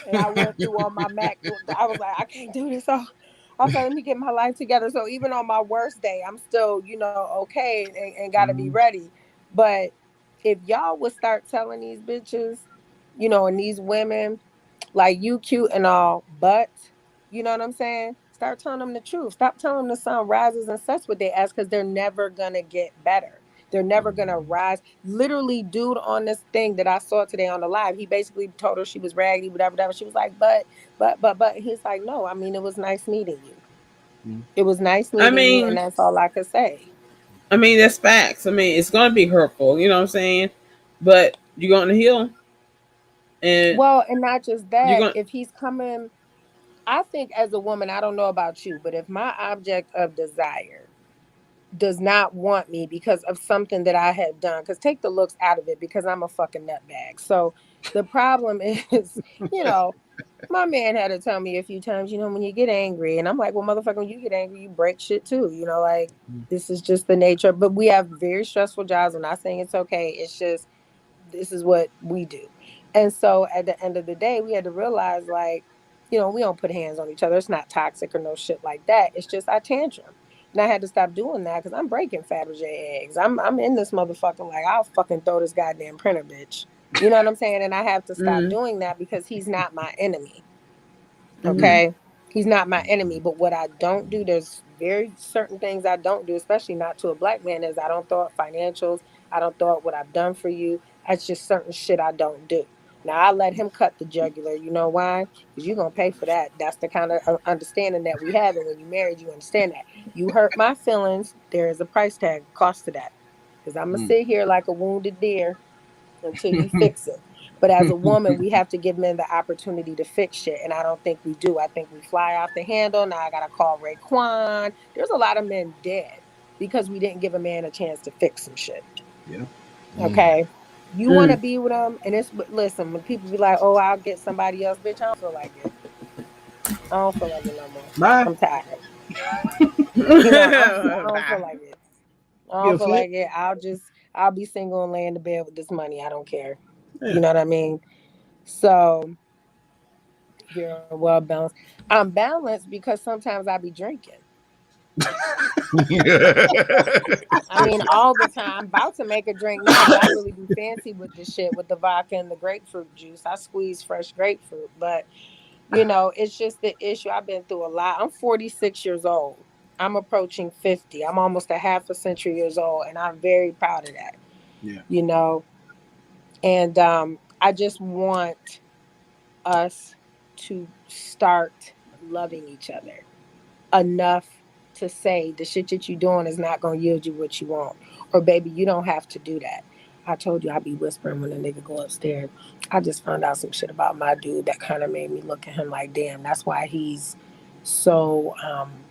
and I went through on my Mac, I was like, I can't do this. So I was like, let me get my life together. So even on my worst day, I'm still, okay, and got to be Mhm. ready. But if y'all would start telling these bitches, and these women, like, you cute and all, but you know what I'm saying? Start telling them the truth. Stop telling them the sun rises and sets with their ass, because they're never gonna get better. They're never gonna rise. Literally, dude on this thing that I saw today on the live, he basically told her she was raggedy, whatever, whatever. She was like, but. He's like, no, I mean, it was nice meeting you. Mhm. It was nice I meeting you, and mean, that's all I could say. that's facts. I mean, it's gonna be hurtful. You know what I'm saying? But you're gonna heal, and Well, and not just you're that, gonna. if he's coming, I think as a woman, I don't know about you, but if my object of desire does not want me because of something that I had done, because take the looks out of it, because I'm a fucking nutbag. So the problem is, you know, my man had to tell me a few times, when you get angry, and I'm like, well, motherfucker, when you get angry, you break shit too, like, this is just the nature. But we have very stressful jobs. I'm not saying it's okay. It's just, this is what we do. And so at the end of the day, we had to realize, like, we don't put hands on each other. It's not toxic or no shit like that. It's just our tantrum. And I had to stop doing that, because I'm breaking Fabergé eggs. I'm in this motherfucker, like, I'll fucking throw this goddamn printer, bitch. You know what I'm saying? And I have to stop Mm, doing that, because he's not my enemy. mm, Okay. He's not my enemy. But what I don't do, there's very certain things I don't do, especially not to a black man, is I don't throw up financials. I don't throw up what I've done for you. That's just certain shit I don't do. Now I let him cut the jugular. You know why? Because you're gonna pay for that. That's the kind of understanding that we have. And when you married, you understand that. You hurt my feelings, there is a price tag, cost to that. Because I'm gonna Mm. sit here like a wounded deer until you fix it. But as a woman, we have to give men the opportunity to fix shit. And I don't think we do. I think we fly off the handle. Now I got to call Raekwon. There's a lot of men dead because we didn't give a man a chance to fix some shit. Yeah. Mm. Okay. You want to mm. be with them. And it's, listen, when people be like, oh, I'll get somebody else, bitch, I don't feel like it. I don't feel like it no more. Bye. I'm tired. I don't feel Bye. like it. I Be don't a feel fit. like it. I'll be single and lay in the bed with this money. I don't care. Yeah. You know what I mean? So you're well balanced. I'm balanced because sometimes I be drinking. I mean, all the time. I'm about to make a drink now, but I really be fancy with this shit with the vodka and the grapefruit juice. I squeeze fresh grapefruit, but it's just the issue. I've been through a lot. I'm 46 years old. I'm approaching 50. I'm almost a half a century years old, and I'm very proud of that. Yeah. You know, and I just want us to start loving each other enough to say the shit that you're doing is not going to yield you what you want. Or, baby, you don't have to do that. I told you I'd be whispering when a nigga go upstairs. I just found out some shit about my dude that kind of made me look at him like, damn, that's why he's so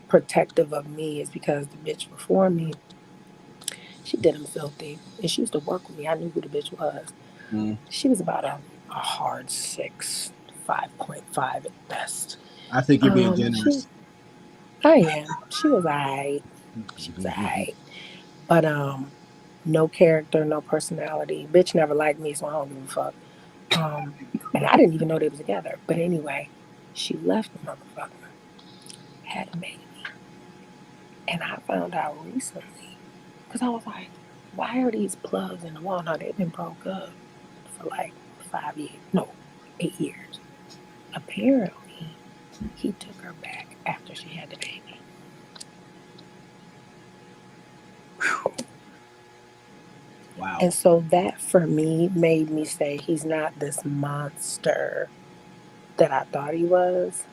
protective of me, is because the bitch before me, she did him filthy. And she used to work with me. I knew who the bitch was. Mm. She was about a hard 6, 5.5 at best. I think you're being She generous. I am. She was alright. She was alright. But no character, no personality. Bitch never liked me, so I don't give a fuck. And I didn't even know they was together. But anyway, she left the motherfucker, had a baby. And I found out recently, because I was like, why are these plugs in the wall? No, they've been broke up for like 5 years. No, 8 years. Apparently, he took her back after she had the baby. Wow. And so that for me made me say he's not this monster that I thought he was.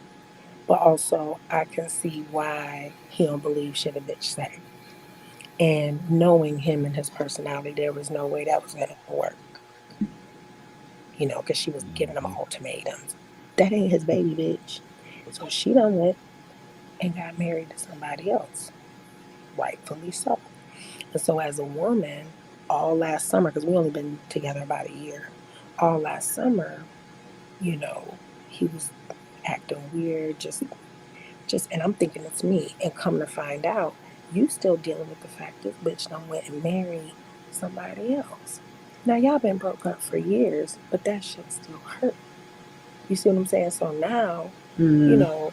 But also I can see why he don't believe shit a bitch say. And knowing him and his personality, there was no way that was gonna work. Because she was giving him ultimatums. That ain't his baby, bitch. So she done went and got married to somebody else. Rightfully so. And so as a woman, all last summer, because we only been together about a year, all last summer, you know, he was acting weird, just, and I'm thinking it's me. And come to find out, you still dealing with the fact this bitch done went and married somebody else. Now y'all been broke up for years, but that shit still hurt. You see what I'm saying? So now, you know,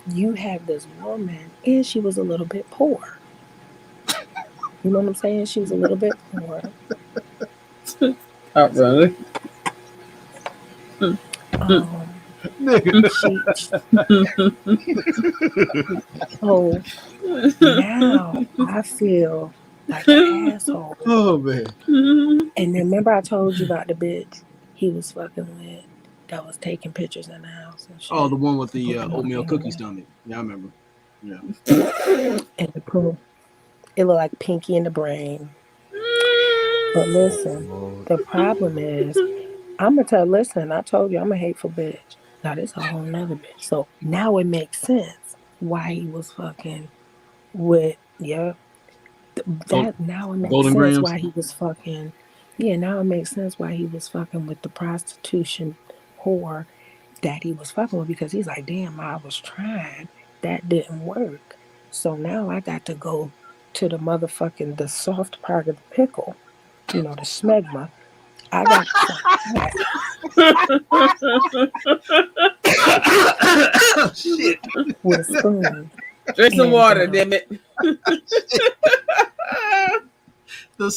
you have this woman, and she was a little bit poor. You know what I'm saying? She was a little bit poor. Stop running. She so now I feel like an asshole. Oh man. And then remember I told you about the bitch he was fucking with that was taking pictures in the house and shit. Oh, the one with the Putting on oatmeal the cookie internet. stomach. Yeah, I remember. Yeah. And the pool. It looked like Pinky in the Brain. But listen, the problem is, I'm gonna tell. Listen, I told you I'm a hateful bitch. Now this a whole nother bitch. So now it makes sense why he was fucking with that. Now it makes Golden sense Grams. why he was fucking. Yeah, now it makes sense why he was fucking with the prostitution whore that he was fucking with, because he's like, damn, I was trying, that didn't work. So now I got to go to the motherfucking the soft part of the pickle, you know, the smegma. I got Shit. with a spoon. Drink some And, water, damn it.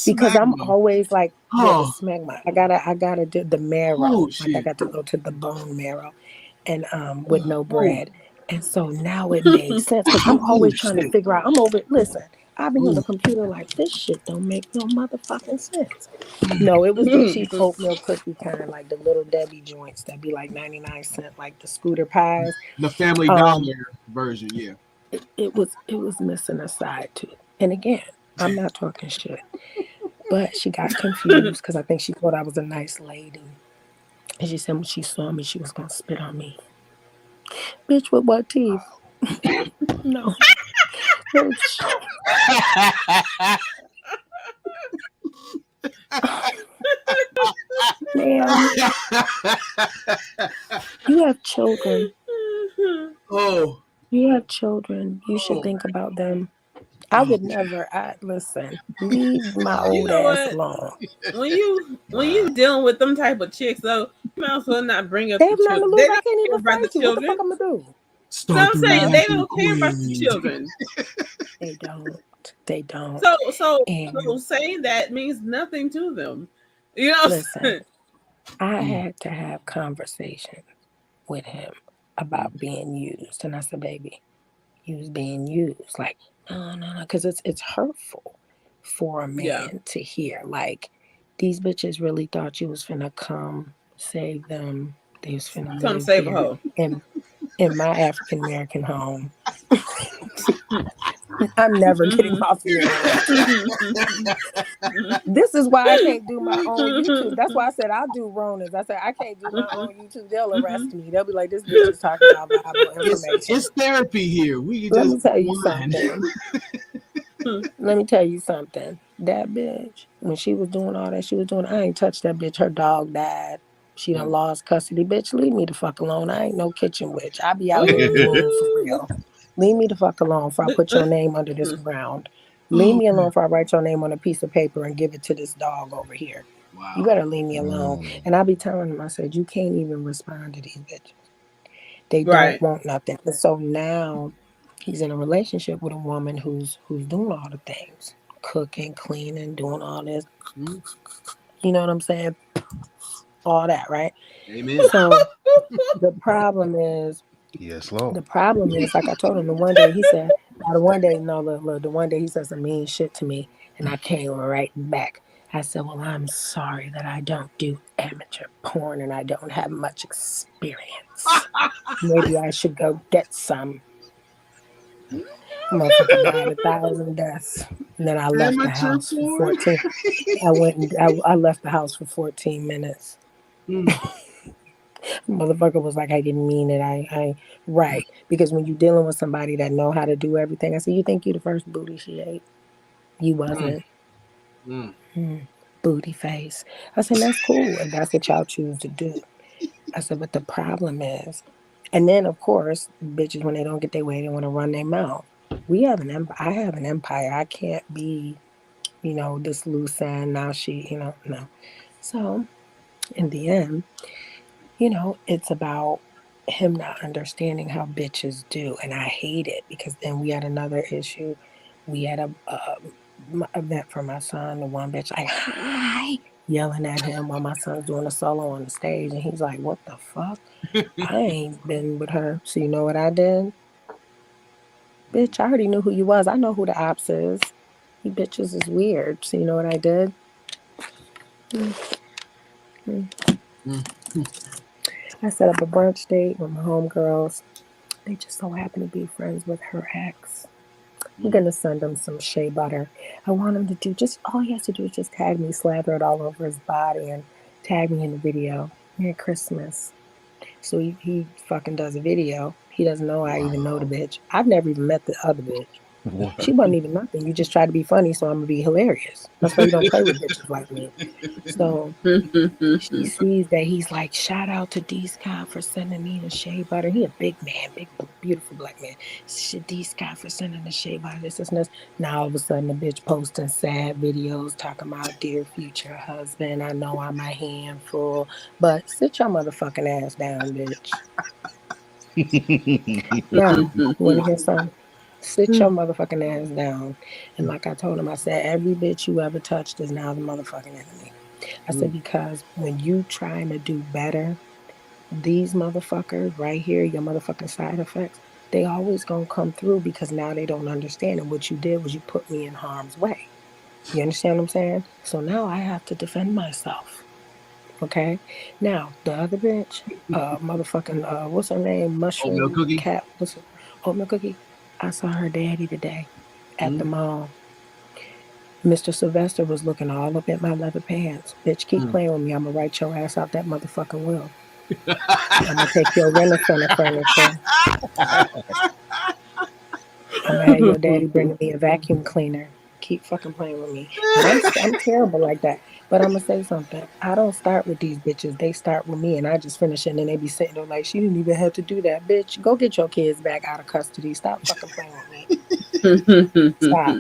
because I'm always like, yeah, the Oh. smegma. I gotta do the marrow. Oh, like I shit. got to go to the bone marrow, and with no bread. And so now it makes sense, because I'm always trying to figure out. I'm over it. Listen, I've been on the computer like, this shit don't make no motherfucking sense. No, it was the cheap oatmeal cookie kind, like the little Debbie joints that be like 99 cents, like the scooter pies. The Family Dollar version, yeah. It was missing a side tooth. And again, I'm not talking shit, but she got confused because I think she thought I was a nice lady. And she said when she saw me, she was gonna spit on me. Bitch, with what teeth? No. Bitch. Ma'am, you have children. Oh. You have children. You should think about them. I would never. Listen. Leave my old ass alone. When you dealing with them type of chicks, though, you might as well not bring up They the have nothing to children. lose. They I don't can't care even about the fight you. What the children. fuck I'm gonna do? So I'm saying they don't care about the children. They don't. They don't. So And saying that means nothing to them. You know. listen, I had to have conversations with him about being used, and I said, "Baby, you was being used." Like, no, because it's hurtful for a man to hear. Like, these bitches really thought you was finna come save them. They was finna Come live save a here hoe. in my African American home. I'm never getting off here. This is why I can't do my own YouTube. That's why I said I'll do Ronins. I said I can't do my own YouTube. They'll arrest me. They'll be like, this bitch is talking about Bible information. It's therapy here. We Let just me tell you something. Let me tell you something. That bitch, when she was doing all that she was doing, I ain't touched that bitch. Her dog died. She done lost custody. Bitch, leave me the fuck alone. I ain't no kitchen witch. I be out here in the womb for real. Leave me the fuck alone before I put your name under this ground. Leave me alone before I write your name on a piece of paper and give it to this dog over here. Wow. You better leave me alone. And I be telling him, I said, you can't even respond to these bitches. They don't want nothing. And so now he's in a relationship with a woman who's doing all the things. Cooking, cleaning, doing all this. You know what I'm saying? All that, right? Amen. So the problem is, like I told him, the one day he said, the one day he said some mean shit to me, and I came right back. I said, well, I'm sorry that I don't do amateur porn and I don't have much experience. Maybe I should go get some. Motherfucker died 1,000 deaths. And then I left the house for 14. I left the house for 14 minutes. Motherfucker was like, I didn't mean it. I right. Because when you're dealing with somebody that know how to do everything, I said, you think you the first booty she ate? You wasn't. Booty face. I said, that's cool if that's what y'all choose to do. I said, but the problem is, and then of course, bitches when they don't get their way, they want to run their mouth. We have an empire. I have an empire. I can't be, this loose end. Now she, no. So in the end, it's about him not understanding how bitches do, and I hate it because then we had another issue. We had a event for my son. The one bitch like hi, yelling at him while my son's doing a solo on the stage, and he's like, "What the fuck? I ain't been with her." So you know what I did? Bitch, I already knew who you was. I know who the ops is. You bitches is weird. So you know what I did? I set up a brunch date with my homegirls. They just so happen to be friends with her ex. I'm gonna send him some shea butter. I want him to do just all he has to do is just tag me, slather it all over his body, and tag me in the video. Merry Christmas. So he fucking does a video. He doesn't know I even know the bitch. I've never even met the other bitch. She wasn't even nothing. You just try to be funny, so I'm gonna be hilarious. That's why you don't play with bitches like me. So she sees that he's like, shout out to D Scott for sending me the shea butter. He a big man, big, beautiful black man. D Scott for sending the shea butter. This and this. Now all of a sudden the bitch posting sad videos talking about dear future husband. I know I'm a handful, but sit your motherfucking ass down, bitch. Now, you want to hear something? Sit your motherfucking ass down. And like I told him, I said, every bitch you ever touched is now the motherfucking enemy. I said, because when you trying to do better, these motherfuckers right here, your motherfucking side effects, they always gonna come through because now they don't understand. And what you did was you put me in harm's way. You understand what I'm saying? So now I have to defend myself. Okay? Now, the other bitch, motherfucking, what's her name? Oatmeal Mushroom cookie. Cat, what's it? Oatmeal Cookie. I saw her daddy today at the mall. Mr. Sylvester was looking all up at my leather pants. Bitch, keep playing with me. I'm gonna write your ass out that motherfucking will. I'm gonna take your Renaissance furniture. I'm gonna have your daddy bringing me a vacuum cleaner. Keep fucking playing with me. And I'm terrible like that. But I'm gonna say something. I don't start with these bitches. They start with me, and I just finish it. And then they be sitting there like, she didn't even have to do that, bitch. Go get your kids back out of custody. Stop fucking playing with me. Stop.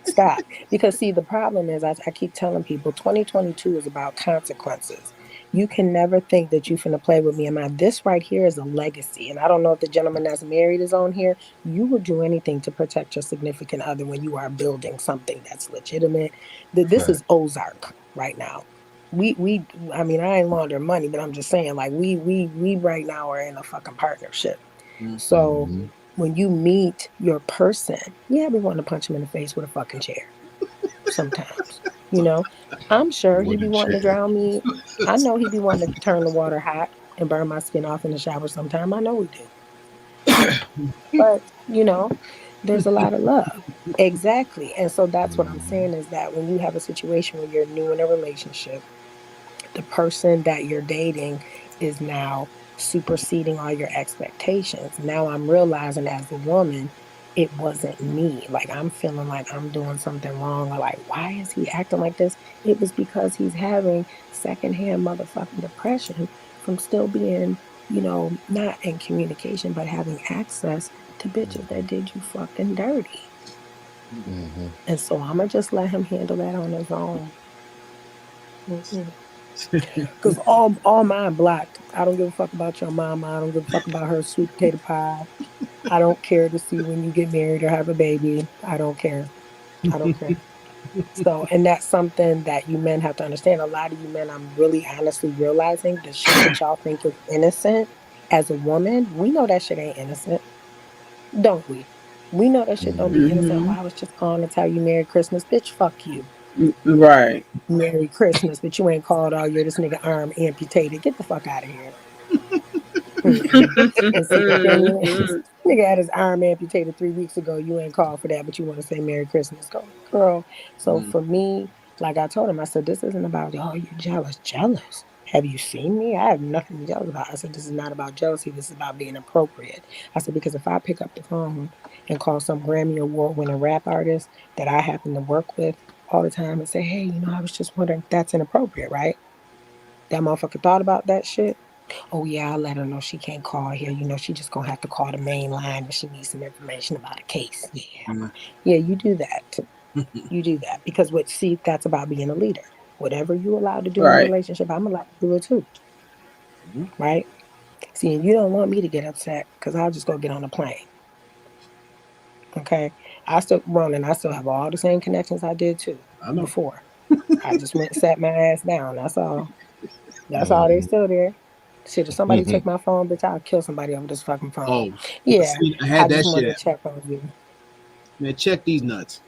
Stop. Because see, the problem is I keep telling people 2022 is about consequences. You can never think that you finna play with me. And this right here is a legacy. And I don't know if the gentleman that's married is on here. You would do anything to protect your significant other when you are building something that's legitimate. This is Ozark right now. We I mean I ain't launder money, but I'm just saying like we right now are in a fucking partnership. So when you meet your person, yeah, we want to punch him in the face with a fucking chair sometimes. I'm sure he With be a wanting to chair. drown me. I know he be wanting to turn the water hot and burn my skin off in the shower sometime. I know we do. But, there's a lot of love. Exactly. And so that's what I'm saying is that when you have a situation where you're new in a relationship, the person that you're dating is now superseding all your expectations. Now I'm realizing as a woman, it wasn't me. Like I'm feeling like I'm doing something wrong or like, why is he acting like this? It was because he's having secondhand motherfucking depression from still being, not in communication, but having access to bitches that did you fucking dirty. And so I'm going to just let him handle that on his own. Because all mine blocked. I don't give a fuck about your mama. I don't give a fuck about her sweet potato pie. I don't care to see when you get married or have a baby. I don't care. I don't care. So, and that's something that you men have to understand. A lot of you men, I'm really honestly realizing the shit that y'all think is innocent as a woman, we know that shit ain't innocent, don't we? We know that shit don't be innocent. Oh, I was just calling to tell you Merry Christmas. Bitch, fuck you. Right. Merry Christmas, but you ain't called all year. This nigga arm amputated. Get the fuck out of here. And see, the thing is, nigga had his arm amputated 3 weeks ago. You ain't called for that, but you want to say Merry Christmas, girl. So for me, like I told him, I said, this isn't about, oh, you're jealous. Jealous? Have you seen me? I have nothing to be jealous about. I said, this is not about jealousy. This is about being appropriate. I said, because if I pick up the phone and call some Grammy Award winning rap artist that I happen to work with all the time and say, hey, I was just wondering, that's inappropriate, right? That motherfucker thought about that shit. Oh yeah, I'll let her know she can't call here. She just gonna have to call the main line if she needs some information about a case. Yeah, you do that. You do that because that's about being a leader. Whatever you allowed to do in a Right. relationship, I'm allowed to do it too. Right? See, and you don't want me to get upset because I'll just go get on a plane. Okay, Ronin. I still have all the same connections I did too I know. before. I just went and sat my ass down. That's all. That's all. They still there. Shit, if somebody took my phone, bitch, I'll kill somebody over this fucking phone. Oh, Yeah, see, I I had that just shit. wanted to check on you. Man, check these nuts.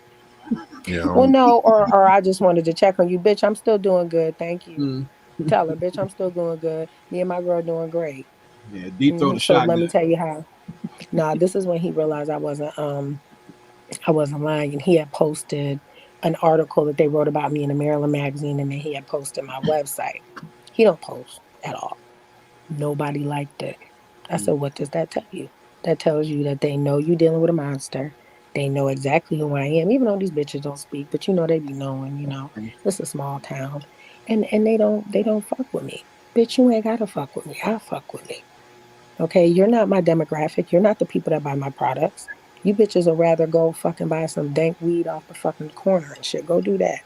Yeah. Well, no, or I just wanted to check on you, bitch. I'm still doing good, thank you. Mm. Tell her, bitch, I'm still doing good. Me and my girl doing great. Yeah, deep throw the So let shotgun. me tell you how. Nah, this is when he realized I wasn't lying. And he had posted an article that they wrote about me in the Maryland magazine, and then he had posted my website. He don't post at all. Nobody liked it. I said, what does that tell you? That tells you that they know you dealing with a monster. They know exactly who I am, even though these bitches don't speak, but they be knowing. It's a small town. And they don't fuck with me. Bitch, you ain't gotta fuck with me. I fuck with me. Okay, you're not my demographic. You're not the people that buy my products. You bitches will rather go fucking buy some dank weed off the fucking corner and shit. Go do that.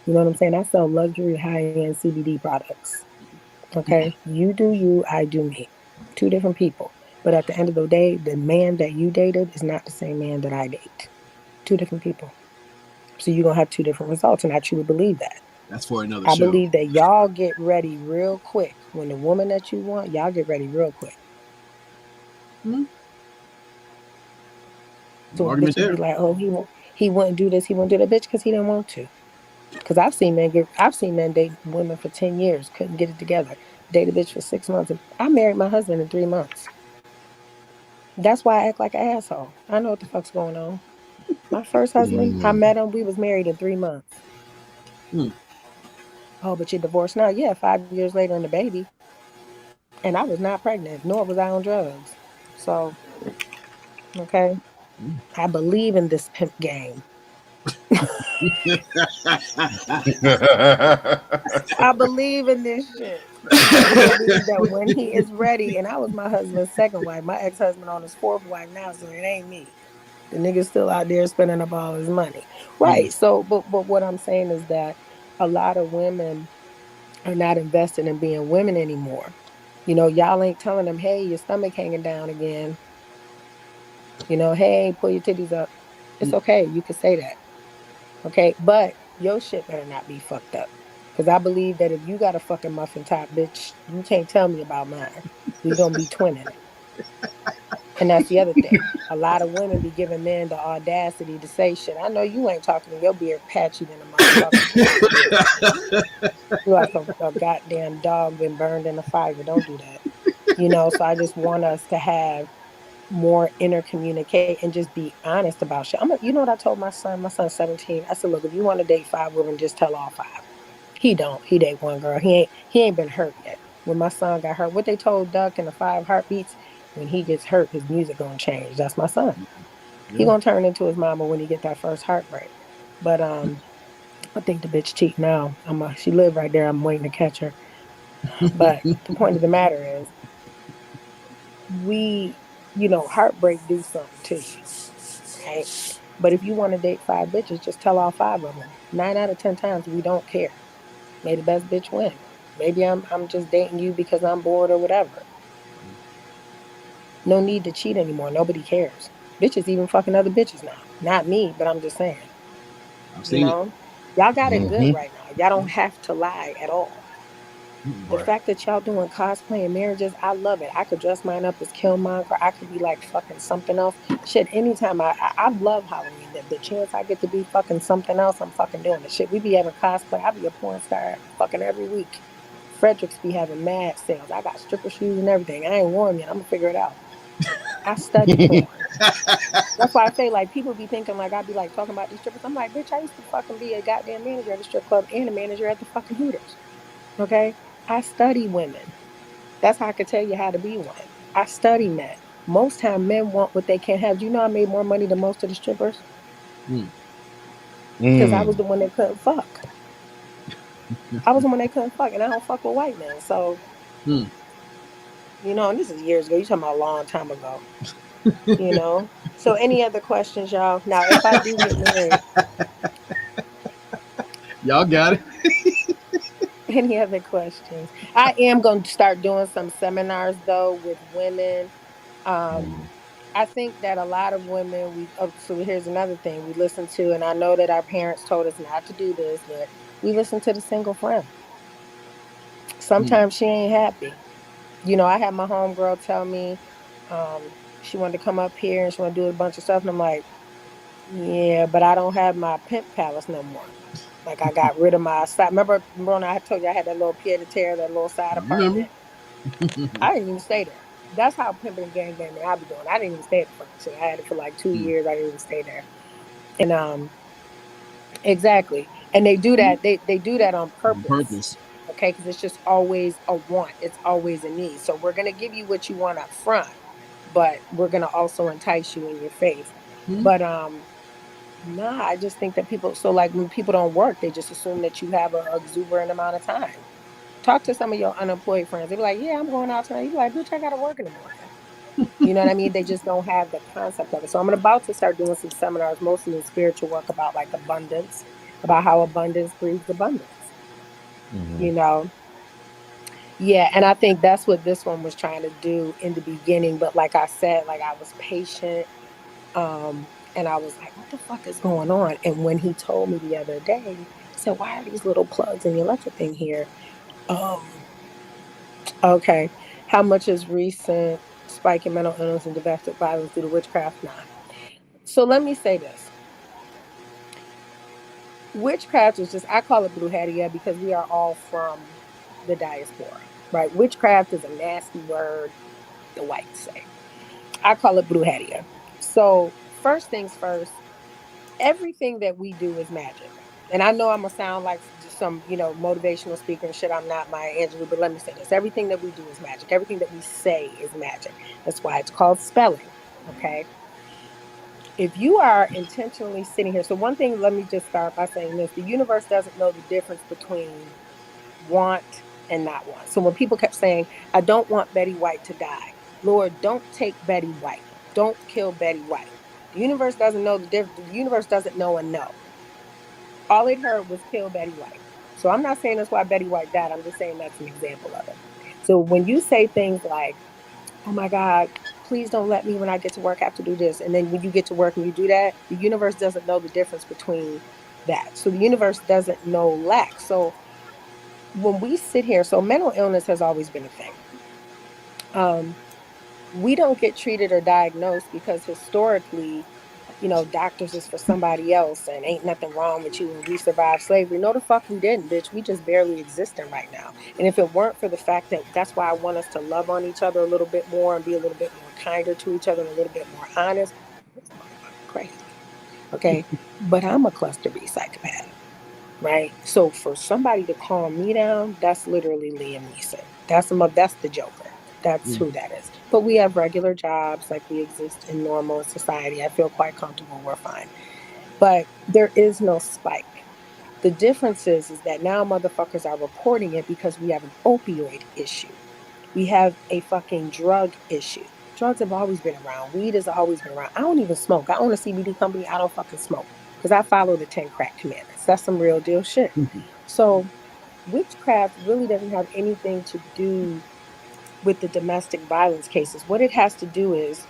You know what I'm saying? I sell luxury high-end CBD products. Okay, you do you, I do me. Two different people. But at the end of the day, the man that you dated is not the same man that I date. Two different people. So you're going to have two different results. And I truly believe that. That's for another I show. believe that y'all get ready real quick. When the woman that you want, y'all get ready real quick. No So when argument bitches there. be like, oh, he wouldn't do this, he wouldn't do that, bitch, because he didn't want to. Because I've seen men date women for 10 years, couldn't get it together. Date a bitch for 6 months. I married my husband in 3 months. That's why I act like an asshole. I know what the fuck's going on. My first husband, I met him. We was married in 3 months. Mm. Oh, but you're divorced now? Yeah, 5 years later and a baby. And I was not pregnant, nor was I on drugs. So, okay. I believe in this pimp game. I believe in this shit. I believe that when he is ready, and I was my husband's second wife, my ex-husband on his fourth wife now, so it ain't me. The nigga's still out there spending up all his money. Right. So, but what I'm saying is that a lot of women are not invested in being women anymore. Y'all ain't telling them, hey, your stomach hanging down again. Hey, pull your titties up. It's okay. You can say that. Okay. But your shit better not be fucked up. Because I believe that if you got a fucking muffin top, bitch, you can't tell me about mine. We going to be twinning. And that's the other thing. A lot of women be giving men the audacity to say shit. I know you ain't talking to your beard patchy than a motherfucker. You like a goddamn dog been burned in a fire. Don't do that. So I just want us to have more intercommunicate and just be honest about shit. You know what I told my son? My son's 17. I said, look, if you want to date 5 women, just tell all 5. He don't. He date one girl. He ain't been hurt yet. When my son got hurt, what they told Duck in the 5 heartbeats, when he gets hurt, his music gonna change. That's my son. He gonna turn into his mama when he get that first heartbreak. But I think the bitch cheat now. She live right there. I'm waiting to catch her. But the point of the matter is, heartbreak do something to you, right? But if you want to date 5 bitches, just tell all 5 of them. 9 out of 10 times we don't care. May the best bitch win. Maybe I'm just dating you because I'm bored or whatever. No need to cheat anymore. Nobody cares. Bitches even fucking other bitches now. Not me, but I'm just saying. I've seen it. Y'all got it good right now. Y'all don't have to lie at all. The Right. fact that y'all doing cosplay and marriages, I love it. I could dress mine up as Killmonger. I could be like fucking something else. Shit, anytime I love Halloween. The chance I get to be fucking something else, I'm fucking doing it. Shit, we be having cosplay. I be a porn star fucking every week. Fredericks be having mad sales. I got stripper shoes and everything. I ain't worn yet. I'm gonna figure it out. I study porn. That's why I say, like, people be thinking like I be like talking about these strippers. I'm like, bitch, I used to fucking be a goddamn manager at a strip club and a manager at the fucking Hooters. Okay? I study women. That's how I could tell you how to be one. I study men. Most time men want what they can't have. Do you know I made more money than most of the strippers? Because I was the one that couldn't fuck. I was the one that couldn't fuck, and I don't fuck with white men. So You know, and this is years ago. You're talking about a long time ago. You know. So any other questions, y'all? Now, if I do get married, Y'all got it. any other questions? I am going to start doing some seminars though with women. Um, I think that a lot of women so here's another thing we listen to, and I know that our parents told us not to do this, but we listen to the single friend. Sometimes she ain't happy. You know, I had my homegirl tell me she wanted to come up here and she wanted to do a bunch of stuff, and I'm like, yeah, but I don't have my pimp palace no more. Like I got rid of my side. Remember when I told you I had that little pied a terre, that little side I remember. apartment? I didn't even stay there. That's how pimping and gang banging I be doing. I didn't even stay at the fucking shit. I had it for like 2 years. I didn't even stay there. And exactly. And they do that. They do that on On purpose. purpose. Okay, because it's just always a want. It's always a need. So we're gonna give you what you want up front, but we're gonna also entice you in your face. But nah, I just think that people. So like when people don't work, they just assume that you have a exuberant amount of time. Talk to some of your unemployed friends. They be like, "Yeah, I'm going out tonight." You be like, "Bitch, I gotta work in the morning." You know what I mean? They just don't have the concept of it. So I'm about to start doing some seminars, mostly in spiritual work, about like abundance, about how abundance breeds abundance. You know, yeah. And I think that's what this one was trying to do in the beginning. But like I said, like I was patient, and I was like, "What the fuck is going on?" And when he told me the other day, he said, "Why are these little plugs in the electric thing here?" Um, okay. How much is recent spike in mental illness and domestic violence due to witchcraft? Nah. So let me say this. Witchcraft is just, I call it brujeria because we are all from the diaspora, right? Witchcraft is a nasty word, the whites say. I call it brujeria. So, first things first, everything that we do is magic. And I know I'm gonna sound like just some, motivational speaker and shit. I'm not Maya Angelou, but let me say this: everything that we do is magic. Everything that we say is magic. That's why it's called spelling. Okay. If you are intentionally sitting here, so one thing, let me just start by saying this: the universe doesn't know the difference between want and not want. So when people kept saying, "I don't want Betty White to die," Lord, don't take Betty White. Don't kill Betty White. The universe doesn't know the difference. The universe doesn't know a no. All it heard was kill Betty White. So I'm not saying that's why Betty White died. I'm just saying that's an example of it. So when you say things like, "Oh my God, please don't let me when I get to work have to do this," and then when you get to work and you do that, the universe doesn't know the difference between that. So the universe doesn't know lack. So when we sit here, so mental illness has always been a thing. Um, we don't get treated or diagnosed because historically, doctors is for somebody else and ain't nothing wrong with you and we survived slavery. No, the fuck we didn't, bitch. We just barely existing right now. And if it weren't for the fact that that's why I want us to love on each other a little bit more and be a little bit more kinder to each other and a little bit more honest, this motherfucker crazy. Okay. But I'm a cluster B psychopath. Right. So for somebody to calm me down, that's literally Liam Neeson. That's the Joker. That's who that is. But we have regular jobs, like we exist in normal society. I feel quite comfortable. We're fine. But there is no spike. The difference is that now motherfuckers are reporting it because we have an opioid issue. We have a fucking drug issue. Drugs have always been around. Weed has always been around. I don't even smoke. I own a CBD company. I don't fucking smoke because I follow the 10 crack commandments. That's some real deal shit. So witchcraft really doesn't have anything to do with the domestic violence cases. What it has to do is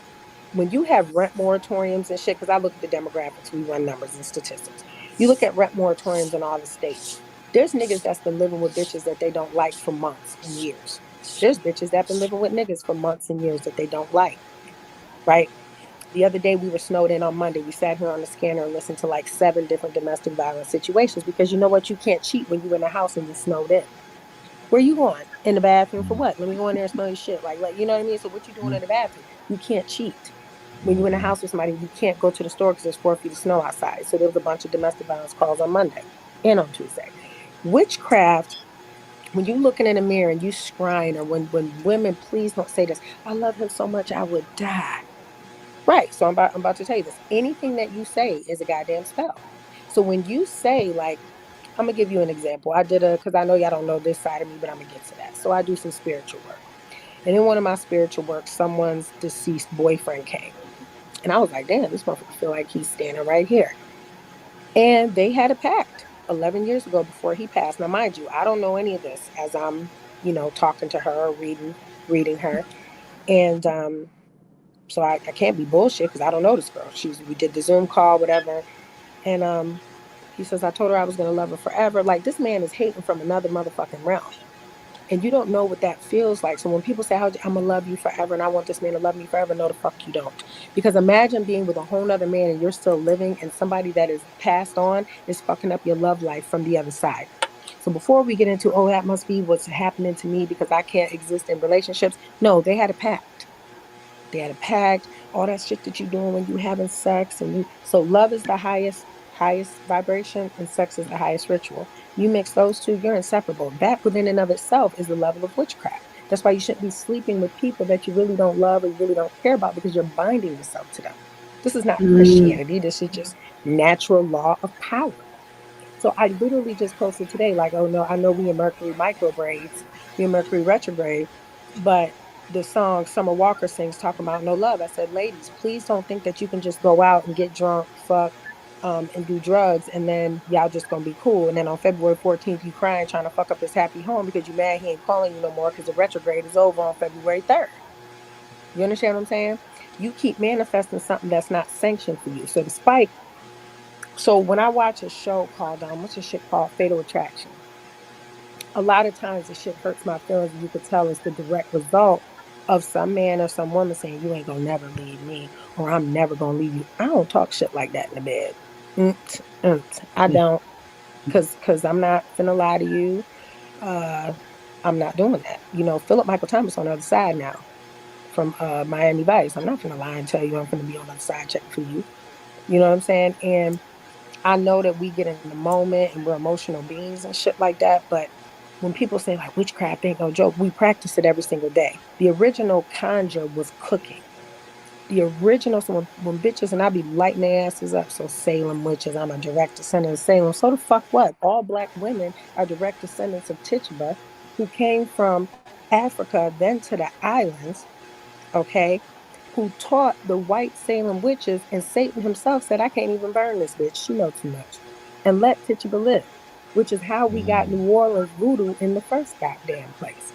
when you have rent moratoriums and shit, because I look at the demographics, we run numbers and statistics. You look at rent moratoriums in all the states. There's niggas that's been living with bitches that they don't like for months and years. There's bitches that been living with niggas for months and years that they don't like, right? The other day we were snowed in on Monday. We sat here on the scanner and listened to like 7 different domestic violence situations because you know what? You can't cheat when you're in the house and you're snowed in. Where you going? In the bathroom for what? Let me go in there and smell your shit. Like, you know what I mean? So what you doing in the bathroom? You can't cheat. When you're in the house with somebody, you can't go to the store because there's 4 feet of snow outside. So there was a bunch of domestic violence calls on Monday and on Tuesday. Witchcraft, when you looking in the mirror and you scrying, or when women, please don't say this, "I love him so much I would die." Right. So I'm about to tell you this. Anything that you say is a goddamn spell. So when you say, like, I'm gonna give you an example. I did because I know y'all don't know this side of me, but I'm gonna get to that. So I do some spiritual work. And in one of my spiritual works, someone's deceased boyfriend came. And I was like, damn, this motherfucker feel like he's standing right here. And they had a pact 11 years ago before he passed. Now, mind you, I don't know any of this as I'm, talking to her, reading her. And so I can't be bullshit because I don't know this girl. We did the Zoom call, whatever. And he says, I told her I was gonna love her forever. Like, this man is hating from another motherfucking realm. And you don't know what that feels like. So when people say, I'm gonna love you forever and I want this man to love me forever, no, the fuck you don't. Because imagine being with a whole nother man and you're still living, and somebody that is passed on is fucking up your love life from the other side. So before we get into, that must be what's happening to me because I can't exist in relationships. No, they had a pact. They had a pact, all that shit that you're doing when you having sex, and so love is the highest vibration, and sex is the highest ritual. You mix those two, you're inseparable. That within and of itself is the level of witchcraft. That's why you shouldn't be sleeping with people that you really don't love or you really don't care about, because you're binding yourself to them. This is not Christianity. This is just natural law of power. So I literally just posted today, like, oh no, I know we in Mercury microbraids, we in Mercury retrograde, but the song Summer Walker sings talking about no love. I said, ladies, please don't think that you can just go out and get drunk, fuck, and do drugs, and then y'all just gonna be cool. And then on February 14th, you crying trying to fuck up his happy home because you mad he ain't calling you no more because the retrograde is over on February 3rd. You understand what I'm saying? You keep manifesting something that's not sanctioned for you. So the spike. So when I watch a show called what's the shit called Fatal Attraction, a lot of times the shit hurts my feelings, and you could tell it's the direct result of some man or some woman saying you ain't gonna never leave me, or I'm never gonna leave you. I don't talk shit like that in the bed. I don't, cause I'm not finna lie to you. Uh, I'm not doing that. Philip Michael Thomas on the other side now from Miami Vice. I'm not finna lie and tell you I'm finna be on the other side checking for you. You know what I'm saying? And I know that we get in the moment and we're emotional beings and shit like that, but when people say like witchcraft ain't no joke, we practice it every single day. The original conjure was cooking. The original, so when bitches, and I be lighting their asses up, so Salem witches, I'm a direct descendant of Salem. So the fuck what? All black women are direct descendants of Tituba, who came from Africa, then to the islands, okay, who taught the white Salem witches, and Satan himself said, I can't even burn this bitch. She know too much. And let Tituba live, which is how we got New Orleans voodoo in the first goddamn place.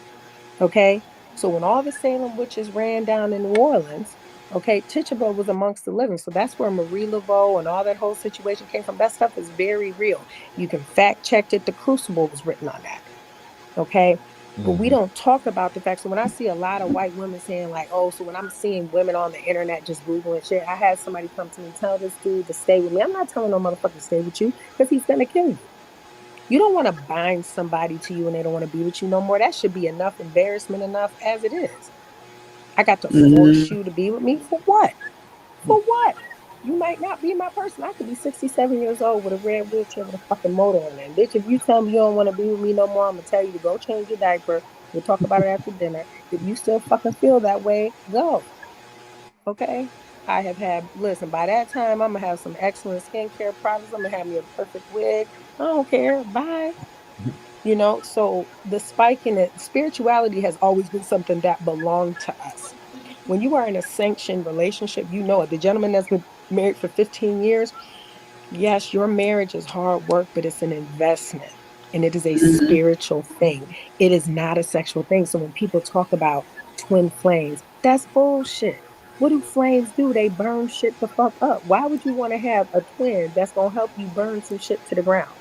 Okay. So when all the Salem witches ran down in New Orleans, okay, Tituba was amongst the living. So that's where Marie Laveau and all that whole situation came from. That stuff is very real. You can fact check it. The Crucible was written on that. Okay. But we don't talk about the fact. So when I see a lot of white women saying like, oh, so when I'm seeing women on the internet just Googling shit, I had somebody come to me, tell this dude to stay with me. I'm not telling no motherfucker to stay with you because he's going to kill you. You don't want to bind somebody to you and they don't want to be with you no more. That should be enough embarrassment enough as it is. I got to force you to be with me for what? For what? You might not be my person. I could be 67 years old with a red wheelchair with a fucking motor on it. And bitch, if you tell me you don't want to be with me no more, I'm going to tell you to go change your diaper. We'll talk about it after dinner. If you still fucking feel that way, go. Okay? I have had, listen, by that time, I'm going to have some excellent skincare products. I'm going to have me a perfect wig. I don't care. Bye. So the spike in it, spirituality has always been something that belonged to us. When you are in a sanctioned relationship, you know it. The gentleman that's been married for 15 years, yes, your marriage is hard work, but it's an investment, and it is a spiritual thing. It is not a sexual thing. So when people talk about twin flames, that's bullshit. What do flames do? They burn shit the fuck up. Why would you want to have a twin that's going to help you burn some shit to the ground?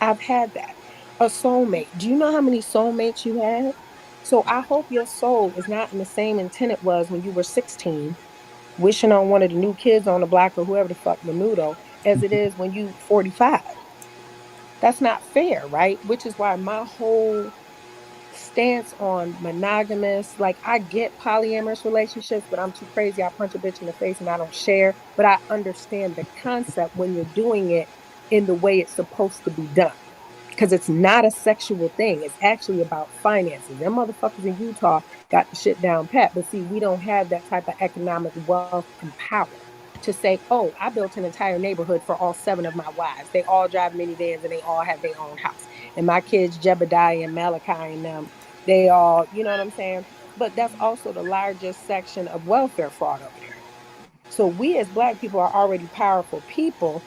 I've had that. A soulmate. Do you know how many soulmates you have? So I hope your soul is not in the same intent it was when you were 16, wishing on one of the new kids on the block or whoever the fuck Menudo, as it is when you 45. That's not fair, right? Which is why my whole stance on monogamous, like I get polyamorous relationships, but I'm too crazy. I punch a bitch in the face and I don't share. But I understand the concept when you're doing it in the way it's supposed to be done, because it's not a sexual thing. It's actually about finances. Them motherfuckers in Utah got the shit down pat. But see, we don't have that type of economic wealth and power to say, oh, I built an entire neighborhood for all 7 of my wives. They all drive minivans and they all have their own house. And my kids, Jebediah and Malachi and them, They all, you know what I'm saying? But that's also the largest section of welfare fraud over there. So we as Black people are already powerful people.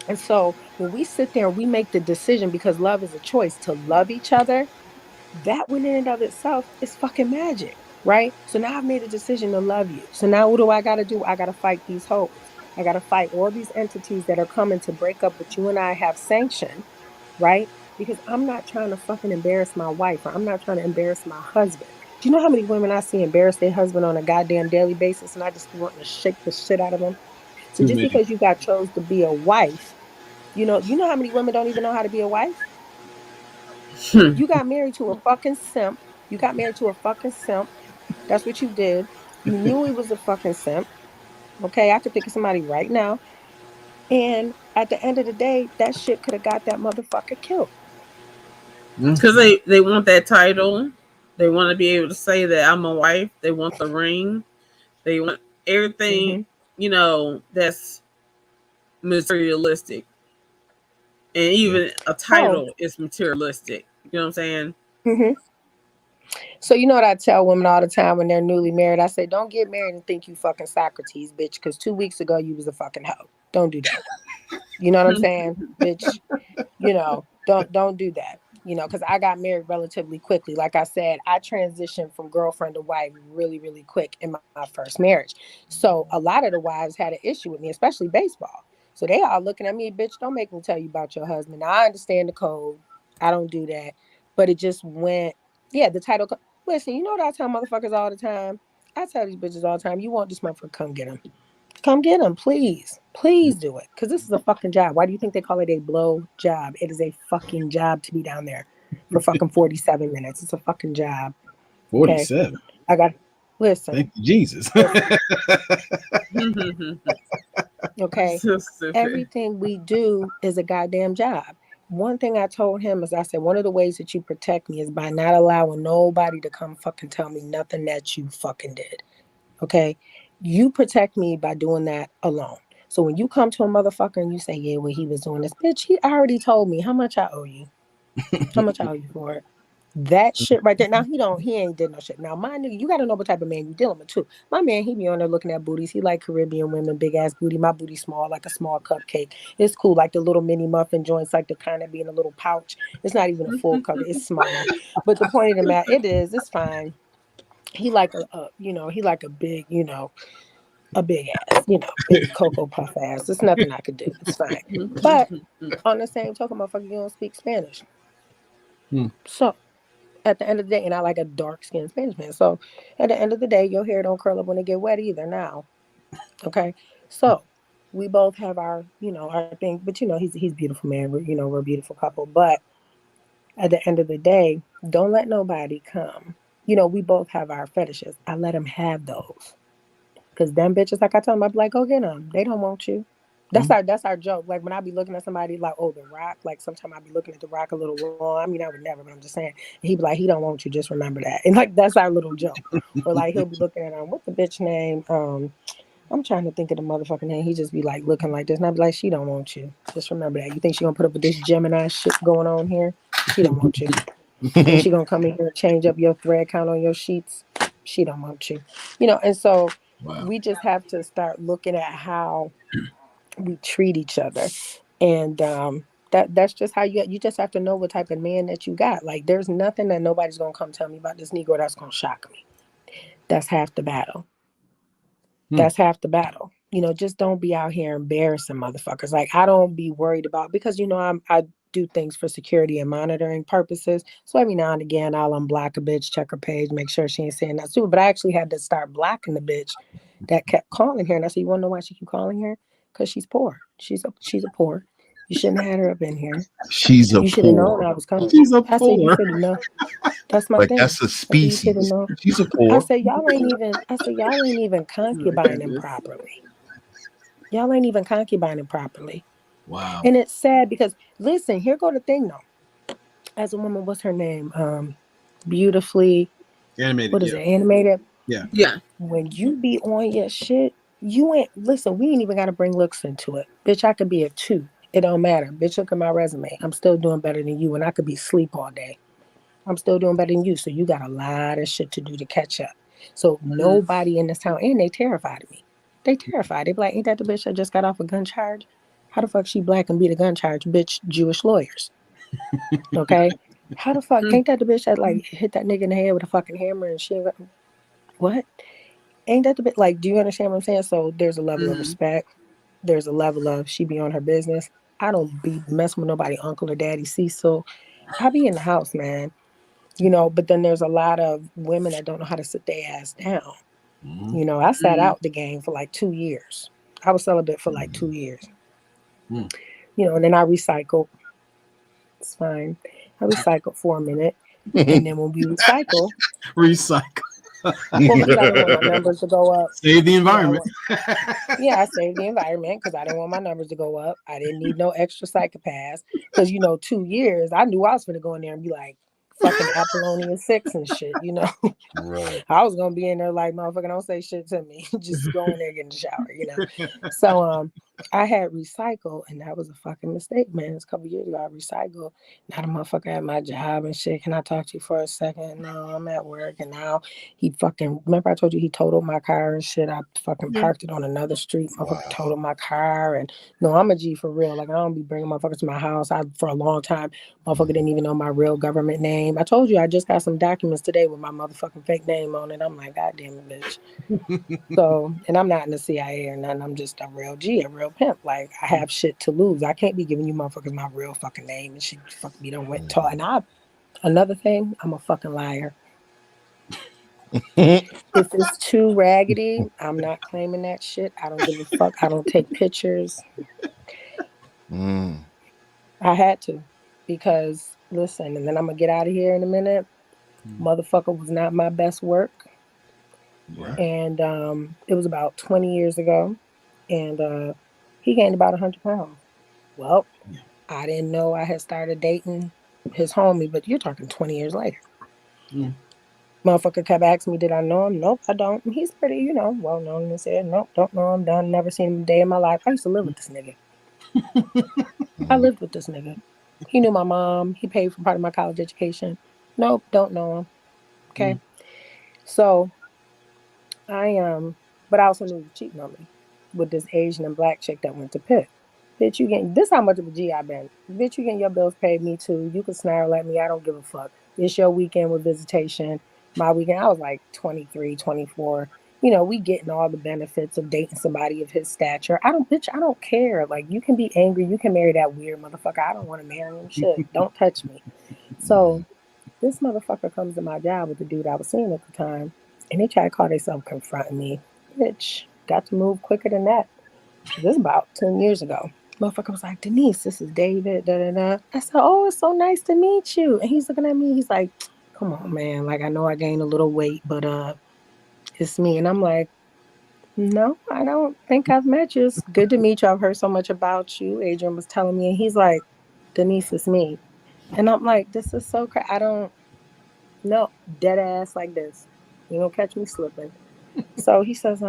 And so when we sit there and we make the decision, because love is a choice, to love each other, that within and of itself is fucking magic, right? So now I've made a decision to love you. So now what do I got to do? I got to fight these hoes. I got to fight all these entities that are coming to break up what you and I have sanctioned, right? Because I'm not trying to fucking embarrass my wife, or I'm not trying to embarrass my husband. Do you know how many women I see embarrass their husband on a goddamn daily basis, and I just be wanting to shake the shit out of them? So Too just many. because you got chose to be a wife, you know how many women don't even know how to be a wife? You got married to a fucking simp. You got married to a fucking simp. That's what you did. You knew he was a fucking simp. Okay, I could think of somebody right now. And at the end of the day, that shit could have got that motherfucker killed. Because they want that title. They want to be able to say that I'm a wife. They want the ring. They want everything, Mm-hmm. that's materialistic. And Yeah. even a Oh, title is materialistic. You know what I'm saying? mm-hmm. So you know what I tell women all the time when they're newly married? I say, don't get married and think you fucking Socrates, bitch, because 2 weeks ago you was a fucking hoe. Don't do that. You know what I'm saying? Bitch, don't do that. Because I got married relatively quickly. Like I said, I transitioned from girlfriend to wife really, really quick in my first marriage. So a lot of the wives had an issue with me, especially baseball. So they all looking at me, bitch, don't make me tell you about your husband. Now, I understand the code. I don't do that. But it just went, yeah, the title. Listen, you know what I tell motherfuckers all the time? I tell these bitches all the time, you want this motherfucker, come get him. Come get him, please. Please do it. Because this is a fucking job. Why do you think they call it a blow job? It is a fucking job to be down there for fucking 47 minutes. It's a fucking job. Okay. 47. I got, listen, Thank you, Jesus. listen. Okay. So stupid. Everything we do is a goddamn job. One thing I told him is I said, one of the ways that you protect me is by not allowing nobody to come fucking tell me nothing that you fucking did. Okay. You protect me by doing that alone. So when you come to a motherfucker and you say, yeah, well, he was doing this, bitch, he already told me how much I owe you. How much I owe you for it. That shit right there. Now he ain't did no shit. Now my nigga, you gotta know what type of man you dealing with too. My man, he be on there looking at booties. He like Caribbean women, big ass booty. My booty small, like a small cupcake. It's cool, like the little mini muffin joints, like the kind of be in a little pouch. It's not even a full cover. It's small. But the point of the matter, it's fine. He like he like a big, a big ass, big cocoa puff ass. There's nothing I could do. It's fine. But on the same token, motherfucker, you don't speak Spanish. Hmm. So at the end of the day, and I like a dark skinned Spanish man. So at the end of the day, your hair don't curl up when it get wet either now. Okay. So we both have our, our thing, but he's a beautiful man. We're a beautiful couple. But at the end of the day, don't let nobody come. We both have our fetishes. I let him have those. Cause them bitches, like I told him, I'd be like, go get them. They don't want you. That's our joke. Like when I be looking at somebody like, oh, The Rock. Like sometimes I be looking at The Rock a little long. I mean, I would never, but I'm just saying. And he be like, he don't want you. Just remember that. And like that's our little joke. Or like he'll be looking at what's the bitch name? I'm trying to think of the motherfucking name. He just be like looking like this, and I be like, she don't want you. Just remember that. You think she gonna put up with this Gemini shit going on here? She don't want you. You think she gonna come in here and change up your thread count on your sheets? She don't want you. And so Wow. we just have to start looking at how we treat each other. And that's just how you just have to know what type of man that you got. Like there's nothing that nobody's gonna come tell me about this Negro that's gonna shock me. That's half the battle. That's half the battle. Just don't be out here embarrassing motherfuckers. Like I don't be worried about, because I do things for security and monitoring purposes. So every now and again I'll unblock a bitch, check her page, make sure she ain't saying that stupid. But I actually had to start blocking the bitch that kept calling her. And I said, you wanna know why she keep calling her? Because she's poor. She's a poor. You shouldn't have had her up in here. She's a You should have known poor. I was coming. She's a I said you four. should have known. That's my Like thing. that's a I said you should have species. known. She's a I poor. said y'all ain't even Oh my concubining goodness. properly. Y'all ain't even concubining properly. Wow. And it's sad because listen, here go the thing though. As a woman, what's her name? Beautifully, Animated. what is Yeah. it, animated? Yeah. Yeah. When you be on your shit, you ain't listen, we ain't even gotta bring looks into it. Bitch, I could be a 2. It don't matter. Bitch, look at my resume. I'm still doing better than you, and I could be sleep all day. I'm still doing better than you. So you got a lot of shit to do to catch up. So nobody in this town, and they terrified of me. They terrified. They be like, ain't that the bitch that just got off a gun charge? How the fuck she black and beat a gun charge? Bitch, Jewish lawyers. Okay? How the fuck, ain't that the bitch that like hit that nigga in the head with a fucking hammer and she ain't got, what? Ain't that the bitch? Like, do you understand what I'm saying? So there's a level of respect. There's a level of she be on her business. I don't be messing with nobody, uncle or daddy Cecil. I be in the house, man. You know, but then there's a lot of women that don't know how to sit their ass down. You know, I sat out the game for like 2 years. I was celibate for like 2 years. You know, and then I recycled. It's fine. I recycled for a minute. And then when we recycle, well, because I didn't want my numbers to go up. Save the environment. Yeah, I saved the environment because I didn't want my numbers to go up. I didn't need no extra psychopaths because, you know, 2 years, I knew I was going to go in there and be like fucking Apollonia 6 and shit, you know. Right. I was going to be in there like, motherfucker, don't say shit to me. Just go in there, get in the shower, you know. So I had recycled, and that was a fucking mistake, man. It's a couple years ago, I recycled. Now the motherfucker at my job and shit. Can I talk to you for a second? No, I'm at work. And now he fucking, remember I told you he totaled my car and shit? I fucking parked it on another street. Motherfucker totaled my car. And no, I'm a G for real. Like, I don't be bringing motherfuckers to my house. For a long time, motherfucker didn't even know my real government name. I told you I just got some documents today with my motherfucking fake name on it. I'm like, God damn it, bitch. So, and I'm not in the CIA or nothing. I'm just a real G, a real pimp. Like, I have shit to lose. I can't be giving you motherfuckers my real fucking name and shit. Fuck me, don't went talk. And another thing, I'm a fucking liar. If it's too raggedy, I'm not claiming that shit. I don't give a fuck. I don't take pictures. I had to because listen, and then I'm gonna get out of here in a minute. Motherfucker was not my best work. And it was about 20 years ago. And he gained about 100 pounds. Well, I didn't know I had started dating his homie, but you're talking 20 years later. Motherfucker kept asking me, did I know him? Nope, I don't. And he's pretty, you know, well known. And said, nope, don't know him. Done. Never seen him a day in my life. I used to live with this nigga. I lived with this nigga. He knew my mom. He paid for part of my college education. Nope, don't know him. Okay. So but I also knew he was cheating on me with this Asian and black chick that went to Pitt. Bitch, you getting this how much of a G I been. Bitch, you getting your bills paid, me too. You can snarl at me. I don't give a fuck. It's your weekend with visitation. My weekend, I was like 23, 24. You know, we getting all the benefits of dating somebody of his stature. I don't care. Like, you can be angry. You can marry that weird motherfucker. I don't want to marry him. Shit, don't touch me. So this motherfucker comes to my job with the dude I was seeing at the time, and they try to call themselves confronting me. Bitch, got to move quicker than that. This is about 10 years ago. Motherfucker was like, Denise, this is David, da-da-da. I said, oh, it's so nice to meet you. And he's looking at me. He's like, come on, man. Like, I know I gained a little weight, but it's me. And I'm like, no, I don't think I've met you. It's good to meet you. I've heard so much about you. Adrian was telling me. And he's like, Denise, it's me. And I'm like, this is so crazy. I don't know. Dead ass like this. You don't catch me slipping. So he says,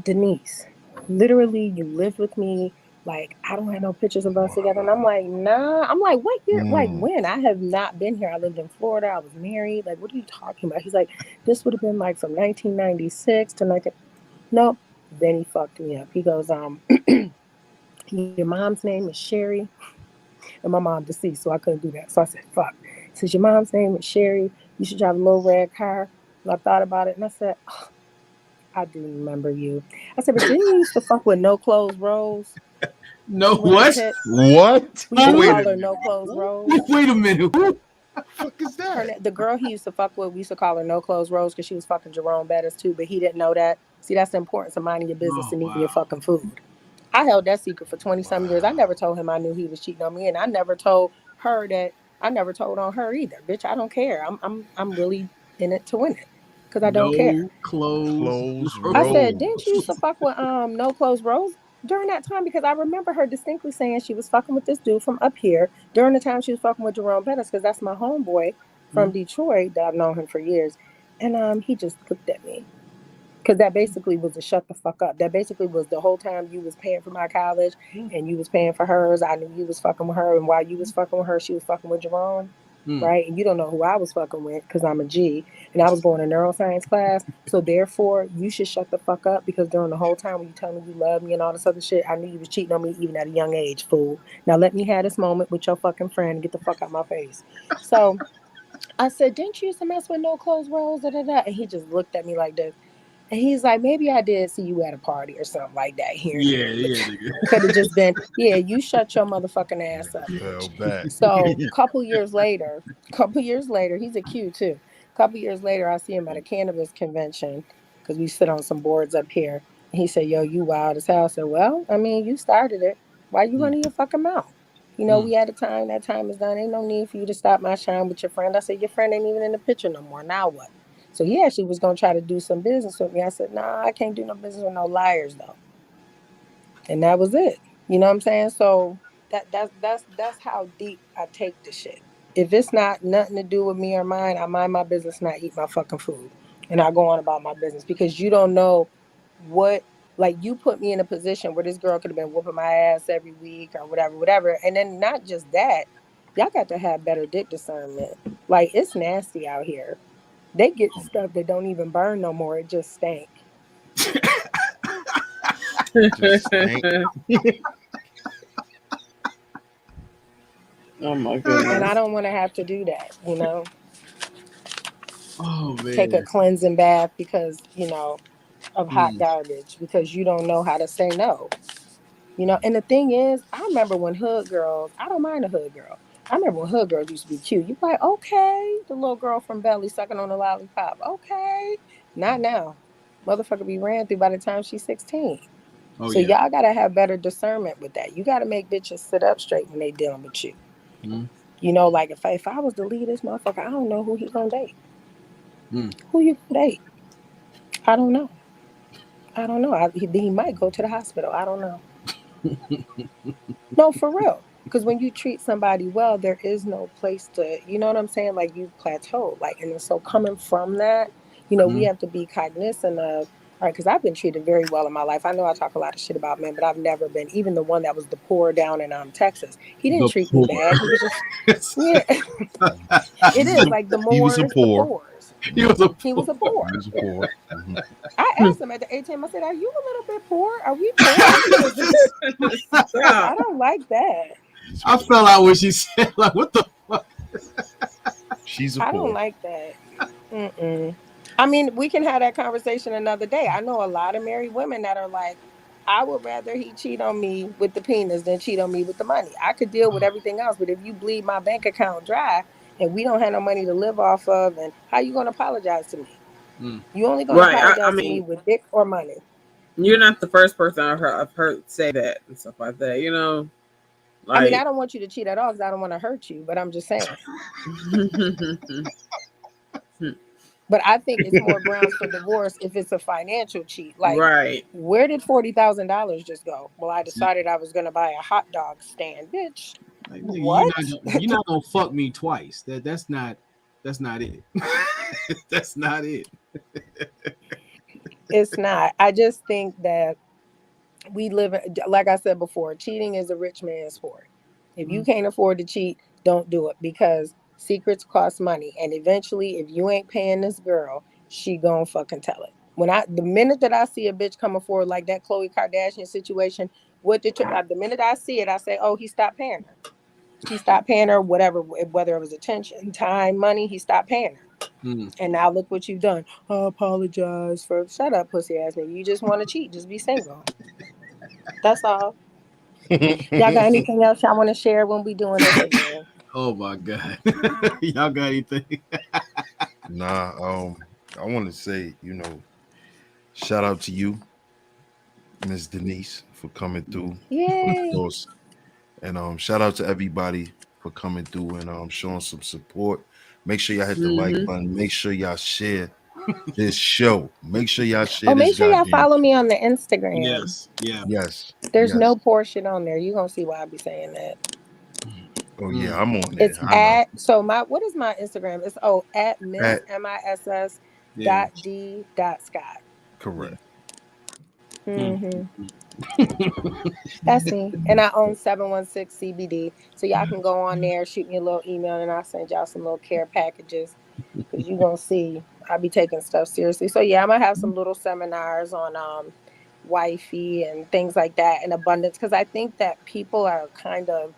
Denise, literally, you lived with me. Like, I don't have no pictures of us together. And I'm like, nah. I'm like, what year? Like, when? I have not been here. I lived in Florida. I was married. Like, what are you talking about? He's like, this would have been like from 1996 to 19. Nope. Then he fucked me up. He goes, your mom's name is Sherry. And my mom deceased, so I couldn't do that. So I said, fuck. He says, your mom's name is Sherry. You should drive a little red car. And I thought about it, and I said, oh, I do remember you. I said, but didn't you used to fuck with No Clothes Rose? No, what? What? We used to Wait call a her No Clothes Rose. Wait a minute. Who? fuck is that? The girl he used to fuck with, we used to call her No Clothes Rose because she was fucking Jerome Bettis too, but he didn't know that. See, that's the importance of minding your business and eating your fucking food. I held that secret for 20-some years. I never told him I knew he was cheating on me, and I never told her that. I never told on her either. Bitch, I don't care. I'm really in it to win it because I don't care. Clothes I said, Rose. didn't you used to fuck with No Clothes Rose during that time? Because I remember her distinctly saying she was fucking with this dude from up here during the time she was fucking with Jerome Bettis, because that's my homeboy from Detroit that I've known him for years. And he just looked at me. Because that basically was a shut the fuck up. That basically was the whole time you was paying for my college and you was paying for hers. I knew you was fucking with her. And while you was fucking with her, she was fucking with Jerome. right? And you don't know who I was fucking with because I'm a G and I was going to neuroscience class. So therefore, you should shut the fuck up because during the whole time when you tell me you love me and all this other shit, I knew you was cheating on me even at a young age, fool. Now let me have this moment with your fucking friend and get the fuck out my face. So I said, didn't you used to mess with no clothes rolls? Da, da, da. And he just looked at me like this. And he's like, maybe I did see you at a party or something like that here and there. But could have just been, yeah, you shut your motherfucking ass up, Fell bitch. back. So couple years later, he's a Q too. Couple years later, I see him at a cannabis convention because we sit on some boards up here. And he said, yo, you wild as hell. I said, well, I mean, you started it. Why you running your fucking mouth? You know, we had a time, that time is done. Ain't no need for you to stop my shine with your friend. I said, your friend ain't even in the picture no more. Now what? So he actually was going to try to do some business with me. I said, nah, I can't do no business with no liars though. And that was it. You know what I'm saying? So that's how deep I take the shit. If it's not nothing to do with me or mine, I mind my business and I eat my fucking food. And I go on about my business because you don't know what, like, you put me in a position where this girl could have been whooping my ass every week or whatever, whatever. And then not just that, y'all got to have better dick discernment. Like, it's nasty out here. They get stuff that don't even burn no more. It just stank. Just stank. Oh my goodness. And I don't want to have to do that, you know? Oh man. Take a cleansing bath because, you know, of hot Mm. garbage because you don't know how to say no. You know, and the thing is, I remember when hood girls, I don't mind a hood girl. I remember when hood girls used to be cute. You like, okay, the little girl from Belly sucking on the lollipop. Okay. Not now. Motherfucker be ran through by the time she's 16. Oh So yeah. y'all gotta have better discernment with that. You gotta make bitches sit up straight when they dealing with you. Mm. You know, like if I was to leave this motherfucker, I don't know who he gonna date. Mm. Who you gonna date? I don't know. I don't know. He might go to the hospital. I don't know. No, for real. Because when you treat somebody well, there is no place to, you know what I'm saying? Like you plateau. Like, and so coming from that, you know, we Mm. have to be cognizant of, all right, because I've been treated very well in my life. I know I talk a lot of shit about men, but I've never been, even the one that was the poor down in Texas. He didn't The treat me poor. bad. He was just, yeah, it is like the He was a Moors, the poor. poors. He was a He was a He poor. was a poor. Mhm. I asked him at the ATM, I said, are you a little bit poor? Are we poor? Because Stop. I don't like that. I fell out when she said, like, what the fuck? She's a I don't poor. like that. Mm-mm. I mean, we can have that conversation another day. I know a lot of married women that are like, I would rather he cheat on me with the penis than cheat on me with the money. I could deal with everything else, but if you bleed my bank account dry and we don't have no money to live off of, and how you going to apologize to me? Mm. You only going to Right. I apologize to me mean, with dick or money. you're not the first person I've heard say that and stuff like that. You know, I mean, I like. don't want you to cheat at all because I don't want to hurt you, but I'm just saying. But I think it's more grounds for divorce if it's a financial cheat. Like, Right. where did $40,000 just go? Well, I decided I was going to buy a hot dog stand, bitch. Like, nigga, What? you're not gonna fuck me twice. That's not it. That's not it. It's not. I just think that we live in, like I said before, cheating is a rich man's sport. If you can't afford to cheat, don't do it because secrets cost money. And eventually, if you ain't paying this girl, she gonna fucking tell it. The minute that I see a bitch coming forward like that Khloe Kardashian situation, the minute I see it, I say, oh, he stopped paying her. He stopped paying her, whatever, whether it was attention, time, money, he stopped paying her. Mm. And now look what you've done. I apologize for, shut up, pussy ass nigga. You just want to cheat. Just be single. That's all. Y'all got anything else y'all want to share when we doing this again? Oh my god. Y'all got anything? Nah, I want to say, shout out to you, Miss Denise, for coming through. Of Yay. course. And shout out to everybody for coming through and showing some support. Make sure y'all hit the like Mm-hmm. button. Make sure y'all share this show. Make sure y'all share Oh, this make sure y'all goddamn. follow me on the Instagram. Yes. Yeah. Yes. There's Yes. no poor shit on there. You gonna see why I be saying that. Oh Mm. yeah, I'm on there. It's I know. what is my Instagram? It's at Miss At, MISS Yeah. dot D dot Scott. correct. That's me. And I own 716 CBD. So y'all can go on there, shoot me a little email, and I'll send y'all some little care packages. Because you're going to see, I'll be taking stuff seriously. So yeah, I'm going to have some little seminars on wifey and things like that and abundance. Because I think that people are kind of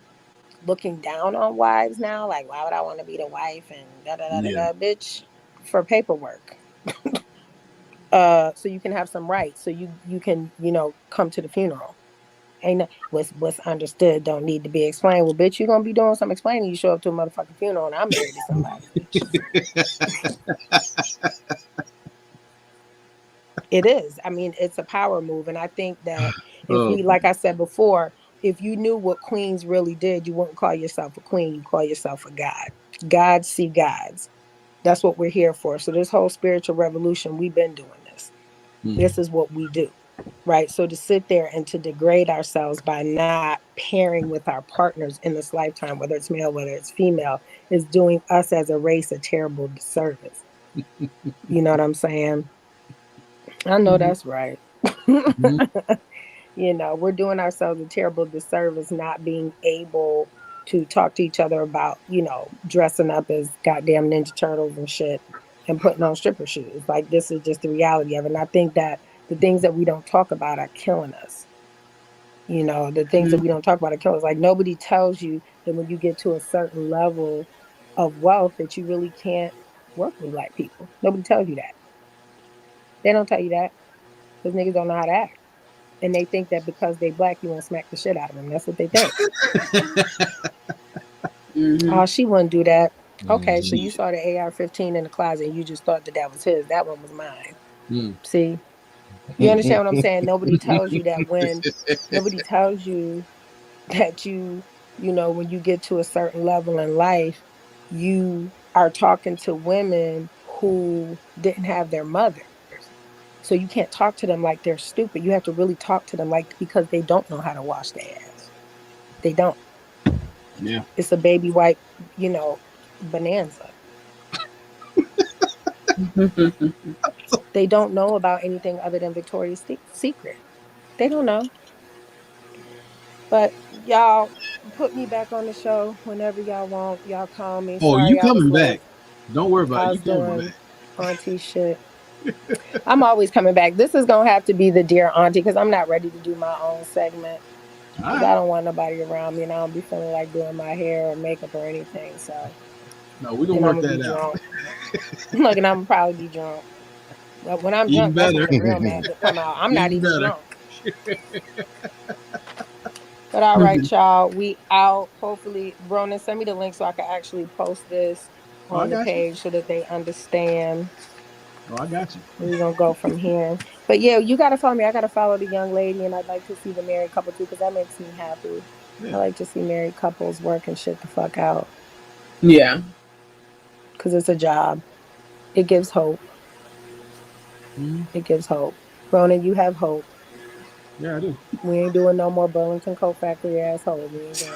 looking down on wives now. Like, why would I want to be the wife and da-da-da-da-da, bitch, for paperwork. So you can have some rights. So you can, come to the funeral. Ain't no, what's understood don't need to be explained. Well, bitch, you're gonna be doing some explaining. You show up to a motherfucking funeral and I'm married to somebody, bitch. It is. I mean, it's a power move. And I think that if we, like I said before, if you knew what queens really did, you wouldn't call yourself a queen, you call yourself a god. Gods see gods. That's what we're here for. So this whole spiritual revolution, we've been doing this. This is what we do. Right. So to sit there and to degrade ourselves by not pairing with our partners in this lifetime, whether it's male, whether it's female, is doing us as a race a terrible disservice. You know what I'm saying? I know that's right. We're doing ourselves a terrible disservice not being able to talk to each other about, dressing up as goddamn Ninja Turtles and shit and putting on stripper shoes. Like, this is just the reality of it. And I think that the things that we don't talk about are killing us. The things that we don't talk about are killing us. Like, nobody tells you that when you get to a certain level of wealth that you really can't work with black people. Nobody tells you that. They don't tell you that because niggas don't know how to act. And they think that because they black, you want to smack the shit out of them. That's what they think. Oh, she wouldn't do that. Okay, so you saw the AR-15 in the closet and you just thought that was his. That one was mine. See? You understand what I'm saying? Nobody tells you that nobody tells you that when you get to a certain level in life, you are talking to women who didn't have their mothers. So you can't talk to them like they're stupid. You have to really talk to them because they don't know how to wash their ass. They don't. Yeah. It's a baby wipe, bonanza. They don't know about anything other than Victoria's Secret. They don't know. But y'all put me back on the show whenever y'all want. Y'all call me. Oh, Sorry you I was coming late. back. Don't worry about I it. was You coming doing back. auntie shit. I'm always coming back. This is going to have to be the Dear Auntie because I'm not ready to do my own segment. Because I don't want nobody around me and I don't be feeling like doing my hair or makeup or anything. So, no, we're going to work that out. Look, and I'm going to probably be drunk. But when I'm Even drunk, that's better. when the real magic come out. I'm not even better. drunk. But all right, y'all, we out. Hopefully, Ronan, send me the link so I can actually post this on the page so that they understand. Oh, I got you. We're going to go from here. But yeah, you got to follow me. I got to follow the young lady, and I'd like to see the married couple too because that makes me happy. Yeah. I like to see married couples working shit the fuck out. Yeah. Because it's a job. It gives hope. It gives hope. Ronan, you have hope. Yeah, I do. We ain't doing no more Burlington Coat Factory asshole. We ain't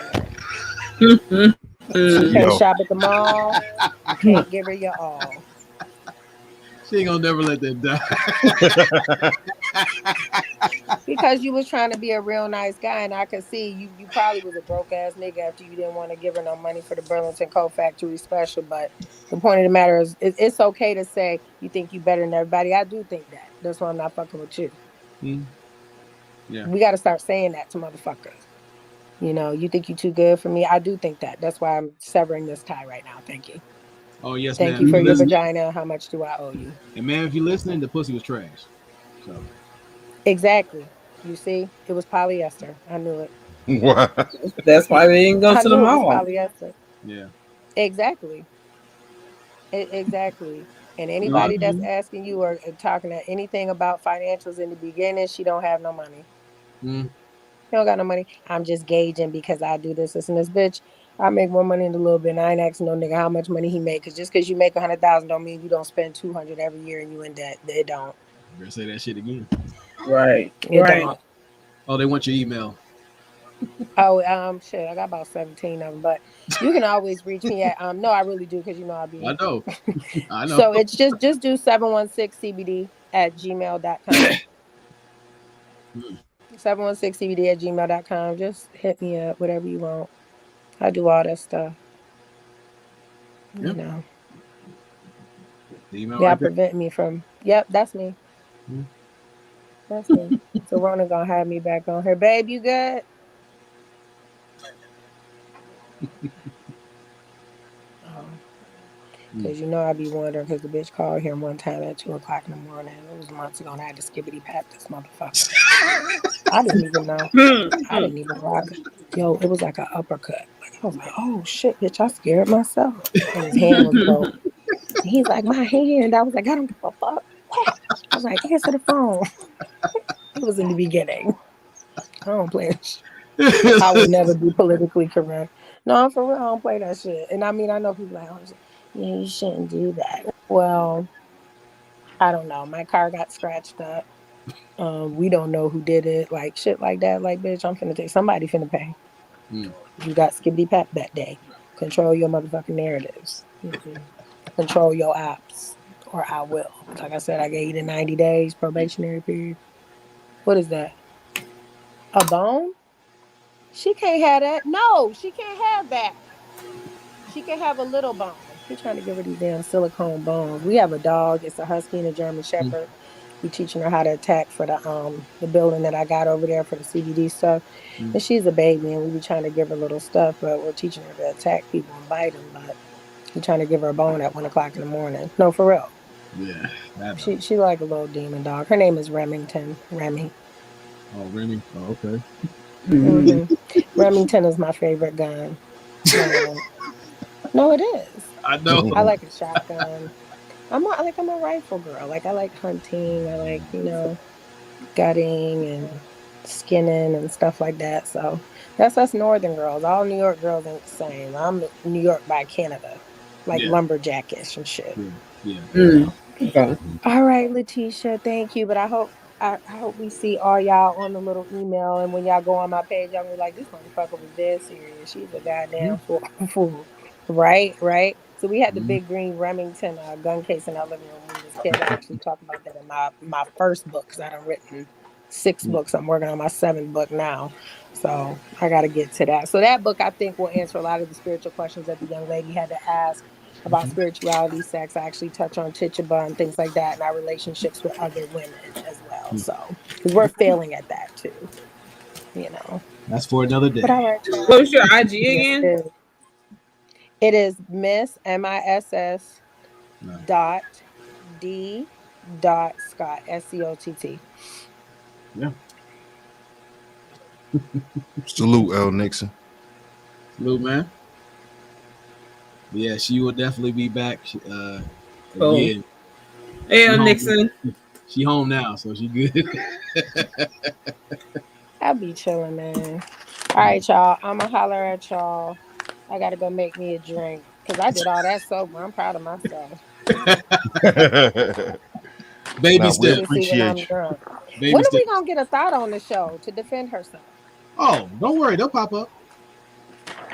doing that. She can't shop at the mall. You can't give her your all. She ain't gonna never let that die. Because you was trying to be a real nice guy, and I could see you probably was a broke ass nigga after you didn't want to give her no money for the Burlington Coat Factory special. But the point of the matter is, it's okay to say you think you better than everybody. I do think that. That's why I'm not fucking with you. Yeah. We got to start saying that to motherfuckers. You think you too good for me. I do think that. That's why I'm severing this tie right now. Thank you. Oh, yes, Thank you for your vagina. How much do I owe you? And man, if you're listening, the pussy was trash. So exactly. You see, it was polyester. I knew it. What? That's why they didn't go to the mall. It was polyester. Yeah. Exactly. Exactly. And anybody that's asking you or talking to anything about financials in the beginning, she don't have no money. You don't got no money. I'm just gauging because I do this, and this. Bitch, I make more money in a little bit. And I ain't asking no nigga how much money he make. Because just because you make 100,000 don't mean you don't spend 200 every year and you in debt. It don't. You better say that shit again. Right. It don't. Oh, they want your email. Oh, shit. I got about 17 of them, but you can always reach me at no, I really do because I'll be. I know. I know. So it's just do 716cbd@gmail.com. 716cbd@gmail.com. Just hit me up, whatever you want. I do all that stuff. Yeah. You know. The email Y'all right there. prevent me from. Yep, that's me. Mm. That's me. So Ronin gonna have me back on her. Babe, you good? Oh, because you know I be wondering because the bitch called him one time at 2 o'clock in the morning. It was months ago and I had to skibbity pap this motherfucker. I didn't even know. I didn't even rock. Yo, it was like an uppercut. Like I was like, oh shit, bitch, I scared myself. And his hand was broke. And he's like, my hand. I was like, I don't give a fuck. What? I was like, answer the phone. It was in the beginning. I don't play that shit. I would never be politically correct. No, for real, I don't play that shit. And I mean, I know people like, oh, yeah, you shouldn't do that. Well, I don't know. My car got scratched up. We don't know who did it. Like shit like that. Like, bitch, I'm finna take somebody finna pay. Mm. You got skibbity pap that day. Control your motherfucking narratives. Control your ops, or I will. Like I said, I gave you the 90 days probationary period. What is that? A bone? She can't have that. No, she can't have that. She can have a little bone. He trying to give her these damn silicone bones. We have a dog. It's a husky and a German shepherd. We teaching her how to attack for the building that I got over there for the CBD stuff. Mm. And she's a baby, and we be trying to give her little stuff, but we're teaching her to attack people and bite them. But we trying to give her a bone at 1 o'clock in the morning. No, for real. Yeah, that She like a little demon dog. Her name is Remington. Remy. Oh, Remy. Oh, okay. Remington is my favorite gun. No, it is. I know. I like a shotgun. I'm a rifle girl. Like I like hunting. I like, gutting and skinning and stuff like that. So that's us northern girls. All New York girls ain't the same. I'm New York by Canada. Like Yeah. lumberjackish and shit. Yeah. Okay. All right, Letitia, thank you. But I hope we see all y'all on the little email, and when y'all go on my page, y'all gonna be like, this motherfucker was dead serious. She's a goddamn fool. Right, right. So we had the big green Remington gun case in our living room when we was kids. I actually talk about that in my first book because I done written 6 books. I'm working on my 7th book now. So I got to get to that. So that book I think will answer a lot of the spiritual questions that the young lady had to ask about spirituality, sex. I actually touch on Tituba and things like that, and our relationships with other women as well. So, because we're failing at that too, you know. That's for another day. But all right, What y'all. was your IG Yes, again? it is. It is Miss MISS No. dot D dot Scott SCOTT. Yeah. Salute, L. Nixon. Salute, man. Yeah, she will definitely be back. Cool. Again. Hey, She home. Nixon. She home now, so she good. I'll be chilling, man. All right, y'all. I'ma holler at y'all. I gotta go make me a drink because I did all that sober. I'm proud of myself. Baby Nah, we step. You see when appreciate I'm you. drunk. Baby When are step. we gonna get a thought on the show to defend herself? Oh, don't worry, they'll pop up.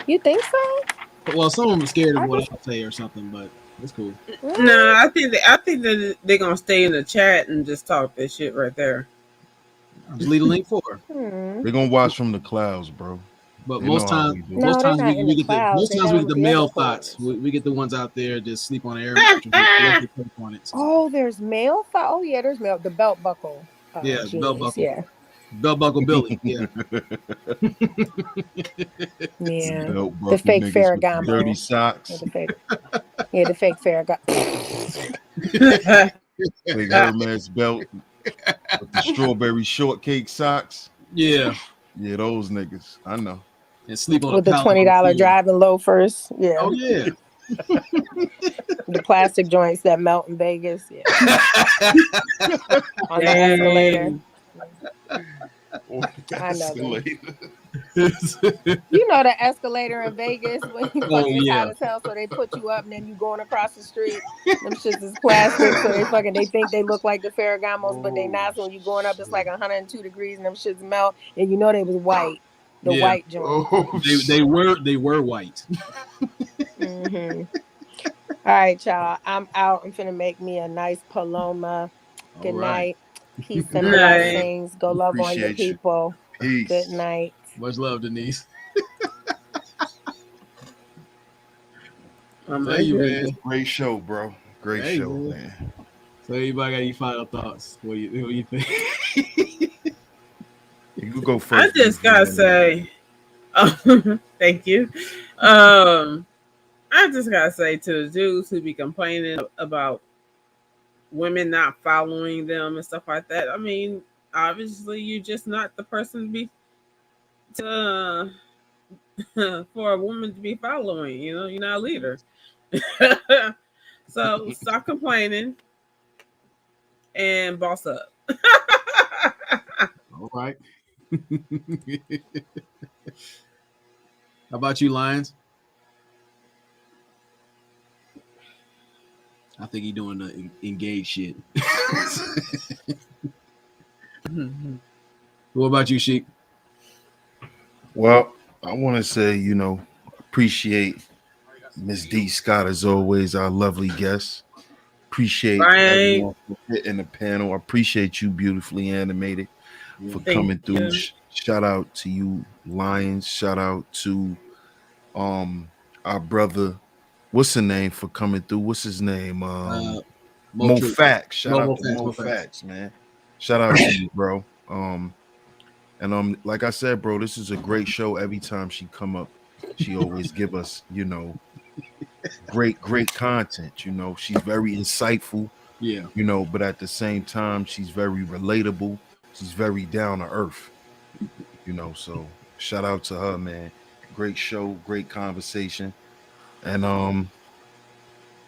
You think so? Well, some of them are scared of I what just I'll say or something, but it's cool. No, really? I think that they're gonna stay in the chat and just talk that shit right there. I'll just leave a link for her. They're gonna watch from the clouds, bro. But They know how we do. No, they're not in the we get the clouds. They down at the male other thoughts. corners. We get the ones out there just sleep on the air mattress. The rest they sleep on it. So Oh, there's male thought. Oh yeah, there's male. The belt buckle. yeah, Genius. Yeah. belt buckle Billy. Yeah, Yeah. Belt The buckle fake niggas with the dirty Ferragamo. Yeah, socks, the fake. Yeah, the fake Ferragamo. big Hermes belt with the strawberry shortcake socks. yeah, Yeah, those niggas. I know. and sleep on a With the pallet on the $20 floor. driving loafers. Yeah. Oh yeah. The plastic joints that melt in Vegas. Yeah. On the escalator. I know them. You know the escalator in Vegas when you Oh fucking it's hot yeah. as hell, so they put you up and then you going across the street. Them shits is plastic, so they think they look like the Ferragamos, but they not. So when you going up, it's like 102 degrees and them shits melt, and you know they was white, the Yeah. white joint. They were white. Mm-hmm. All right, y'all. I'm out. I'm finna make me a nice Paloma. All Good right. night. Peace and Night. blessings. Go love on your Appreciate you. people. Peace. Good night. Much love, Denise. Oh, my Thank you, goodness. man. Great show, bro. Great Hey, show, man. man. So, anybody got any final thoughts? What you think? You can go first. I just gotta say, thank you. I just gotta say to the dudes who be complaining about women not following them and stuff like that. I mean, obviously, you're just not the person to be to for a woman to be following. You know, you're not a leader. So stop complaining and boss up. All right. How about you, Lions? I think he's doing the engaged shit. What about you, Sheik? Well, I want to say, appreciate Miss D. Scott as always, our lovely guest. Appreciate everyone for hitting the panel. I appreciate you, beautifully animated, for coming through. Shout out to you, Lions. Shout out to our brother. What's the name for coming through? What's his name? Mo Facts. Shout out to Mo Facts, man. Shout out to you, bro. And like I said, bro, this is a great show. Every time she come up, she always give us, great content. She's very insightful. Yeah. But at the same time, she's very relatable. She's very down to earth. So shout out to her, man. Great show, great conversation. And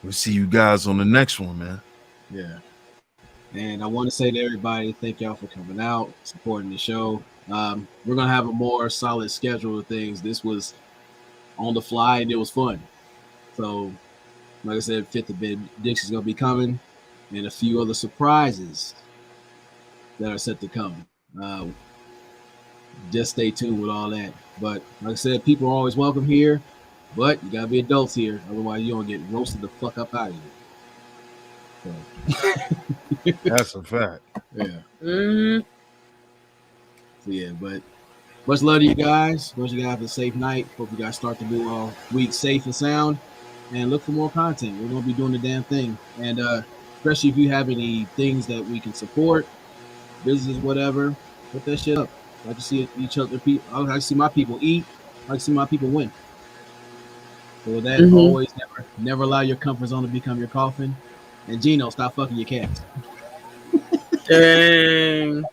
we'll see you guys on the next one, man. Yeah. And I want to say to everybody, thank y'all for coming out, supporting the show. We're gonna have a more solid schedule of things. This was on the fly and it was fun. So, like I said, Fifth of Benediction is gonna be coming, and a few other surprises that are set to come. Just stay tuned with all that. But like I said, people are always welcome here, but you gotta be adults here, otherwise you don't get roasted the fuck up out of here. So. That's a fact. Yeah. Mm-hmm. So yeah, but much love to you guys. Wish you guys have a safe night. Hope you guys start the new week safe and sound. And look for more content. We're gonna be doing the damn thing. And especially if you have any things that we can support, business, whatever, put that shit up. I like to see each other people. I like to see my people eat. I like to see my people win. So with that, always never allow your comfort zone to become your coffin. And Gino, stop fucking your cats. Dang.